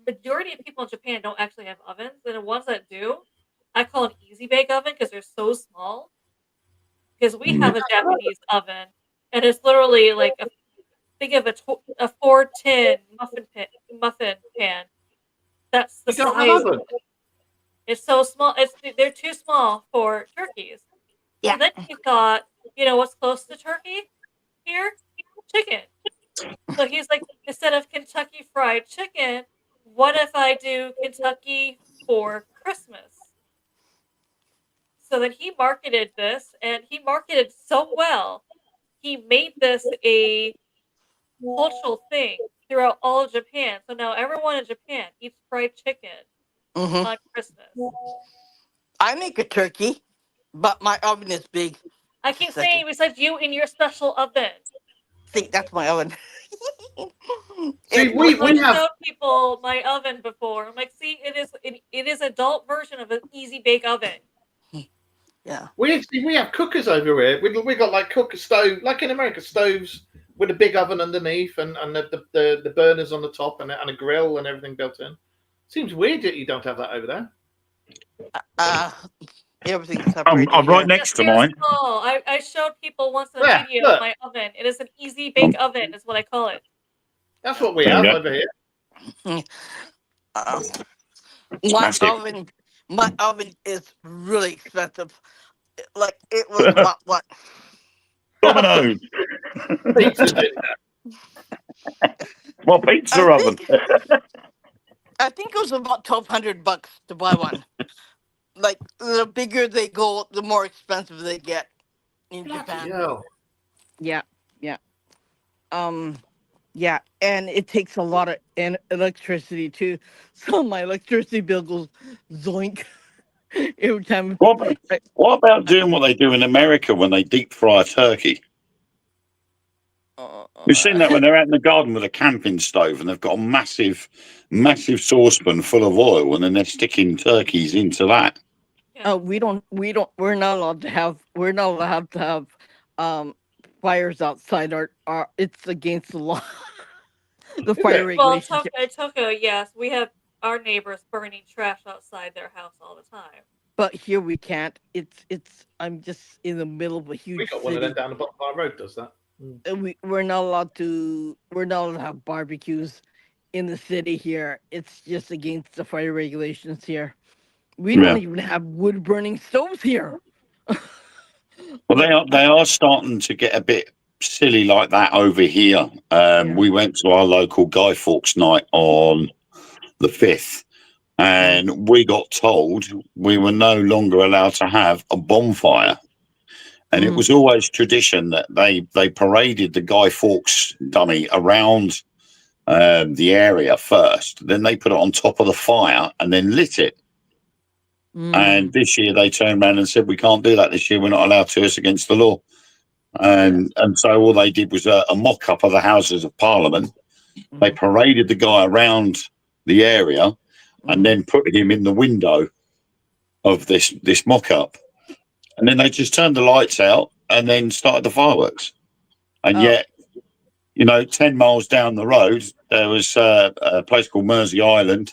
majority of people in Japan don't actually have ovens, and the ones that do, I call an easy bake oven because they're so small. Because we have a Japanese oven, and it's literally like think of a 4-tin muffin pan. That's the You don't have size. oven? It's so small. They're too small for turkeys. Yeah. So then he thought, what's close to turkey here? Chicken. So he's like, instead of Kentucky Fried Chicken, what if I do Kentucky for Christmas? So then he marketed this, and he marketed so well, he made this a cultural thing throughout all of Japan. So now everyone in Japan eats fried chicken on Christmas. I make a turkey, but my oven is big. I keep saying, besides you in your special oven. See, that's my oven. See, I we have showed people my oven before. I'm like, see, it is adult version of an easy bake oven. Yeah. we have cookers over here. We got like cooker stove, like in America, stoves with a big oven underneath and the burners on the top and a grill and everything built in. Seems weird that you don't have that over there. Everything's separated. I'm right here. next to They're mine. small. I showed people once in a Yeah, video look. my oven. It is an easy bake oven, is what I call it. That's what we There have you go. over here. My oven is really expensive. Like it was about what? Domino's. Pizza's in there. Well, pizza I oven. think it was about $1,200 to buy one. Like the bigger they go, the more expensive they get in Japan. Yo. Yeah. Yeah, and it takes a lot of electricity too. So my electricity bill goes zoink every time. What about doing what they do in America when they deep fry a turkey? You've seen that when they're out in the garden with a camping stove and they've got a massive saucepan full of oil and then they're sticking turkeys into that. Yeah. we're not allowed to have fires outside our it's against the law. The fire Well, regulations. Tokyo, yes, we have our neighbors burning trash outside their house all the time. But here we can't. I'm just in the middle of a huge We got city. one of them down the bottom of our road does that. And we're not allowed to have barbecues in the city here. It's just against the fire regulations here. We don't even have wood burning stoves here. Well, they are starting to get a bit silly like that over here. We went to our local Guy Fawkes night on the 5th, and we got told we were no longer allowed to have a bonfire. And it was always tradition that they paraded the Guy Fawkes dummy around the area first. Then they put it on top of the fire and then lit it. And this year they turned around and said, we can't do that this year. We're not allowed to. It's against the law. And so all they did was a mock-up of the Houses of Parliament. They paraded the guy around the area and then put him in the window of this mock-up. And then they just turned the lights out and then started the fireworks. And yet, 10 miles down the road, there was a place called Mersey Island.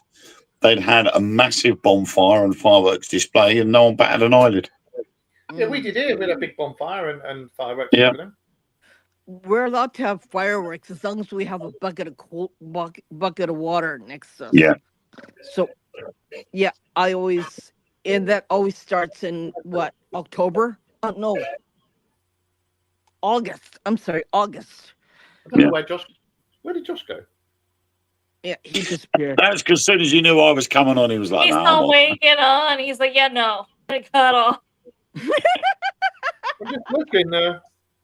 They'd had a massive bonfire and fireworks display, and no one batted an eyelid. Yeah, we did here. We had a big bonfire and fireworks. Yeah. We're allowed to have fireworks as long as we have a bucket of water next to us. Yeah. So, yeah, that always starts in what, October? No, August. I'm sorry, August. I don't know where did Josh go? Yeah, he disappeared. That's because as soon as you knew I was coming on, he was like, He's "No, not waking on. He's like, yeah, no. I cut off. I'm just looking there.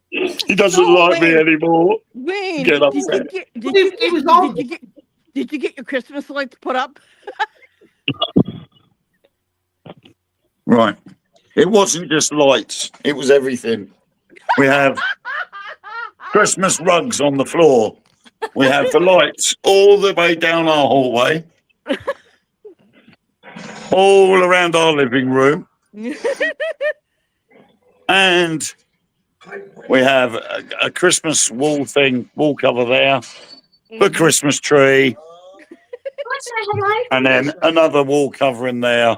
He doesn't like me anymore." Wayne, Get upset. Did you get your Christmas lights put up? Right. It wasn't just lights. It was everything. We have Christmas rugs on the floor. We have the lights all the way down our hallway, all around our living room. And we have a Christmas wall cover there, the Christmas tree, and then another wall cover in there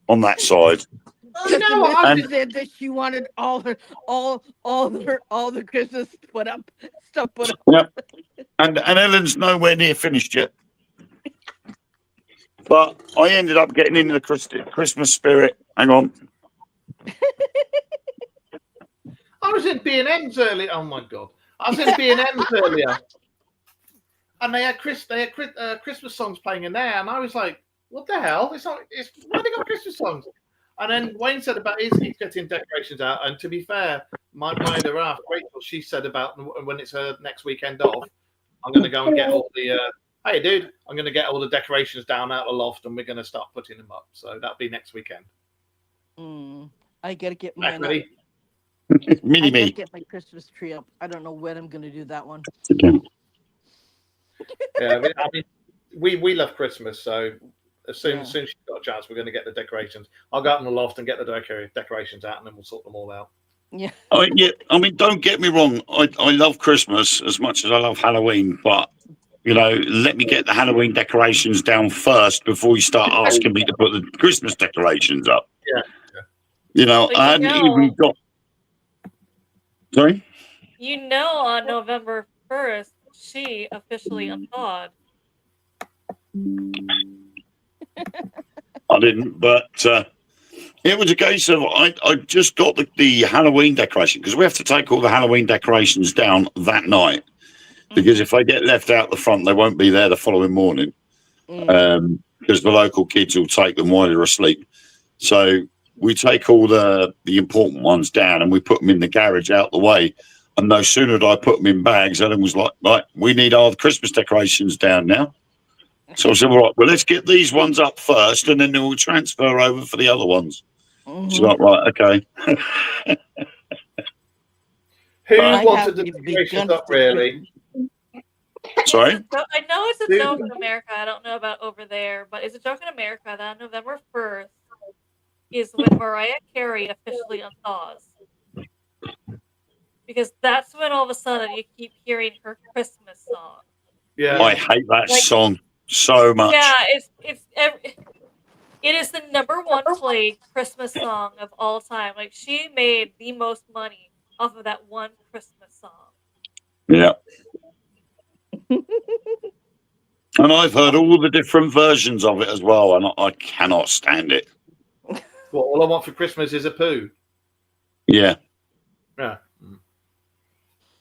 on that side. You know what? She said that she wanted all the Christmas stuff put up. Yep. And Ellen's nowhere near finished yet. But I ended up getting into the Christmas spirit. Hang on. I was in B&M's earlier. Oh my god! I was in B&M's earlier, and they had Christmas songs playing in there, and I was like, "What the hell? Why they got Christmas songs?" And then Wayne said about he's getting decorations out. And to be fair, my other half, Rachel, she said about when it's her next weekend off, I'm going to go and get all the. Hey, dude, I'm going to get all the decorations down out the loft, and we're going to start putting them up. So that'll be next weekend. I gotta get mine. Mini me. Get my Christmas tree up. I don't know when I'm gonna do that one. Yeah, I mean, we love Christmas, so as soon as she's got a chance, we're going to get the decorations. I'll go up in the loft and get the decorations out, and then we'll sort them all out. Yeah. I mean, don't get me wrong. I love Christmas as much as I love Halloween, but let me get the Halloween decorations down first before you start asking me to put the Christmas decorations up. Yeah. I hadn't even got. Sorry? On November 1st, she officially unthawed. I didn't, but it was a case of I just got the Halloween decoration because we have to take all the Halloween decorations down that night because if they get left out the front, they won't be there the following morning because the local kids will take them while they're asleep. So we take all the important ones down and we put them in the garage out the way. And no sooner did I put them in bags, Ellen was like, right, we need our Christmas decorations down now. So I said, all right, well, let's get these ones up first and then we'll transfer over for the other ones. She's like, right, okay. Who wanted the decorations up, really? Sorry? So I know it's a joke in America. I don't know about over there, but it's a joke in America that on November 1st is when Mariah Carey officially unthaws. Because that's when all of a sudden you keep hearing her Christmas song. Yeah, I hate that song so much. Yeah, it is the number one played Christmas song of all time. Like she made the most money off of that one Christmas song. Yeah. And I've heard all the different versions of it as well, and I cannot stand it. Well, all I want for Christmas is a poo. Yeah. Yeah.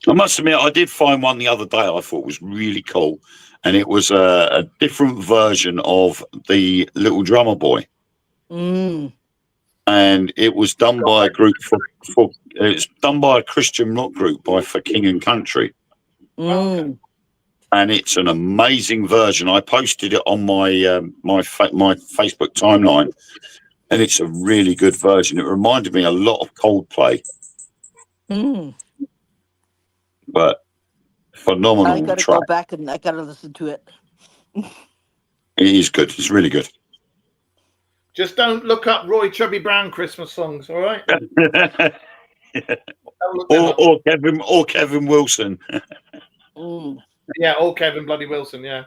I must admit, I did find one the other day I thought was really cool, and it was a different version of the Little Drummer Boy. Mm. And it was done by a group it's done by a Christian rock group for King and Country. Mm. And it's an amazing version. I posted it on my my Facebook timeline, and it's a really good version. It reminded me a lot of Coldplay, but I phenomenal gotta track. go back and I gotta listen to it. It is good. It's really good. Just don't look up Roy Chubby Brown Christmas songs, all right? Don't look them up. or Kevin Wilson. Yeah, or Kevin Bloody Wilson, yeah.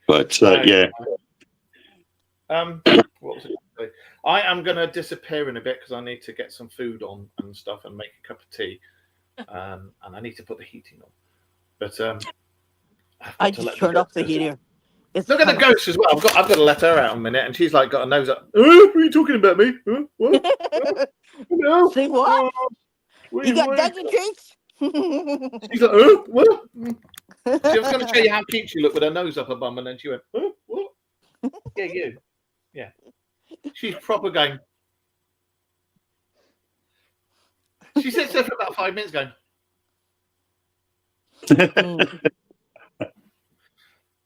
But yeah. What was it? I am going to disappear in a bit because I need to get some food on and stuff and make a cup of tea. And I need to put the heating on. But I just turned off the heater. Look at the ghost as well. I've got to let her out in a minute, and she's like got a nose up. Oh, what are you talking about me? What? No. Say what? You got what? dungeon treats? She's like, what? She was going to show you how cute she looked with her nose up her bum, and then she went, what? Yeah, you. Yeah. She's proper going. She sits there for about 5 minutes going.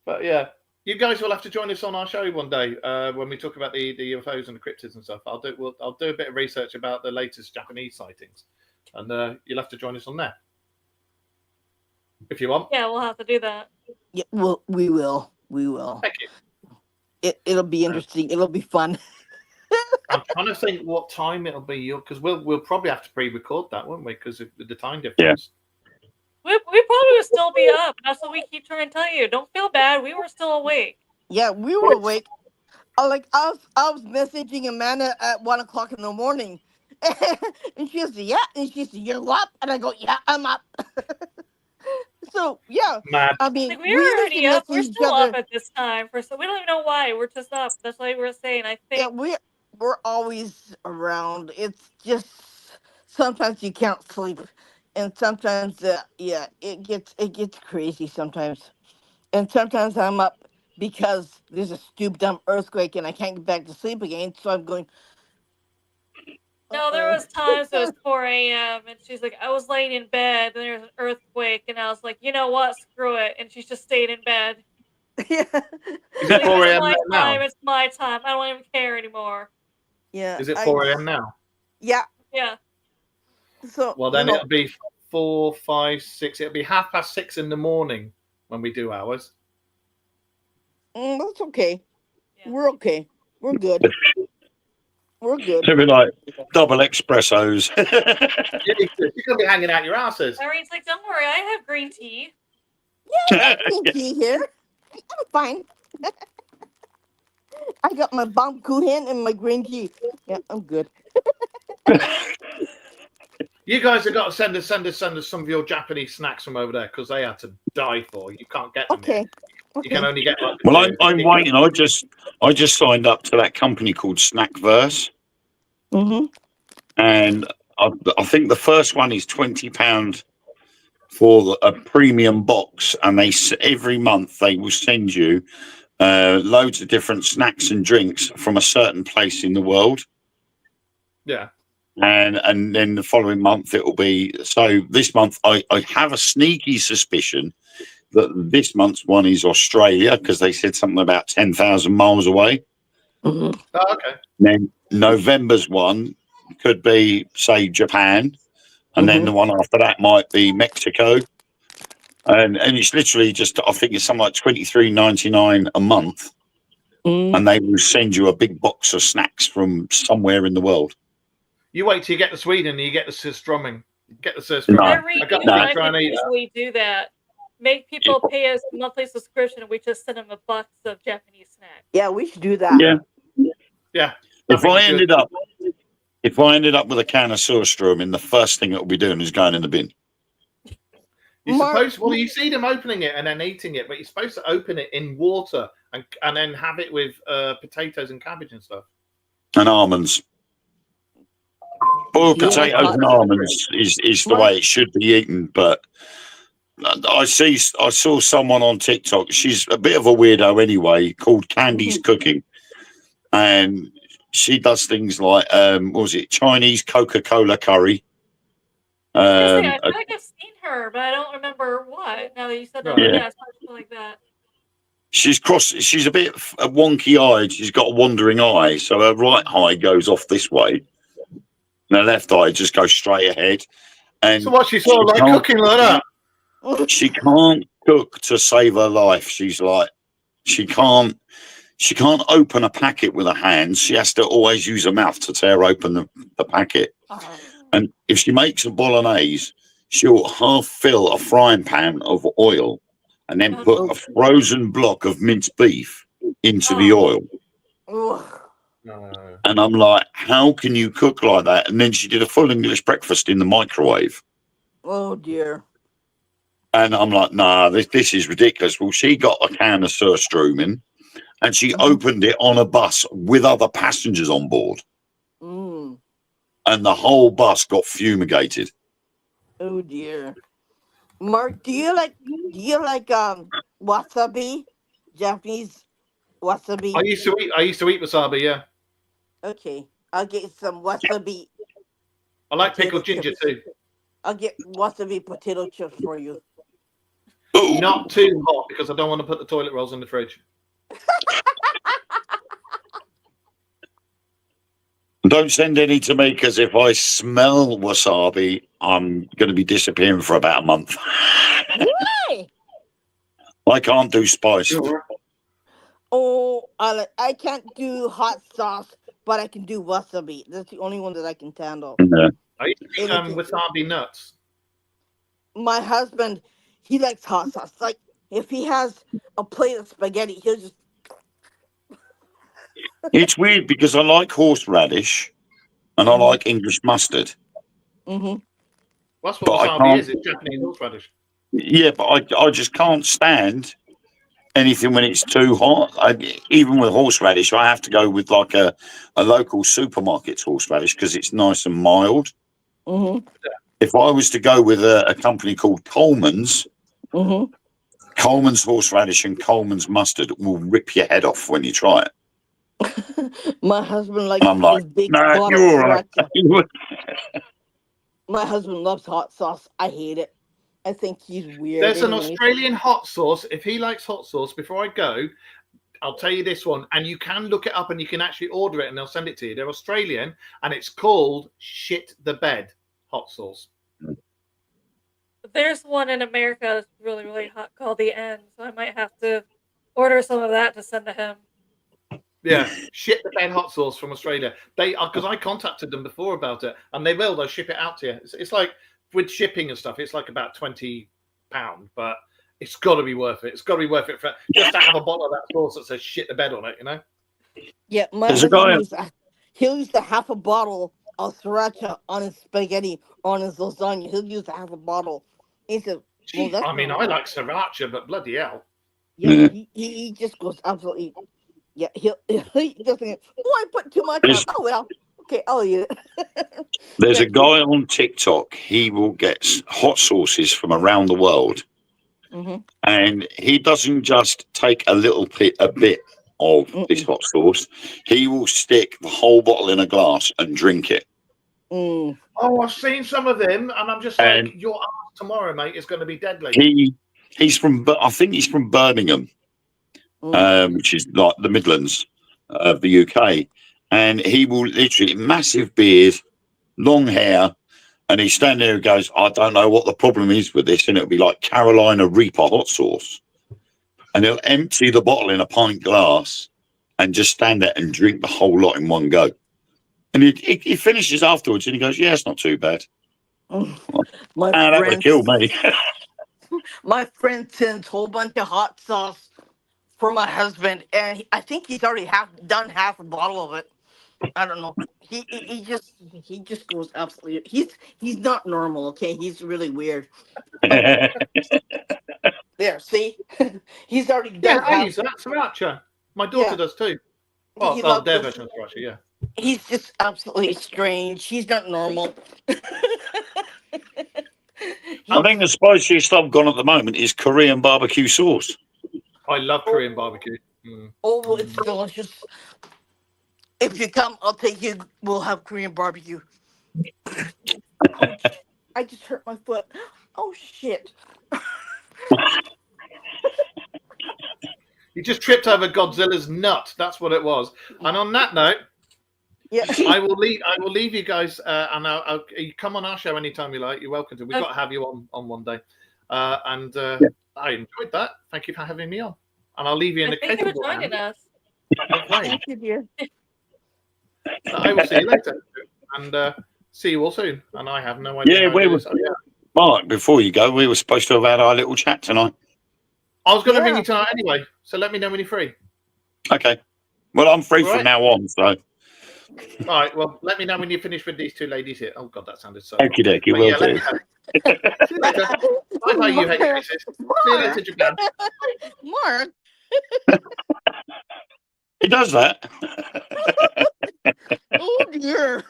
But yeah, you guys will have to join us on our show one day when we talk about the UFOs and the cryptids and stuff. I'll do a bit of research about the latest Japanese sightings, and you'll have to join us on there if you want. Yeah, we'll have to do that. Yeah, well, we will. Thank you. It'll be interesting. It'll be fun. I'm trying to think what time it'll be, because we'll probably have to pre-record that, won't we? Because of the time difference. We probably would still be up. That's what we keep trying to tell you. Don't feel bad. We were still awake. Yeah, we were awake. I was messaging Amanda at 1:00 in the morning, and she said, "Yeah," and she said, "You're up," and I go, "Yeah, I'm up." So yeah, Mad. I mean, Like, we were already up. We're each still other. up at this time. So we don't even know why. We're just up. That's why we were saying. I think. Yeah, we're always around. It's just sometimes you can't sleep, and sometimes it gets crazy sometimes, and sometimes I'm up because there's a stupid dumb earthquake and I can't get back to sleep again. So I'm going. No, there was times it was 4 a.m. and she's like, I was laying in bed and there was an earthquake and I was like, you know what? Screw it. And she just stayed in bed. Yeah. Is it 4 a.m. It's my time. now? It's my time. I don't even care anymore. Yeah. Is it 4 a.m. now? Yeah. Yeah. So Well, then it'll be 4, 5, 6. It'll be 6:30 in the morning when we do ours. That's okay. Yeah. We're okay. We're good. We're good. It'll be like double espressos. You're gonna be hanging out your asses. Irene's like, don't worry, I have green tea. Yeah, green tea here. I'm fine. I got my Baumkuchen and my green tea. Yeah, I'm good. You guys have got to send us some of your Japanese snacks from over there because they had to die for. You can't get them. Okay. You can only get like. Well, I'm waiting. I just signed up to that company called Snackverse, and I think the first one is £20 for a premium box, and every month they will send you loads of different snacks and drinks from a certain place in the world. Yeah. And then the following month it will be. So this month I have a sneaky suspicion that this month's one is Australia because they said something about 10,000 miles away. Oh, okay. Then November's one could be, say, Japan, and then the one after that might be Mexico. And it's literally just, I think it's something like $23.99 a month, and they will send you a big box of snacks from somewhere in the world. You wait till you get to Sweden and you get the surströmming. Get the No. surströmming. Every I got year to I try and think eat that. we do that. Make people pay us a monthly subscription and we just send them a box of Japanese snacks. Yeah, we should do that. Yeah. If I ended up with a can of surströmming, the first thing it will be doing is going in the bin. You're supposed. Well, you see them opening it and then eating it, but you're supposed to open it in water and then have it with potatoes and cabbage and stuff. And almonds. Boiled potatoes and almonds is the way it should be eaten, but I saw someone on TikTok. She's a bit of a weirdo anyway, called Candy's Cooking, and she does things like what was it, Chinese Coca-Cola curry. I feel like I've seen her, but I don't remember what. Now that you said that, yeah, something like that. She's a bit wonky-eyed. She's got a wandering eye, so her right eye goes off this way, and her left eye just goes straight ahead. And So what, she's sort of like cooking like that? she can't cook to save her life. She's like, she can't open a packet with her hands. She has to always use her mouth to tear open the packet. And if she makes a bolognese, she'll half fill a frying pan of oil and then put a frozen block of minced beef into the oil. And I'm like, how can you cook like that? And then she did a full English breakfast in the microwave. Oh, dear. And I'm like, nah, this is ridiculous. Well, she got a can of surströmming and she opened it on a bus with other passengers on board. And the whole bus got fumigated. Oh, dear. Mark, do you like wasabi? Japanese wasabi? I used to eat wasabi, yeah. Okay, I'll get some wasabi. I like pickled ginger too. I'll get wasabi potato chips for you. Not too hot because I don't want to put the toilet rolls in the fridge. Don't send any to me because if I smell wasabi, I'm going to be disappearing for about a month. Why? I can't do spice. Oh, I can't do hot sauce, but I can do wasabi. That's the only one that I can handle. Yeah. I used to eat wasabi nuts. My husband, he likes hot sauce. Like, if he has a plate of spaghetti, he'll just... It's weird because I like horseradish and I like English mustard. Mm-hmm. That's what wasabi is. It's Japanese horseradish. Yeah, but I just can't stand anything when it's too hot. Even with horseradish, I have to go with like a local supermarket's horseradish because it's nice and mild. Mm-hmm. If I was to go with a company called Coleman's, Coleman's horseradish and Coleman's mustard will rip your head off when you try it. My husband likes this big nah, bottle you're of right. sriracha. My husband loves hot sauce. I hate it. I think he's weird. There's an Australian hot sauce. If he likes hot sauce, before I go, I'll tell you this one. And you can look it up and you can actually order it and they'll send it to you. They're Australian and it's called Shit the Bed hot sauce. There's one in America that's really, really hot called the N, so I might have to order some of that to send to him. Yeah, Shit the Bed hot sauce from Australia. Because I contacted them before about it, and they'll ship it out to you. It's like with shipping and stuff, it's like about £20, but it's got to be worth it. It's got to be worth it for just to have a bottle of that sauce that says "Shit the Bed" on it. You know? Yeah, my husband he'll use the half a bottle of sriracha on his spaghetti, on his lasagna. He'll use the half a bottle. He said, "Well, that's I like sriracha, but bloody hell!" Yeah, he just goes absolutely. Yeah, he just think, I put too much on. Oh well, okay, I'll eat it. There's a guy on TikTok. He will get hot sauces from around the world, and he doesn't just take a bit of this hot sauce. He will stick the whole bottle in a glass and drink it. Oh, I've seen some of them, and I'm just like, your ass tomorrow, mate, is going to be deadly. He's from, I think he's from Birmingham. Which is like the Midlands of the UK, and he will literally massive beard, long hair, and he's standing there and goes, I don't know what the problem is with this, and it'll be like Carolina Reaper hot sauce, and he'll empty the bottle in a pint glass and just stand there and drink the whole lot in one go, and he finishes afterwards and he goes, yeah, it's not too bad. That would have killed me. My friend sends a whole bunch of hot sauce for my husband, and I think he's already done half a bottle of it. I don't know. He just goes absolutely. He's not normal. Okay, he's really weird. There, see, he's already done. Yeah, I use that sriracha. My daughter does too. Well, their version of sriracha. Yeah. He's just absolutely strange. He's not normal. I think the spiciest I've gone at the moment is Korean barbecue sauce. I love Korean barbecue. Oh, it's delicious. If you come, I'll take you. We'll have Korean barbecue. I just hurt my foot. Oh, shit. You just tripped over Godzilla's nut. That's what it was. And on that note, Yeah. I will leave you guys, and you come on our show anytime you like. You're welcome to. We've got to have you on one day. I enjoyed that. Thank you for having me on. And I'll leave you in the Thank you for capable joining us. of Wayne. Thank you, dear. I will see you later, and see you all soon. And I have no idea. Yeah, how to do this. Oh, yeah. Mark, before you go, we were supposed to have had our little chat tonight. I was going to ring Yeah. you tonight anyway, so let me know when you're free. Okay. Well, I'm free Right. from now on, so. All right. Well, let me know when you finish with these two ladies here. Oh God, that sounded so. Okie dokie, But will yeah, let do. me know. See you later. Bye bye, you hate faces. See you later, Japan. Mark. He does that. Oh dear.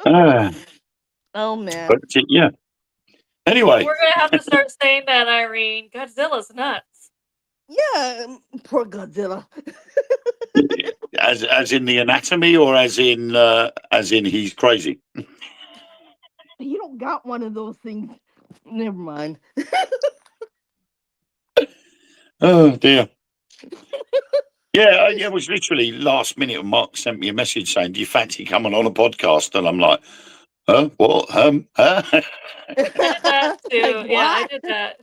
Ah, Oh man. but yeah. Anyway, We're gonna have to start saying that, Irene. Godzilla's nuts. Yeah. Poor Godzilla. as in the anatomy, or as in he's crazy. You don't got one of those things. Never mind. Oh dear. Yeah, it was literally last minute. Mark sent me a message saying, "Do you fancy coming on a podcast?" And I'm like, "Huh? What? Huh?" I did that too. Like Yeah, I what? did that.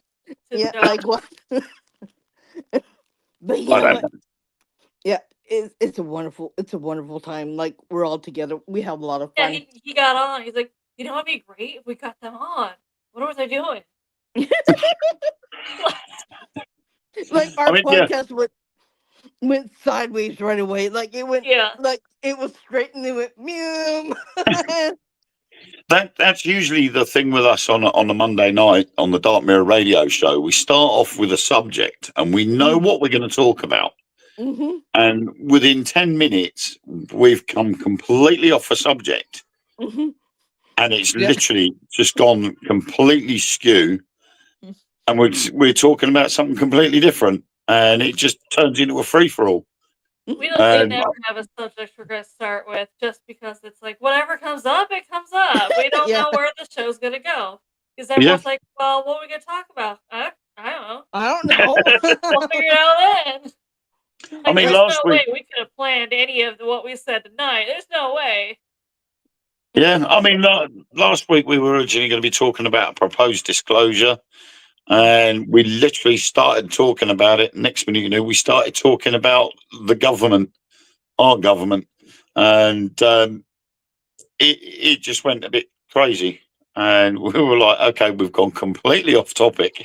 Yeah, No. like what? But you I know don't what? know. Yeah, it's a wonderful time. Like we're all together. We have a lot of Yeah, fun. he got on. He's like, you know, it'd be great if we got them on. What was I doing? Like our I mean, yeah, podcast went sideways right away. Like it went Yeah. like it was straight and it went mew. that's usually the thing with us on a Monday night on the Dark Mirror Radio Show. We start off with a subject, and we know what we're going to talk about. Mm-hmm. And within 10 minutes, we've come completely off a subject. Mm-hmm. And it's Yeah. literally just gone completely skew. And we're talking about something completely different. And it just turns into a free-for-all. We never have a subject we're going to start with just because it's like, whatever comes up, it comes up. We don't Yeah. know where the show's going to go. Because everyone's like, well, what are we going to talk about? I don't know. I don't know. We'll figure it out then. Like, I mean, there's last no week, way we could have planned any of what we said tonight. There's no way. yeah, I mean, last week we were originally going to be talking about a proposed disclosure. And we literally started talking about it. Next minute, you know, we started talking about the government, our government. And it just went a bit crazy. And we were like, okay, we've gone completely off topic.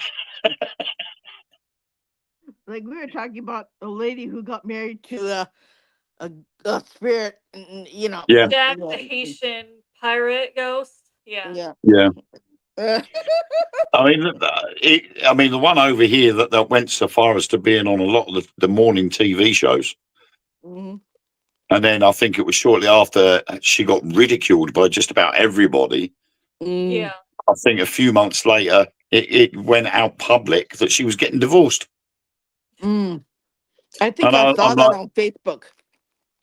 Like we were talking about a lady who got married to a spirit, you know. Yeah. Jack, the Haitian pirate ghost. Yeah. Yeah. Uh, I mean, the one over here that went so far as to being on a lot of the morning TV shows. mhm. And then I think it was shortly after she got ridiculed by just about everybody. Yeah. I think a few months later, it went out public that she was getting divorced. Mm. I think And I saw I'm that like, on Facebook.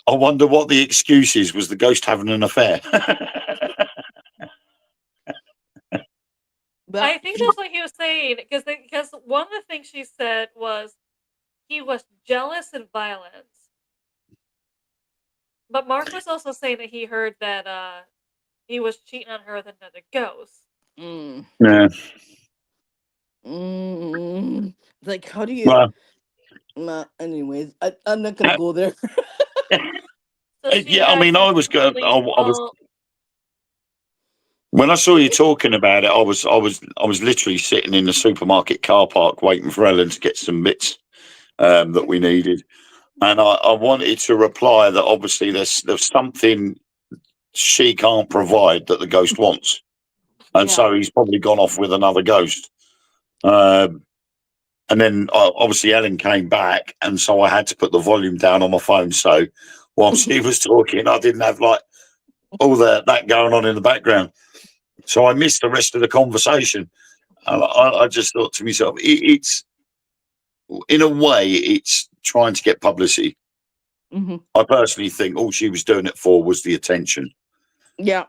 I wonder what the excuse is. Was the ghost having an affair? But I think that's what he was saying. Because one of the things she said was he was jealous and violent. But Mark was also saying that he heard that he was cheating on her with another ghost. Yeah. Like, how do you? Well, Anyways, I'm not gonna go there. So she yeah, I had mean, some I was going. really I was well- when I saw you talking about it. I was literally sitting in the supermarket car park waiting for Ellen to get some bits that we needed, and I wanted to reply that obviously there's something she can't provide that the ghost wants, and Yeah. so he's probably gone off with another ghost. And then obviously Ellen came back, and so I had to put the volume down on my phone. So while she was talking, I didn't have like all that going on in the background. So I missed the rest of the conversation. I just thought to myself, it's in a way, it's trying to get publicity. Mm-hmm. I personally think all she was doing it for was the attention. Yeah,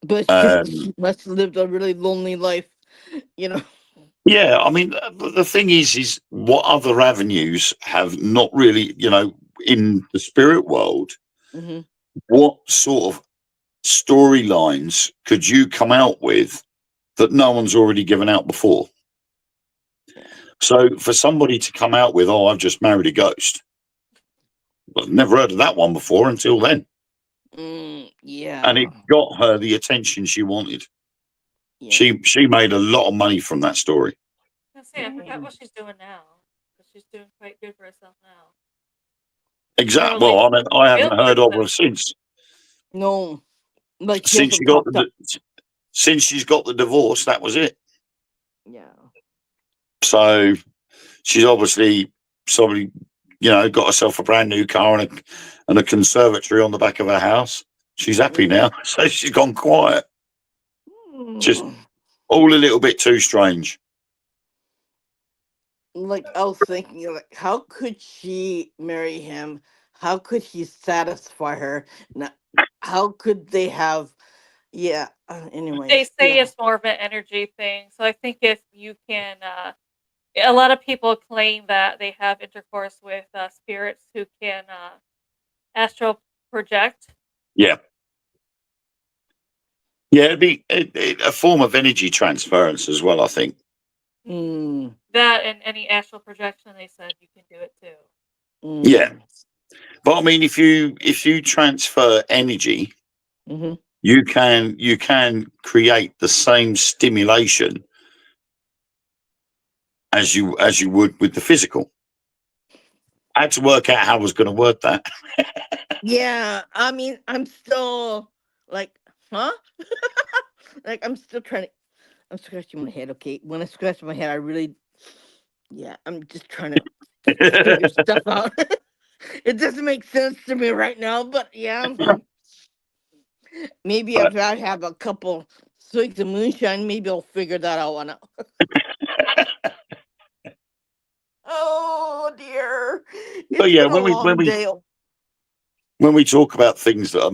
but she must have lived a really lonely life, you know. Yeah, I mean, the thing is what other avenues have not really, in the spirit world, Mm-hmm. what sort of storylines could you come out with that no one's already given out before? Yeah. So for somebody to come out with, I've just married a ghost, I've never heard of that one before until then. Yeah. And it got her the attention she wanted. Yeah. She made a lot of money from that story. I forgot what she's doing now. But she's doing quite good for herself now. Exactly. Really Well, I mean, I haven't real heard of her success. No, like she since hasn't she got popped up. since she's got the divorce. That was it. Yeah. So she's obviously somebody, got herself a brand new car and a conservatory on the back of her house. She's happy now, so she's gone quiet. Just all a little bit too strange. Like I was thinking, like, how could she marry him? How could he satisfy her? Now, how could they have? Yeah. They Anyways, say yeah. it's more of an energy thing. So I think if you can, a lot of people claim that they have intercourse with spirits who can astral project. Yeah. Yeah, it'd be a form of energy transference as well, I think. That and any astral projection, they said you can do it too. Yeah. But I mean, if you transfer energy, you can create the same stimulation as you would with the physical. I had to work out how I was going to word that. Yeah, I mean, I'm still like, huh? Like, I'm still trying to. I'm scratching my head. Okay, when I scratch my head, I really, yeah, I'm just trying to figure stuff out. It doesn't make sense to me right now, but yeah, maybe if I have a couple swigs of moonshine, maybe I'll figure that out one out. Oh dear, But it's yeah, been a long day. when we talk about things that are,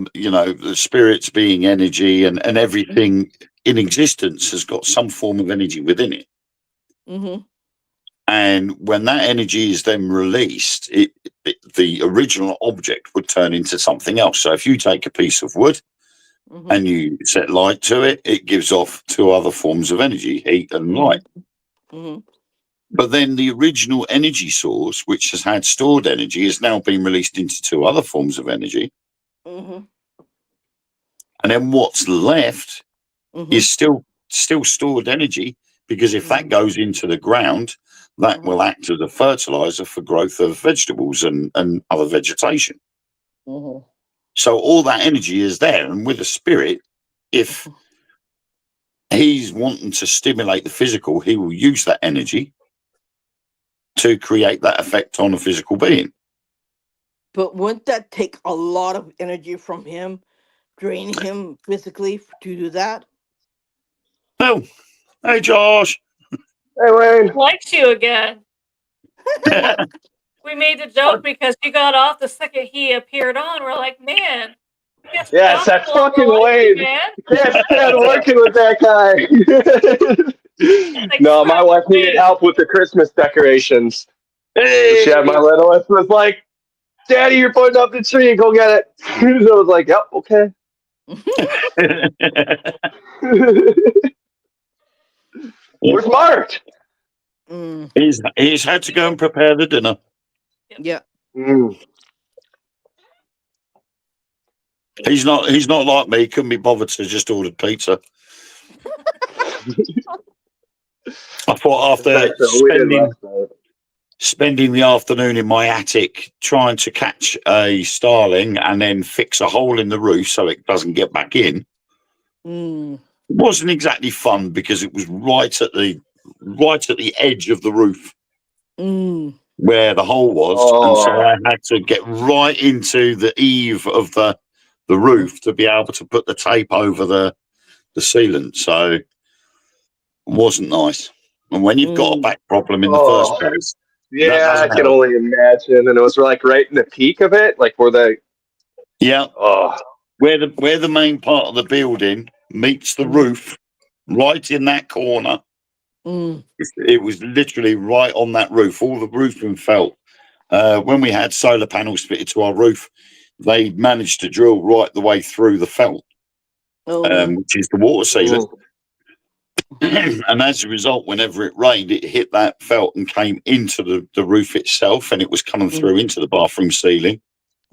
the spirits being energy and everything in existence has got some form of energy within it. And when that energy is then released, the original object would turn into something else. So if you take a piece of wood and you set light to it, it gives off two other forms of energy, heat and light. But then the original energy source, which has had stored energy, has now been released into two other forms of energy. And then what's left is still stored energy, because if that goes into the ground, that will act as a fertilizer for growth of vegetables and other vegetation. So all that energy is there. And with a spirit, if he's wanting to stimulate the physical, he will use that energy to create that effect on a physical being. But wouldn't that take a lot of energy from him, drain him physically to do that? Oh, hey, Josh. Hey, Wayne. Likes you again. We made a joke because you got off the second he appeared on. We're like, man. Yeah, it's that fucking Wayne. Can't stand working with that guy. No, my wife needed help with the Christmas decorations. Hey. She had my littlest was like, "Daddy, you're putting up the tree. Go get it." So I was like, "Yep, okay." Where's Mark? He's had to go and prepare the dinner. Yeah. He's not like me. Couldn't be bothered to just order pizza. I thought after spending the afternoon in my attic trying to catch a starling and then fix a hole in the roof so it doesn't get back in, it wasn't exactly fun, because it was right at the edge of the roof where the hole was, and so I had to get right into the eave of the roof to be able to put the tape over the sealant. So it wasn't nice. And when you've got a back problem in the first place, yeah, I can only imagine. And it was like right in the peak of it, like where the where the main part of the building meets the roof, right in that corner. Mm. It was literally right on that roof. All the roofing felt. When we had solar panels fitted to our roof, they managed to drill right the way through the felt, Oh. which is the water sealer. Mm. And as a result, whenever it rained, it hit that felt and came into the roof itself, and it was coming through into the bathroom ceiling.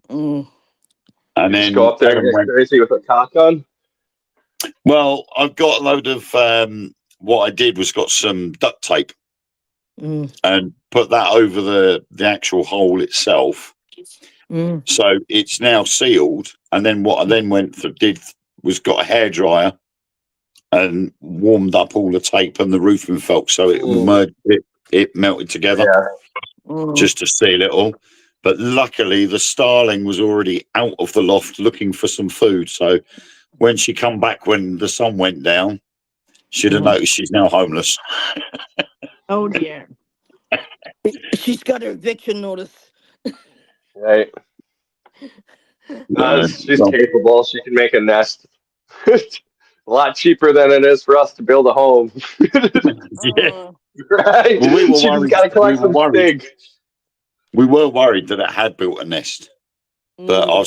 Mm. And You just go then up there and Adam get went, crazy with a cock gun. well, I've got a load of what I did was got some duct tape Mm. and put that over the actual hole itself. Mm. So it's now sealed. And then what I then went for did was got a hairdryer and warmed up all the tape and the roofing felt so it merged it melted together Yeah. just to seal it all. But luckily the starling was already out of the loft looking for some food. So when she come back when the sun went down, she'd have noticed she's now homeless. Oh dear. She's got her eviction notice. Right. She's Well, capable. She can make a nest. A lot cheaper than it is for us to build a home. yeah. Right? Well, we were She just worried. got to We collect were some worried. stig. We were worried that it had built a nest. But Mm.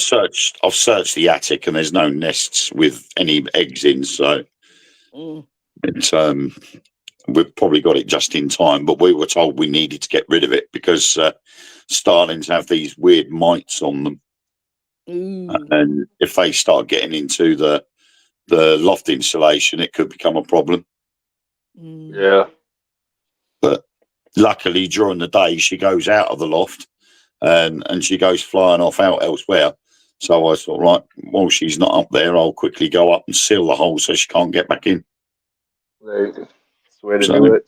I've searched the attic and there's no nests with any eggs in, so Mm. it's we've probably got it just in time. But we were told we needed to get rid of it because starlings have these weird mites on them, Ooh. and if they start getting into the loft insulation, it could become a problem. Mm. Yeah. But luckily, during the day, she goes out of the loft and she goes flying off out elsewhere. So I thought, right, while she's not up there, I'll quickly go up and seal the hole so she can't get back in. Right. That's the way to So, do it.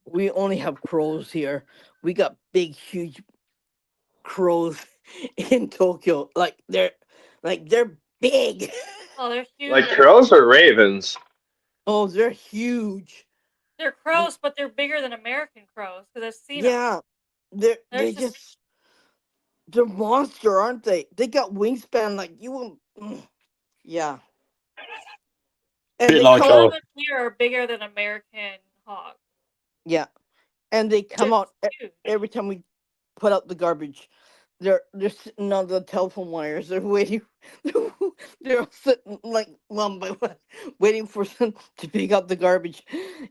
We only have crows here. We got big, huge crows in Tokyo. They're big. Oh, they're huge. Like crows or ravens? Oh, they're huge. They're crows, but they're bigger than American crows because I've seen them. Yeah, They're they just just they're monster, aren't they? They got wingspan like you will. Yeah, and bit they like come some out. of them here are bigger than American hogs. Yeah, and they come They're out huge. every time we put out the garbage. They're sitting on the telephone wires. They're waiting. They're all sitting like one by one, waiting for them to pick up the garbage.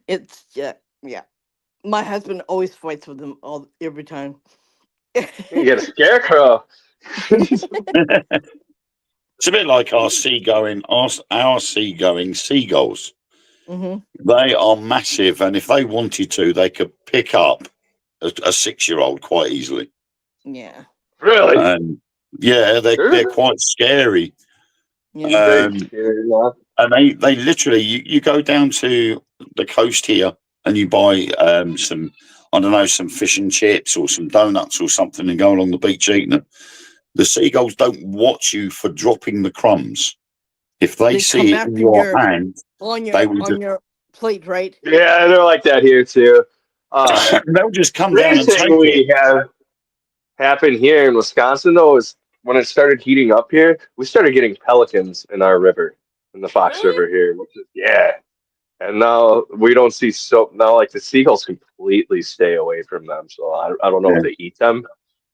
It's yeah. My husband always fights with them every time. You get a scarecrow. it's a bit like our seagoing seagulls. Hmm. They are massive, and if they wanted to, they could pick up a 6-year-old quite easily. Yeah, Really? And yeah, they're Sure. quite scary. yeah. Big, Um, scary enough. and they literally you go down to the coast here and you buy some, I don't know, some fish and chips or some donuts or something and go along the beach eating them. The seagulls don't watch you for dropping the crumbs. If they They come see it in after your hand, on your they will on your plate, right? Yeah, they're like that here too. they'll just come down Strange and take thing it. we have happen here in Wisconsin though is when it started heating up here, we started getting pelicans in our river, in the Fox Really? River here, which is yeah. And now we don't see now like the seagulls completely stay away from them. So I don't know Yeah. if they eat them.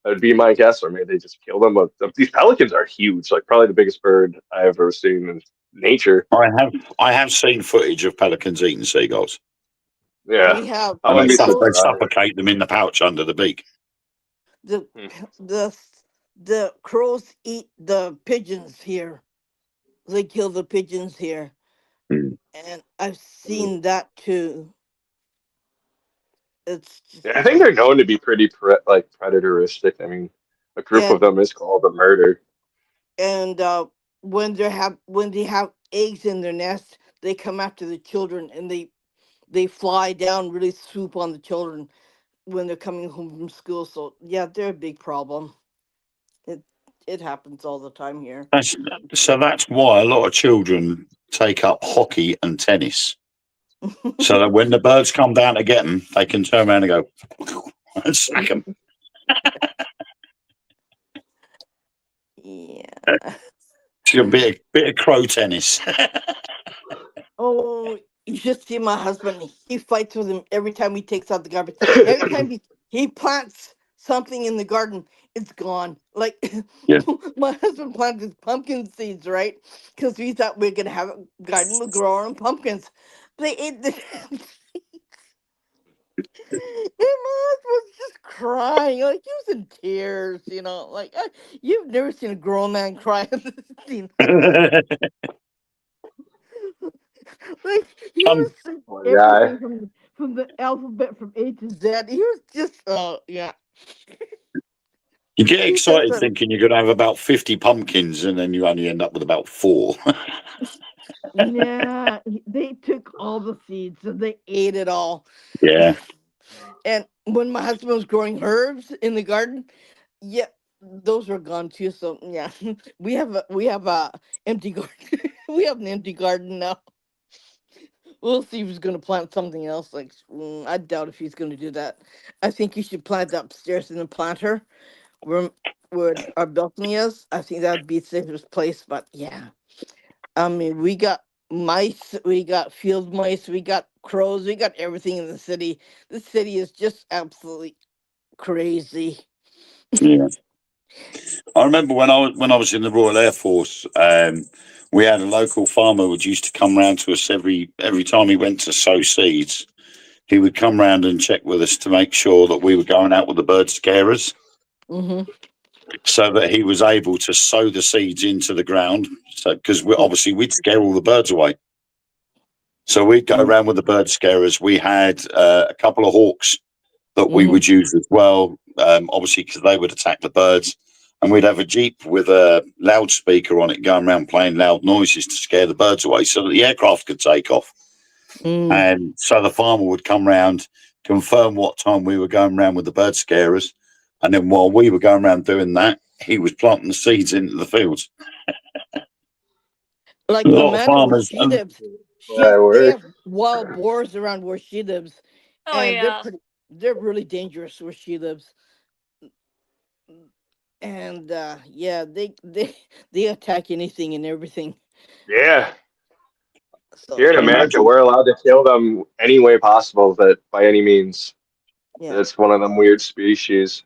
That would be my guess, or maybe they just kill them. But these pelicans are huge, like probably the biggest bird I've ever seen in nature. I have seen footage of pelicans eating seagulls, Yeah, We have I and wouldn't be crows. they surprised. suffocate them in the pouch under the beak. The Hmm. the the crows eat the pigeons here. They kill the pigeons here, Mm. and I've seen that too. It's just Yeah, I think they're known to be pretty like predatoristic. I mean, a group of and them is called a murder. and when they have eggs in their nest, they come after the children and they fly down, really swoop on the children when they're coming home from school. So yeah, they're a big problem. It it happens all the time here. That's why a lot of children take up hockey and tennis, so that when the birds come down to get them, they can turn around and go and smack them. Yeah. It's a bit of crow tennis. Oh should see my husband. He fights with him every time he takes out the garbage. Every time he plants something in the garden, it's gone. Like Yeah. my husband planted pumpkin seeds, right? Because we thought we were gonna have a garden with growing pumpkins. They ate the. And my husband was just crying, like he was in tears, Like you've never seen a grown man cry in this scene. Like he was saying Poor guy. everything from the alphabet from A to Z. He was just yeah. You get He just excited thinking you're going to have about 50 pumpkins, and then you only end up with about 4. yeah. They took all the seeds and they ate it all. Yeah. And when my husband was growing herbs in the garden, yeah, those were gone too. So yeah, we have a empty garden. We have an empty garden now. We'll see if he's gonna plant something else. Like I doubt if he's gonna do that. I think he should plant upstairs in the planter where our balcony is. I think that'd be the safest place. But yeah, I mean we got mice, we got field mice, we got crows, we got everything in the city. The city is just absolutely crazy. Yeah. I remember when I was in the Royal Air Force, we had a local farmer who used to come round to us every time he went to sow seeds. He would come round and check with us to make sure that we were going out with the bird scarers, Mm-hmm. so that he was able to sow the seeds into the ground. So because obviously we'd scare all the birds away. So we'd go around with the bird scarers. We had a couple of hawks that we would use as well, obviously because they would attack the birds. And we'd have a Jeep with a loudspeaker on it going around playing loud noises to scare the birds away so that the aircraft could take off. And so the farmer would come round, confirm what time we were going around with the bird scarers. And then while we were going around doing that, he was planting the seeds into the fields. Like A lot of Amanda, where farmers. she lives, My they word. have wild boars around where she lives, Oh and yeah. they're really dangerous where she lives. And yeah, they attack anything and everything. Yeah. So Here in Yeah, America, imagine. we're allowed to kill them any way possible, that by any means. yeah, It's one of them weird species.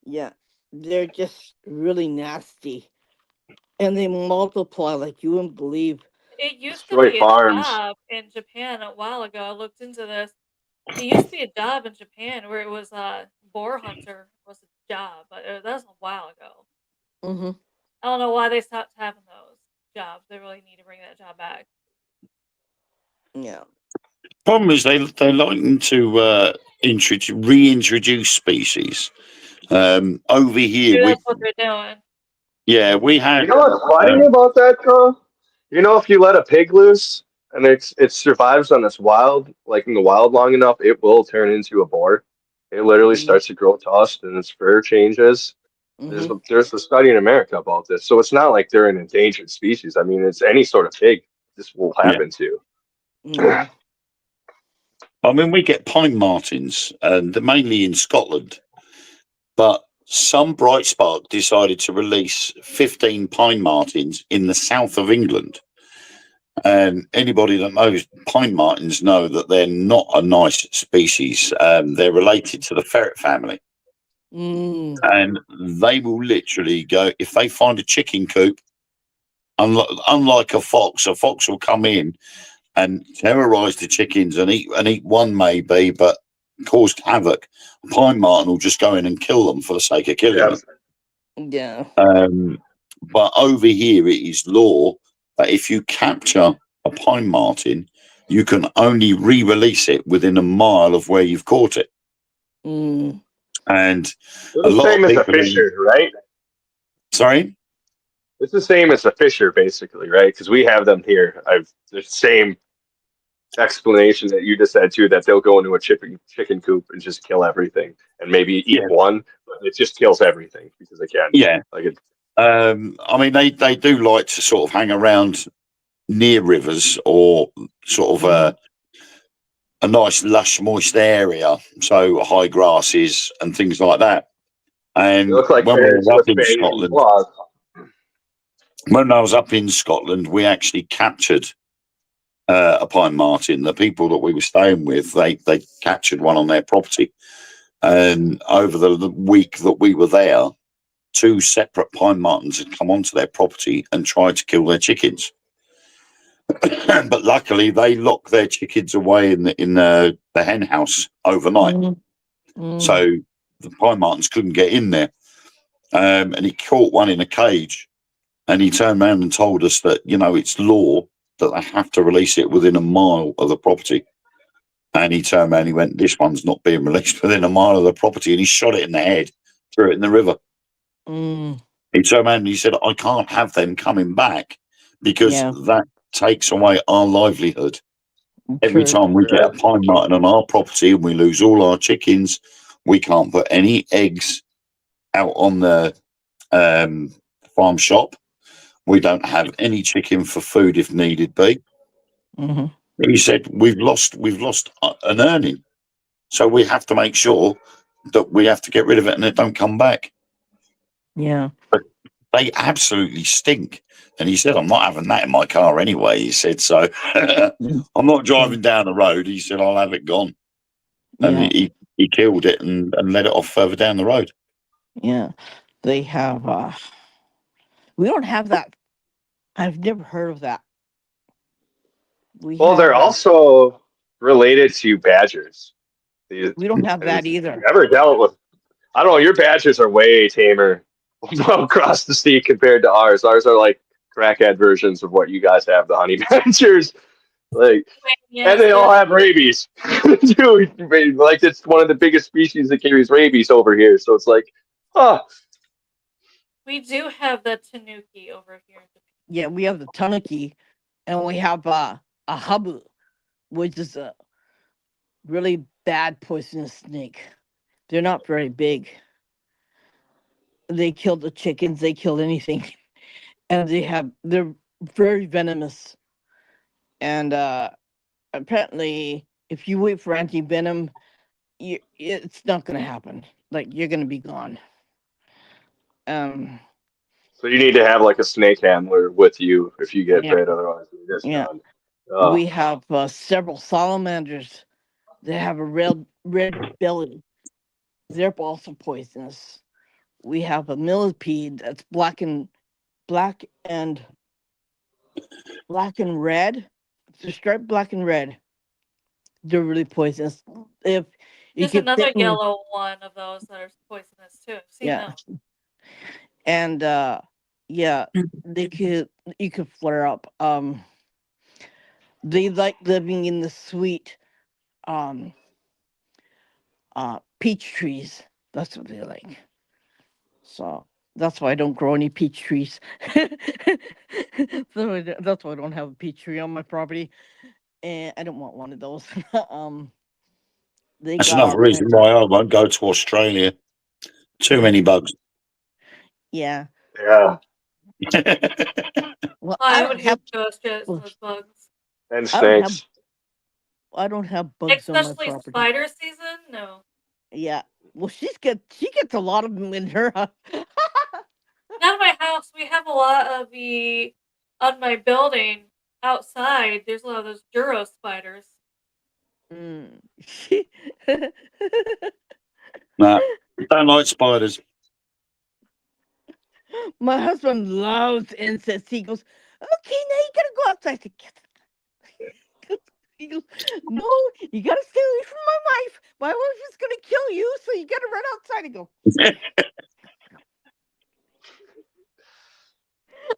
yeah, they're just really nasty, and they multiply like you wouldn't believe. It used to Destroy be a farms. job in Japan a while ago. I looked into this. It used to be a job in Japan where it was a boar hunter was a job, but that was a while ago. Mm-hmm. I don't know why they stopped having those jobs. They really need to bring that job back. Yeah. Problem is they like to reintroduce species. Over here, Maybe that's what they're doing. we You had. know what's funny about that, though? You know, if you let a pig loose and it survives on this wild, like in the wild long enough, it will turn into a boar. It literally starts to grow tusk and its fur changes. Mm-hmm. There's a study in America about this, so it's not like they're an endangered species. I mean, it's any sort of pig this will happen to. Mm-hmm. I mean, we get pine martins, and they're mainly in Scotland. But some bright spark decided to release 15 pine martins in the south of England. And anybody that knows pine martins know that they're not a nice species. They're related to the ferret family. And they will literally go, if they find a chicken coop, unlike a fox will come in and terrorize the chickens and eat one maybe, but cause havoc. A pine marten will just go in and kill them for the sake of killing them. Yeah. But over here, it is law that if you capture a pine marten, you can only re-release it within a mile of where you've caught it. And It's a the lot same of as a people. fisher, right? Sorry? It's the same as a fisher, basically, right? Because we have them here. I've the same explanation that you just said too. That they'll go into a chicken coop and just kill everything, and maybe eat one, but it just kills everything because they can. Yeah. Like it. I mean, they do like to sort of hang around near rivers or sort of a nice, lush, moist area, so high grasses and things like that. And They look like when we ferrets were up with in fangs and Scotland, claws. when I was up in Scotland, we actually captured a pine marten. The people that we were staying with, they captured one on their property, and over the week that we were there, 2 separate pine martens had come onto their property and tried to kill their chickens. But luckily, they locked their chickens away in the hen house overnight, so the pine martens couldn't get in there. And he caught one in a cage, and he turned around and told us that, it's law that they have to release it within a mile of the property. And he turned around and he went, "This one's not being released within a mile of the property," and he shot it in the head, threw it in the river. He turned around and he said, "I can't have them coming back because that takes away our livelihood. Every time we get a pine marten on our property and we lose all our chickens, we can't put any eggs out on the farm shop. We don't have any chicken for food if needed be." He said, we've lost an earning, so we have to make sure that we have to get rid of it and it don't come back. But they absolutely stink. And he said, "I'm not having that in my car anyway." He said, "So I'm not driving down the road." He said, "I'll have it gone." And he killed it and let it off further down the road. They have we don't have that. I've never heard of that. They're also related to badgers. We don't have that either. You ever dealt with? I don't know. Your badgers are way tamer across the state compared to ours. Ours are like crackhead versions of what you guys have, the honey badgers. And they all have rabies. Dude, like it's one of the biggest species that carries rabies over here. So it's like, We do have the tanuki over here. Yeah, we have the tanuki, and we have a habu, which is a really bad poisonous snake. They're not very big. They kill the chickens. They kill anything, and they're very venomous. And apparently, if you wait for anti-venom, it's not going to happen. Like, you're going to be gone. So you need to have like a snake handler with you if you get bit, otherwise you're just done. We have several salamanders that have a red belly. They're also poisonous. We have a millipede that's black and red. It's striped black and red. They're really poisonous. If There's another yellow one of those that are poisonous too. I've seen them. And you could flare up. They like living in the sweet peach trees. That's what they like. So that's why I don't grow any peach trees. So that's why I don't have a peach tree on my property, and I don't want one of those. That's another reason why I won't go to Australia. Too many bugs. Yeah. Well, I would have to go straight to those bugs. And snakes. I don't have bugs on my property. Especially spider season? No. Yeah. Well, she gets a lot of them in her. Not in my house. We have a lot of on my building outside. There's a lot of those Duro spiders. No, don't like spiders. My husband loves insects. He goes, "Okay, now you gotta go outside." He goes, "No, you gotta stay away from my wife. My wife is gonna kill you, so you gotta run outside." And go.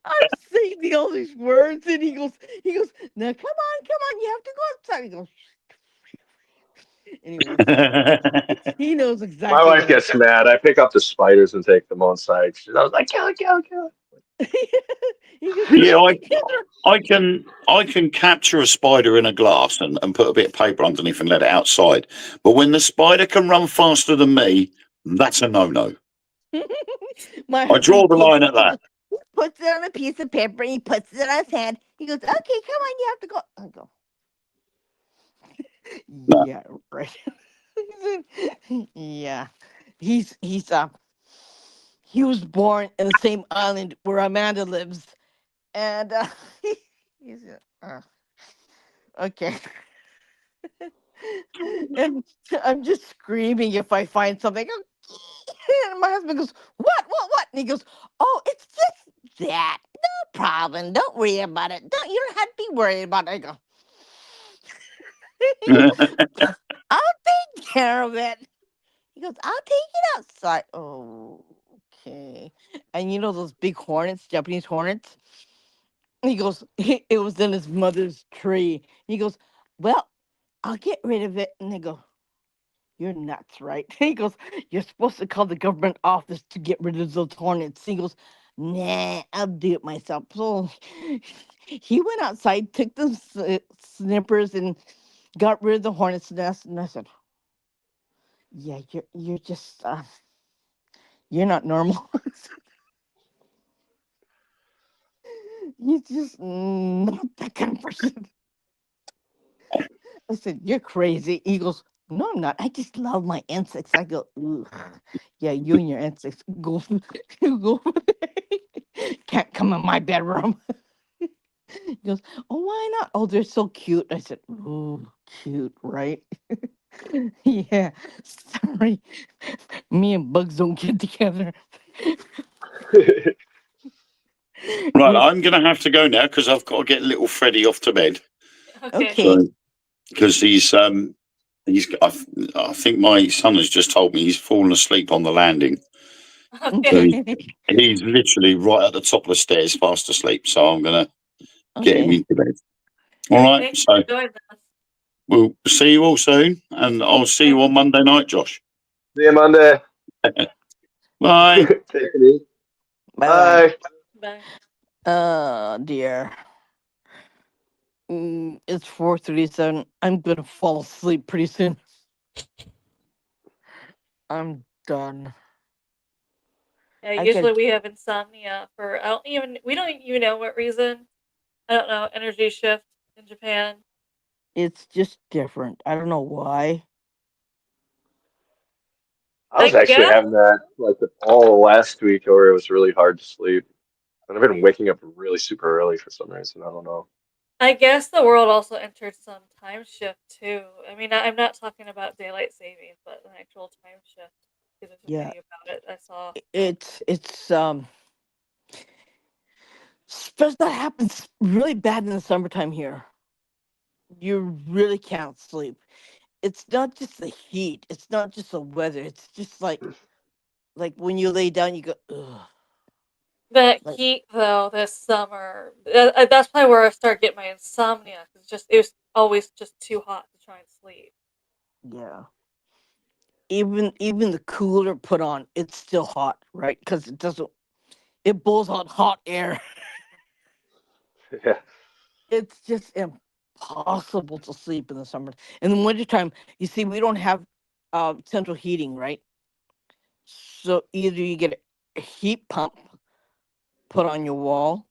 I'm saying all these words, and he goes, "Now come on, you have to go outside." He goes. Anyway, he knows exactly. My wife gets mad. I pick up the spiders and take them outside. I was like, kill it. Yeah, I can capture a spider in a glass and put a bit of paper underneath and let it outside. But when the spider can run faster than me, that's a no-no. I draw the line at that. He puts it on a piece of paper and he puts it on his hand. He goes, "Okay, come on, you have to go." I go. No. Yeah, right. Yeah, he was born in the same island where Amanda lives, and Okay. And I'm just screaming if I find something. And my husband goes, what? And he goes, oh, it's just that. No problem. Don't worry about it. You don't have to be worried about it. I go, he goes, I'll take care of it. He goes, I'll take it outside. Oh, okay. And you know those big hornets, Japanese hornets? He goes, it was in his mother's tree. He goes, well, I'll get rid of it. And they go, you're nuts, right? He goes, you're supposed to call the government office to get rid of those hornets. He goes, nah, I'll do it myself. So he went outside, took the snippers, and got rid of the hornet's nest. And I said, yeah, you're just you're not normal. You're just not that kind of person. I said, you're crazy. He goes, no, I'm not. I just love my insects. I go, ugh. Yeah, you and your insects go, go over there. Can't come in my bedroom. He goes, oh, why not? Oh, they're so cute. I said, oh, cute, right? Yeah, sorry. Me and bugs don't get together. Right, Yeah, I'm going to have to go now because I've got to get little Freddie off to bed. Okay. okay. Because I think my son has just told me he's fallen asleep on the landing. So Okay. he's literally right at the top of the stairs, fast asleep. So I'm going to get him Okay. into bed. All right. Thanks So for joining us. we'll see you all soon, and I'll see you on Monday night, Josh. See you Monday. Bye. Take it easy. Bye-bye. Bye. Bye. Dear. It's 4:37. I'm gonna fall asleep pretty soon. I'm done. Yeah, I got. usually we have insomnia for we don't even know what reason. I don't know, energy shift in Japan. It's just different. I don't know why. I was I actually guess having that like all last week where it was really hard to sleep. And I've been waking up really super early for some reason. I don't know. I guess the world also entered some time shift too. I mean, I'm not talking about daylight savings, but an actual time shift. Because there's a Yeah. video about it I saw. It's especially that happens really bad in the summertime here. You really can't sleep. It's not just the heat. It's not just the weather. It's just like when you lay down, you go, ugh. The Like, heat though this summer, that's probably where I started getting my insomnia. Cause it was always just too hot to try and sleep. yeah. Even the cooler put on, it's still hot, right? Because it blows out hot air. Yeah. It's just impossible to sleep in the summer. In the wintertime, you see, we don't have central heating, right? So either you get a heat pump put on your wall,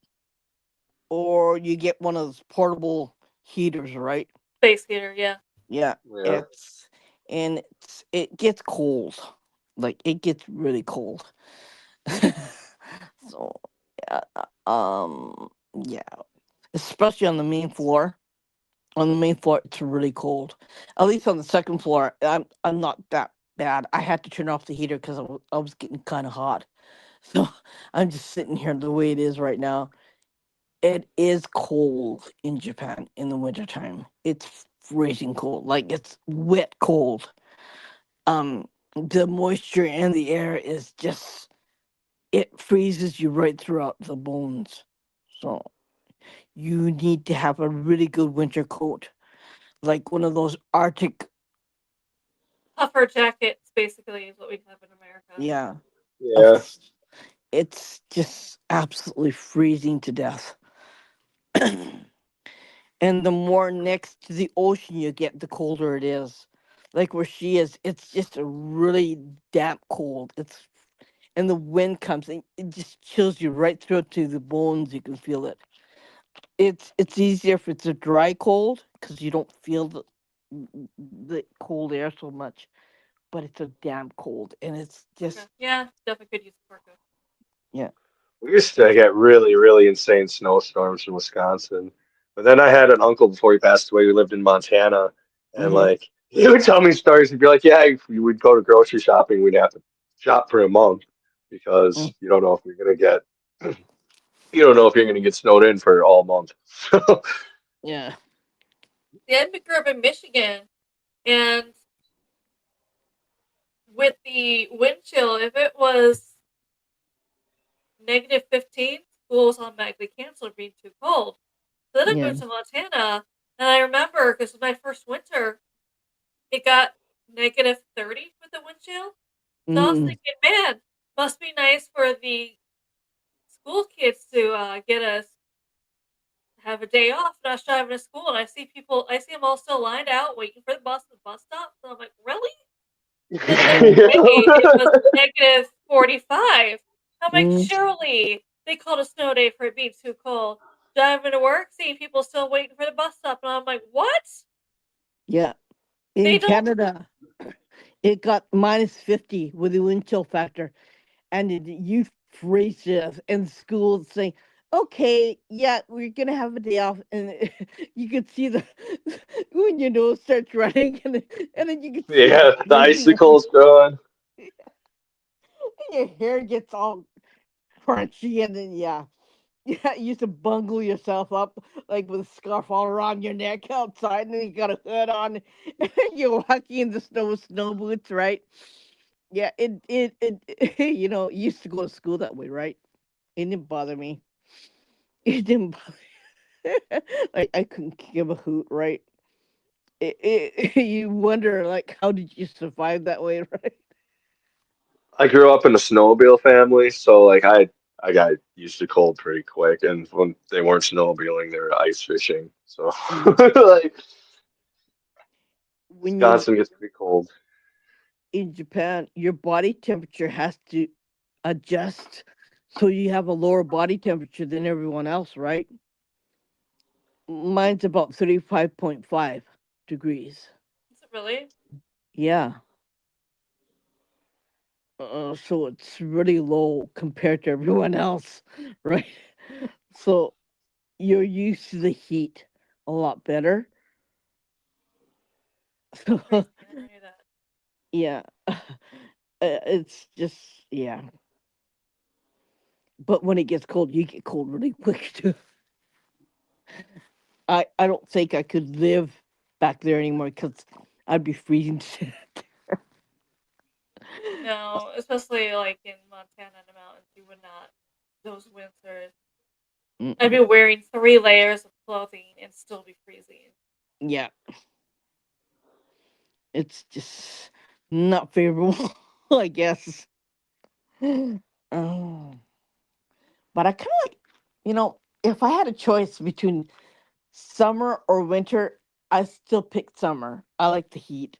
or you get one of those portable heaters, right? Space heater, yeah. Yeah, Yeah. it gets cold. Like it gets really cold. So yeah, yeah, especially on the main floor. On the main floor, it's really cold. At least on the second floor, I'm not that bad. I had to turn off the heater because I was getting kind of hot. So I'm just sitting here the way it is right now. It is cold in Japan in the wintertime. It's freezing cold. Like it's wet cold. The moisture in the air is just it freezes you right throughout the bones. So you need to have a really good winter coat, like one of those Arctic. Puffer jackets basically is what we have in America. Yeah, Yeah. it's just absolutely freezing to death. And the more next to the ocean you get, the colder it is. Like where she is, it's just a really damp cold. And the wind comes and it just chills you right through to the bones. You can feel it. It's easier if it's a dry cold because you don't feel the cold air so much. But it's a damp cold, and it's Okay. just Yeah, definitely could use a parka. yeah. We used to get really, really insane snowstorms in Wisconsin. But then I had an uncle before he passed away who lived in Montana, and Mhm. like he would tell me stories. He'd be like, "Yeah, if we would go to grocery shopping, we'd have to shop for a month because Mm. you don't know if you're gonna get you don't know if you're gonna get snowed in for all month." Yeah. Yeah, I grew up in Michigan, and with the wind chill, if it was -15, school was automatically canceled being too cold. So then I Yeah. moved to Montana, and I remember because my first winter, it got -30 with the wind chill. So I was Mm. thinking, man, must be nice for the school kids to get us have a day off. And I was driving to school, and I see them all still lined out waiting for the bus at the bus stop. So I'm like, really? And the next Yeah. day, it was -45. I'm like, Mm. surely they called a snow day for it being too cold. Driving to work, seeing people still waiting for the bus stop, and I'm like, what? Yeah. They In don't. Canada, it got -50 with the wind chill factor, and you phrased it in school saying, "Okay, yeah, we're gonna have a day off," and you could see the when your nose starts running, and then you could see it Yeah, the freezing up, icicles growing. and your hair gets all crunchy, and then yeah, you used to bungle yourself up like with a scarf all around your neck outside, and then you got a hood on, and you're walking in the snow with snow boots, right? Yeah, it you used to go to school that way, right? It didn't bother me. It didn't bother. Like I couldn't give a hoot, right? You wonder like how did you survive that way, right? I grew up in a snowmobile family, so like I got used to cold pretty quick. And when they weren't snowmobiling, they were ice fishing. So Mm. like When you're Wisconsin gets pretty cold. in Japan, your body temperature has to adjust so you have a lower body temperature than everyone else, right? Mine's about 35.5 degrees. Is it really? Yeah. So it's really low compared to everyone else, right? So you're used to the heat a lot better. That's So crazy. I never knew that. yeah, it's just yeah. But when it gets cold, you get cold really quick too. I don't think I could live back there anymore because I'd be freezing to death. No, especially like in Montana and the mountains, you would not. Those winters, I'd Mm-mm. be wearing 3 layers of clothing and still be freezing. Yeah, it's just not favorable, I guess. Oh, but I kind of like, if I had a choice between summer or winter, I still pick summer. I like the heat.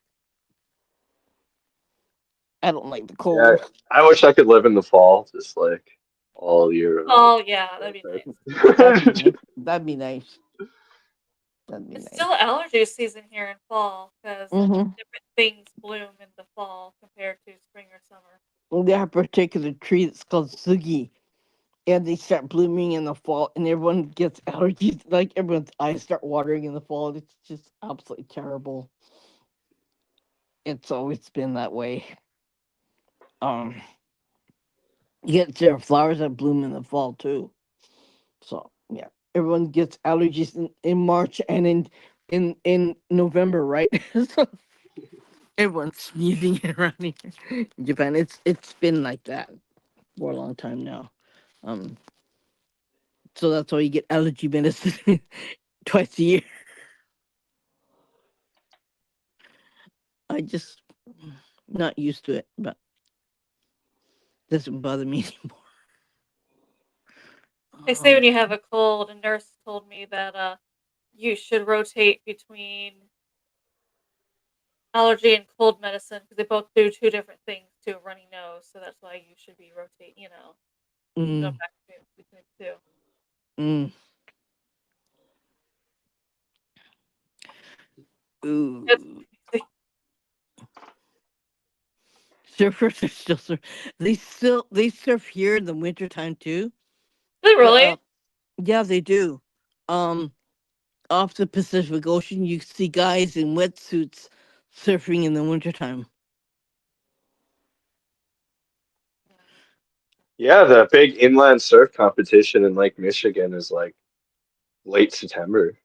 I don't like the Yeah, cold. I wish I could live in the fall, just like all year round. Oh yeah, that'd be nice. That'd be nice. That'd be nice. That'd be It's nice. still allergy season here in fall because Mm-hmm. different things bloom in the fall compared to spring or summer. Well, they have a particular tree that's called sugi, and they start blooming in the fall, and everyone gets allergies. Like everyone's eyes start watering in the fall. It's just absolutely terrible. It's always been that way. Um, you get there are flowers that bloom in the fall too. So yeah, everyone gets allergies in March and in November, right? So everyone's sneezing around here in Japan. It's been like that for a long time now. Um, so that's why you get allergy medicine twice a year. I just not used to it, but doesn't bother me anymore. They say when you have a cold, a nurse told me that you should rotate between allergy and cold medicine because they both do two different things to a runny nose. So that's why you should be rotate. Go Mm, back between the two. mm, That's ooh. crazy. Surfers are still they surf here in the wintertime too. Is it But really? yeah, they do. Um, off the Pacific Ocean, you see guys in wetsuits surfing in the wintertime. Yeah, the big inland surf competition in Lake Michigan is like late September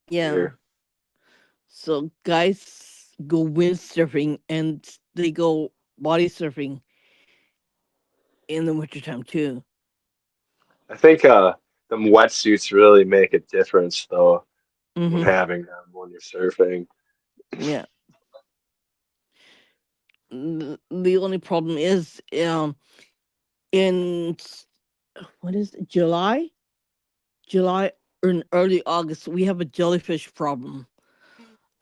Yeah. here. So guys go windsurfing and they go body surfing in the wintertime too. I think them wetsuits really make a difference though when Mm-hmm. having them when you're surfing. Yeah. The only problem is in what is it, July or in early August we have a jellyfish problem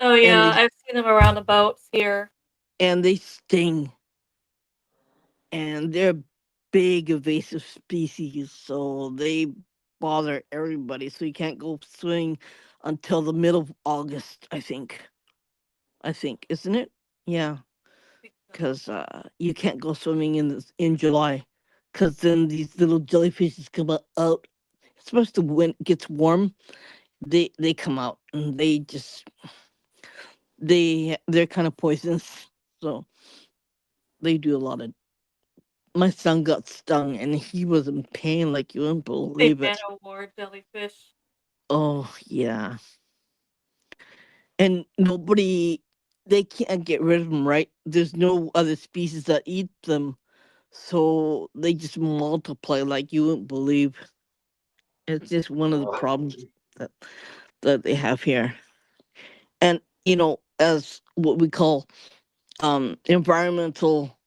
Oh and yeah, I've seen them around the boats here. they sting and they're big invasive species, so they bother everybody. So you can't go swimming until the middle of August, I think. Isn't it? Yeah, because you can't go swimming in July, because then these little jellyfishes come out. It's supposed to when it gets warm, they come out and they're kind of poisonous. So they do a lot of. My son got stung and he was in pain like you wouldn't They believe ban it. award jellyfish. Oh yeah, and they can't get rid of them, right? There's no other species that eat them, so they just multiply like you wouldn't believe. It's just one of the Oh, problems that that they have here. And as what we call environmental,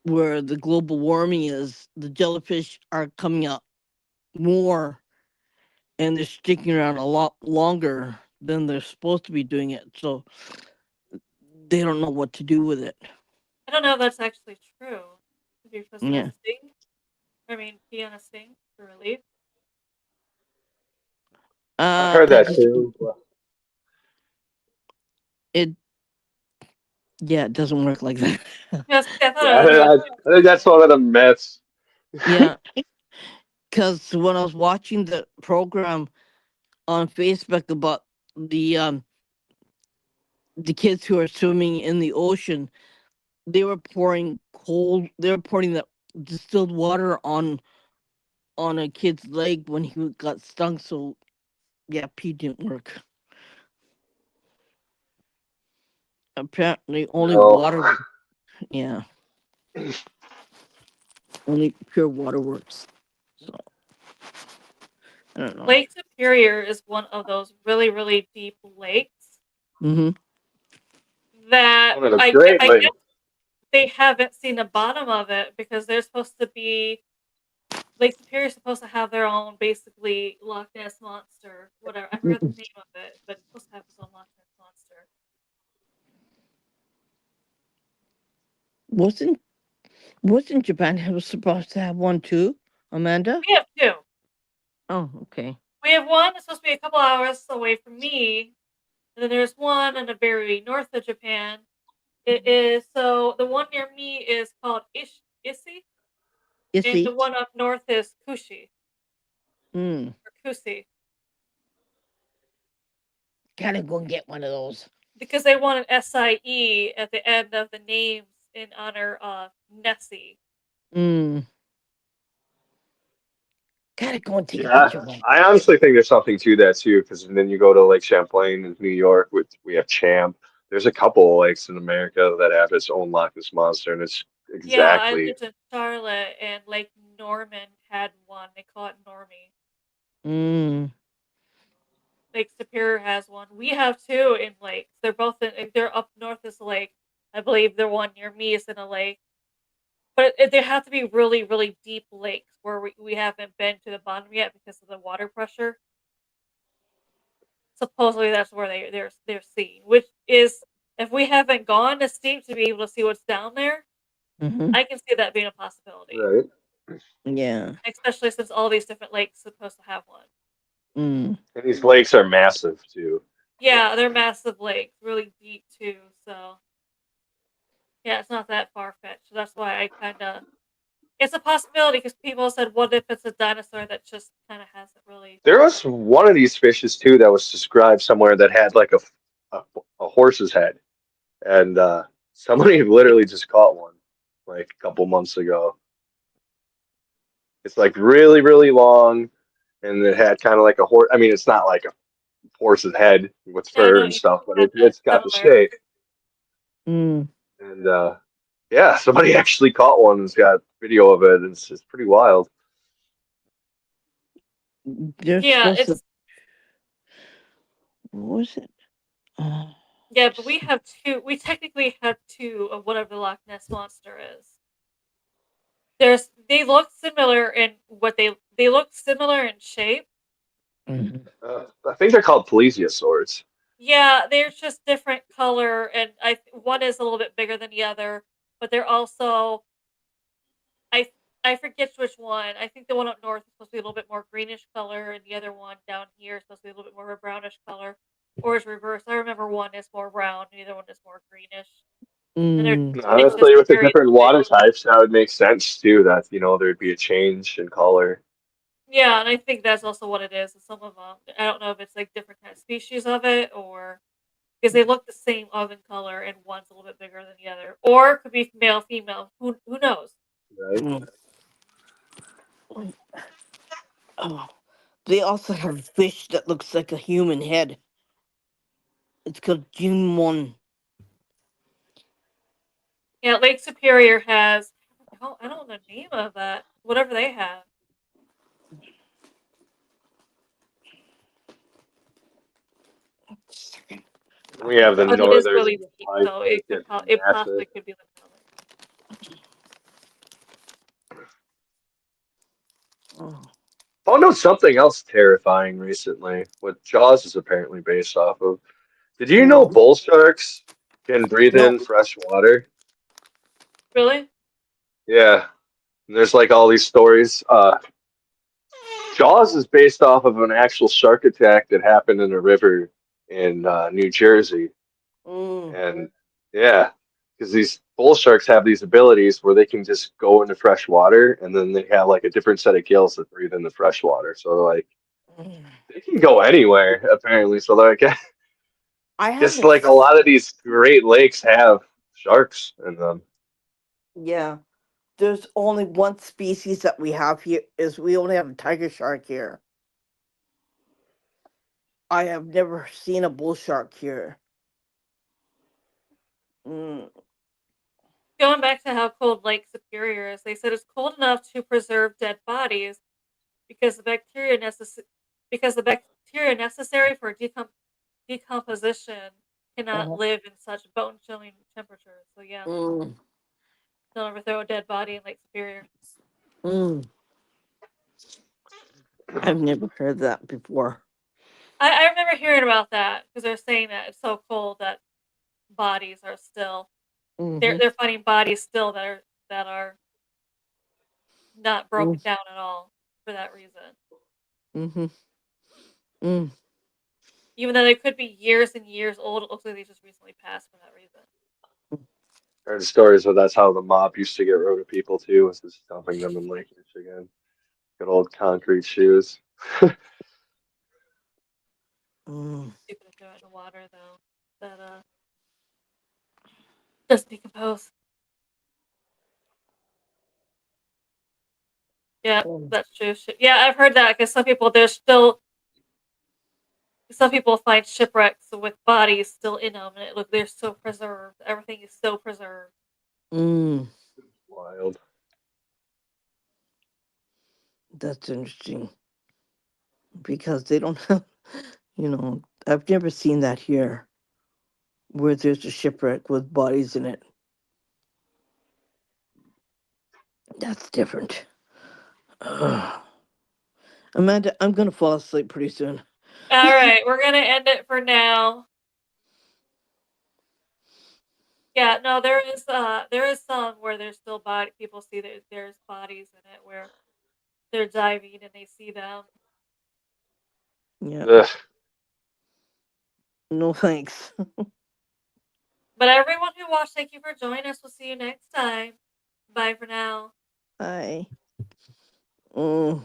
where the global warming is, the jellyfish are coming out more and they're sticking around a lot longer than they're supposed to be doing it. So they don't know what to do with it. I don't know if that's actually true. If you're supposed to Yeah. sting, I mean, pee on a sting for relief. I've heard That that just too. it yeah, it doesn't work like that. Yes, I thought Yeah, it was really I think that's one of the myths. Yeah, because when I was watching the program on Facebook about the um the kids who are swimming in the ocean, they were pouring that distilled water on a kid's leg when he got stung. So yeah, pee didn't work. Apparently, only No. water. Yeah, only pure water works. So I don't know. Lake Superior is one of those really, really deep lakes Mm-hmm. that One of the I get. great I guess lakes. they haven't seen the bottom of it because they're supposed to be Lake Superior is supposed to have their own basically Loch Ness monster, whatever. I forgot the name of it, but it's supposed to have its own Loch Ness monster. Wasn't wasn't Japan was supposed to have one too, Amanda? We have two. Oh, okay. We have one that's supposed to be a couple hours away from me, and then there's one in the very north of Japan. It is so the one near me is called Issy, You and the see? one up north is Kushi Mm. or Kusi Gotta go and get one of those. because they want an SIE at the end of the names in honor of Nessie. Mm. Gotta go and take a Yeah, picture of one. I honestly think there's something to that too, because then you go to Lake Champlain in New York, with we have Champ. There's a couple of lakes in America that have its own Loch Ness monster, and it's Yeah, I exactly lived in Charlotte, and Lake Norman had one. They call it Normie. Mm. Lake Superior has one. We have two in lakes. They're both they're up north is a lake. I believe the one near me is in a lake. But they have to be really, really deep lakes where we haven't been to the bottom yet because of the water pressure. Supposedly that's where they're seen, which is if we haven't gone to steep to be able to see what's down there, Mm-hmm. I can see that being a possibility. right. Yeah. Especially since all these different lakes are supposed to have one. Mm. And these lakes are massive too. Yeah, they're massive lakes, really deep too. So yeah, it's not that far fetched. So that's why I kind of It's a possibility because people said, "What if it's a dinosaur that just kind of hasn't really?" There was one of these fishes too that was described somewhere that had like a horse's head, and somebody literally just caught one like a couple months ago. It's like really, really long, and it had kind of like a horse. I mean, it's not like a horse's head with Yeah, I fur know and you stuff, but had that it's got the somewhere. shape. Mm. And yeah, somebody actually caught one and's got video of it. It's pretty wild. There's Yeah, supposed to. it's What was it? yeah, but we have two. We technically have two of whatever the Loch Ness monster is. They look similar in what they look similar in shape. Mhm. I think they're called plesiosaurs. Yeah, they're just different color, and one is a little bit bigger than the other, but they're also I I forget which one. I think the one up north is supposed to be a little bit more greenish color, and the other one down here is supposed to be a little bit more of a brownish color, or it's reversed. I remember one is more brown, and the other one is more greenish, and Mm. it's just Honestly, with the very different water visual. types, that would make sense too. That there'd be a change in color. Yeah, and I think that's also what it is. Some of them, I don't know if it's like different kind of species of it, or because they look the same of in color, and one's a little bit bigger than the other, or it could be male, female. Who knows? Right? Mm. Oh, they also have a fish that looks like a human head. It's called June. Yeah, Lake Superior has. I don't know the name of that. Whatever they have. We have the But it is northern really deep, Pied so Pike it and possibly massive. could be the Oh. Found out something else terrifying recently. What Jaws is apparently based off of. Did you know Mm. bull sharks can breathe No. in fresh water? Really? Yeah. And there's like all these stories. Jaws is based off of an actual shark attack that happened in a river in New Jersey. Mm. And yeah, because these bull sharks have these abilities where they can just go into fresh water and then they have like a different set of gills that breathe in the fresh water. So like Mm. they can go anywhere apparently. So like I just haven't. like a lot of these Great Lakes have sharks in them. Yeah. There's only one species that we have here. Is we only have a tiger shark here. I have never seen a bull shark here. Mm. Going back to how cold Lake Superior is, they said it's cold enough to preserve dead bodies because the bacteria necessary for decomposition cannot Uh-huh. live in such bone chilling temperatures. So yeah, Mm. don't ever throw a dead body in Lake Superior. Mm. I've never heard that before. I remember hearing about that because they're saying that it's so cold that bodies are still Mm-hmm. they're finding bodies still that are not broken down at all for that reason. Mm-hmm. Mm. Even though they could be years and years old, it looks like they just recently passed for that reason. Heard stories where that's how the mob used to get rid of people too, was just dumping them in Lake Michigan. Good old concrete shoes. Mm. Stupid to throw it in the water though. That doesn't decompose. Yeah, Mm. that's true. Yeah, I've heard that because some people find shipwrecks with bodies still in them, and they're so preserved. Everything is so preserved. Mm. Wild. That's interesting because they don't have, I've never seen that here where there's a shipwreck with bodies in it. That's different. Ugh. Amanda, I'm gonna fall asleep pretty soon. All right, we're gonna end it for now. Yeah, no, there is some where there's still people see that there's bodies in it where they're diving and they see them. Yeah. Ugh. No thanks. But everyone who watched, thank you for joining us. We'll see you next time. Bye for now. Bye. Mm.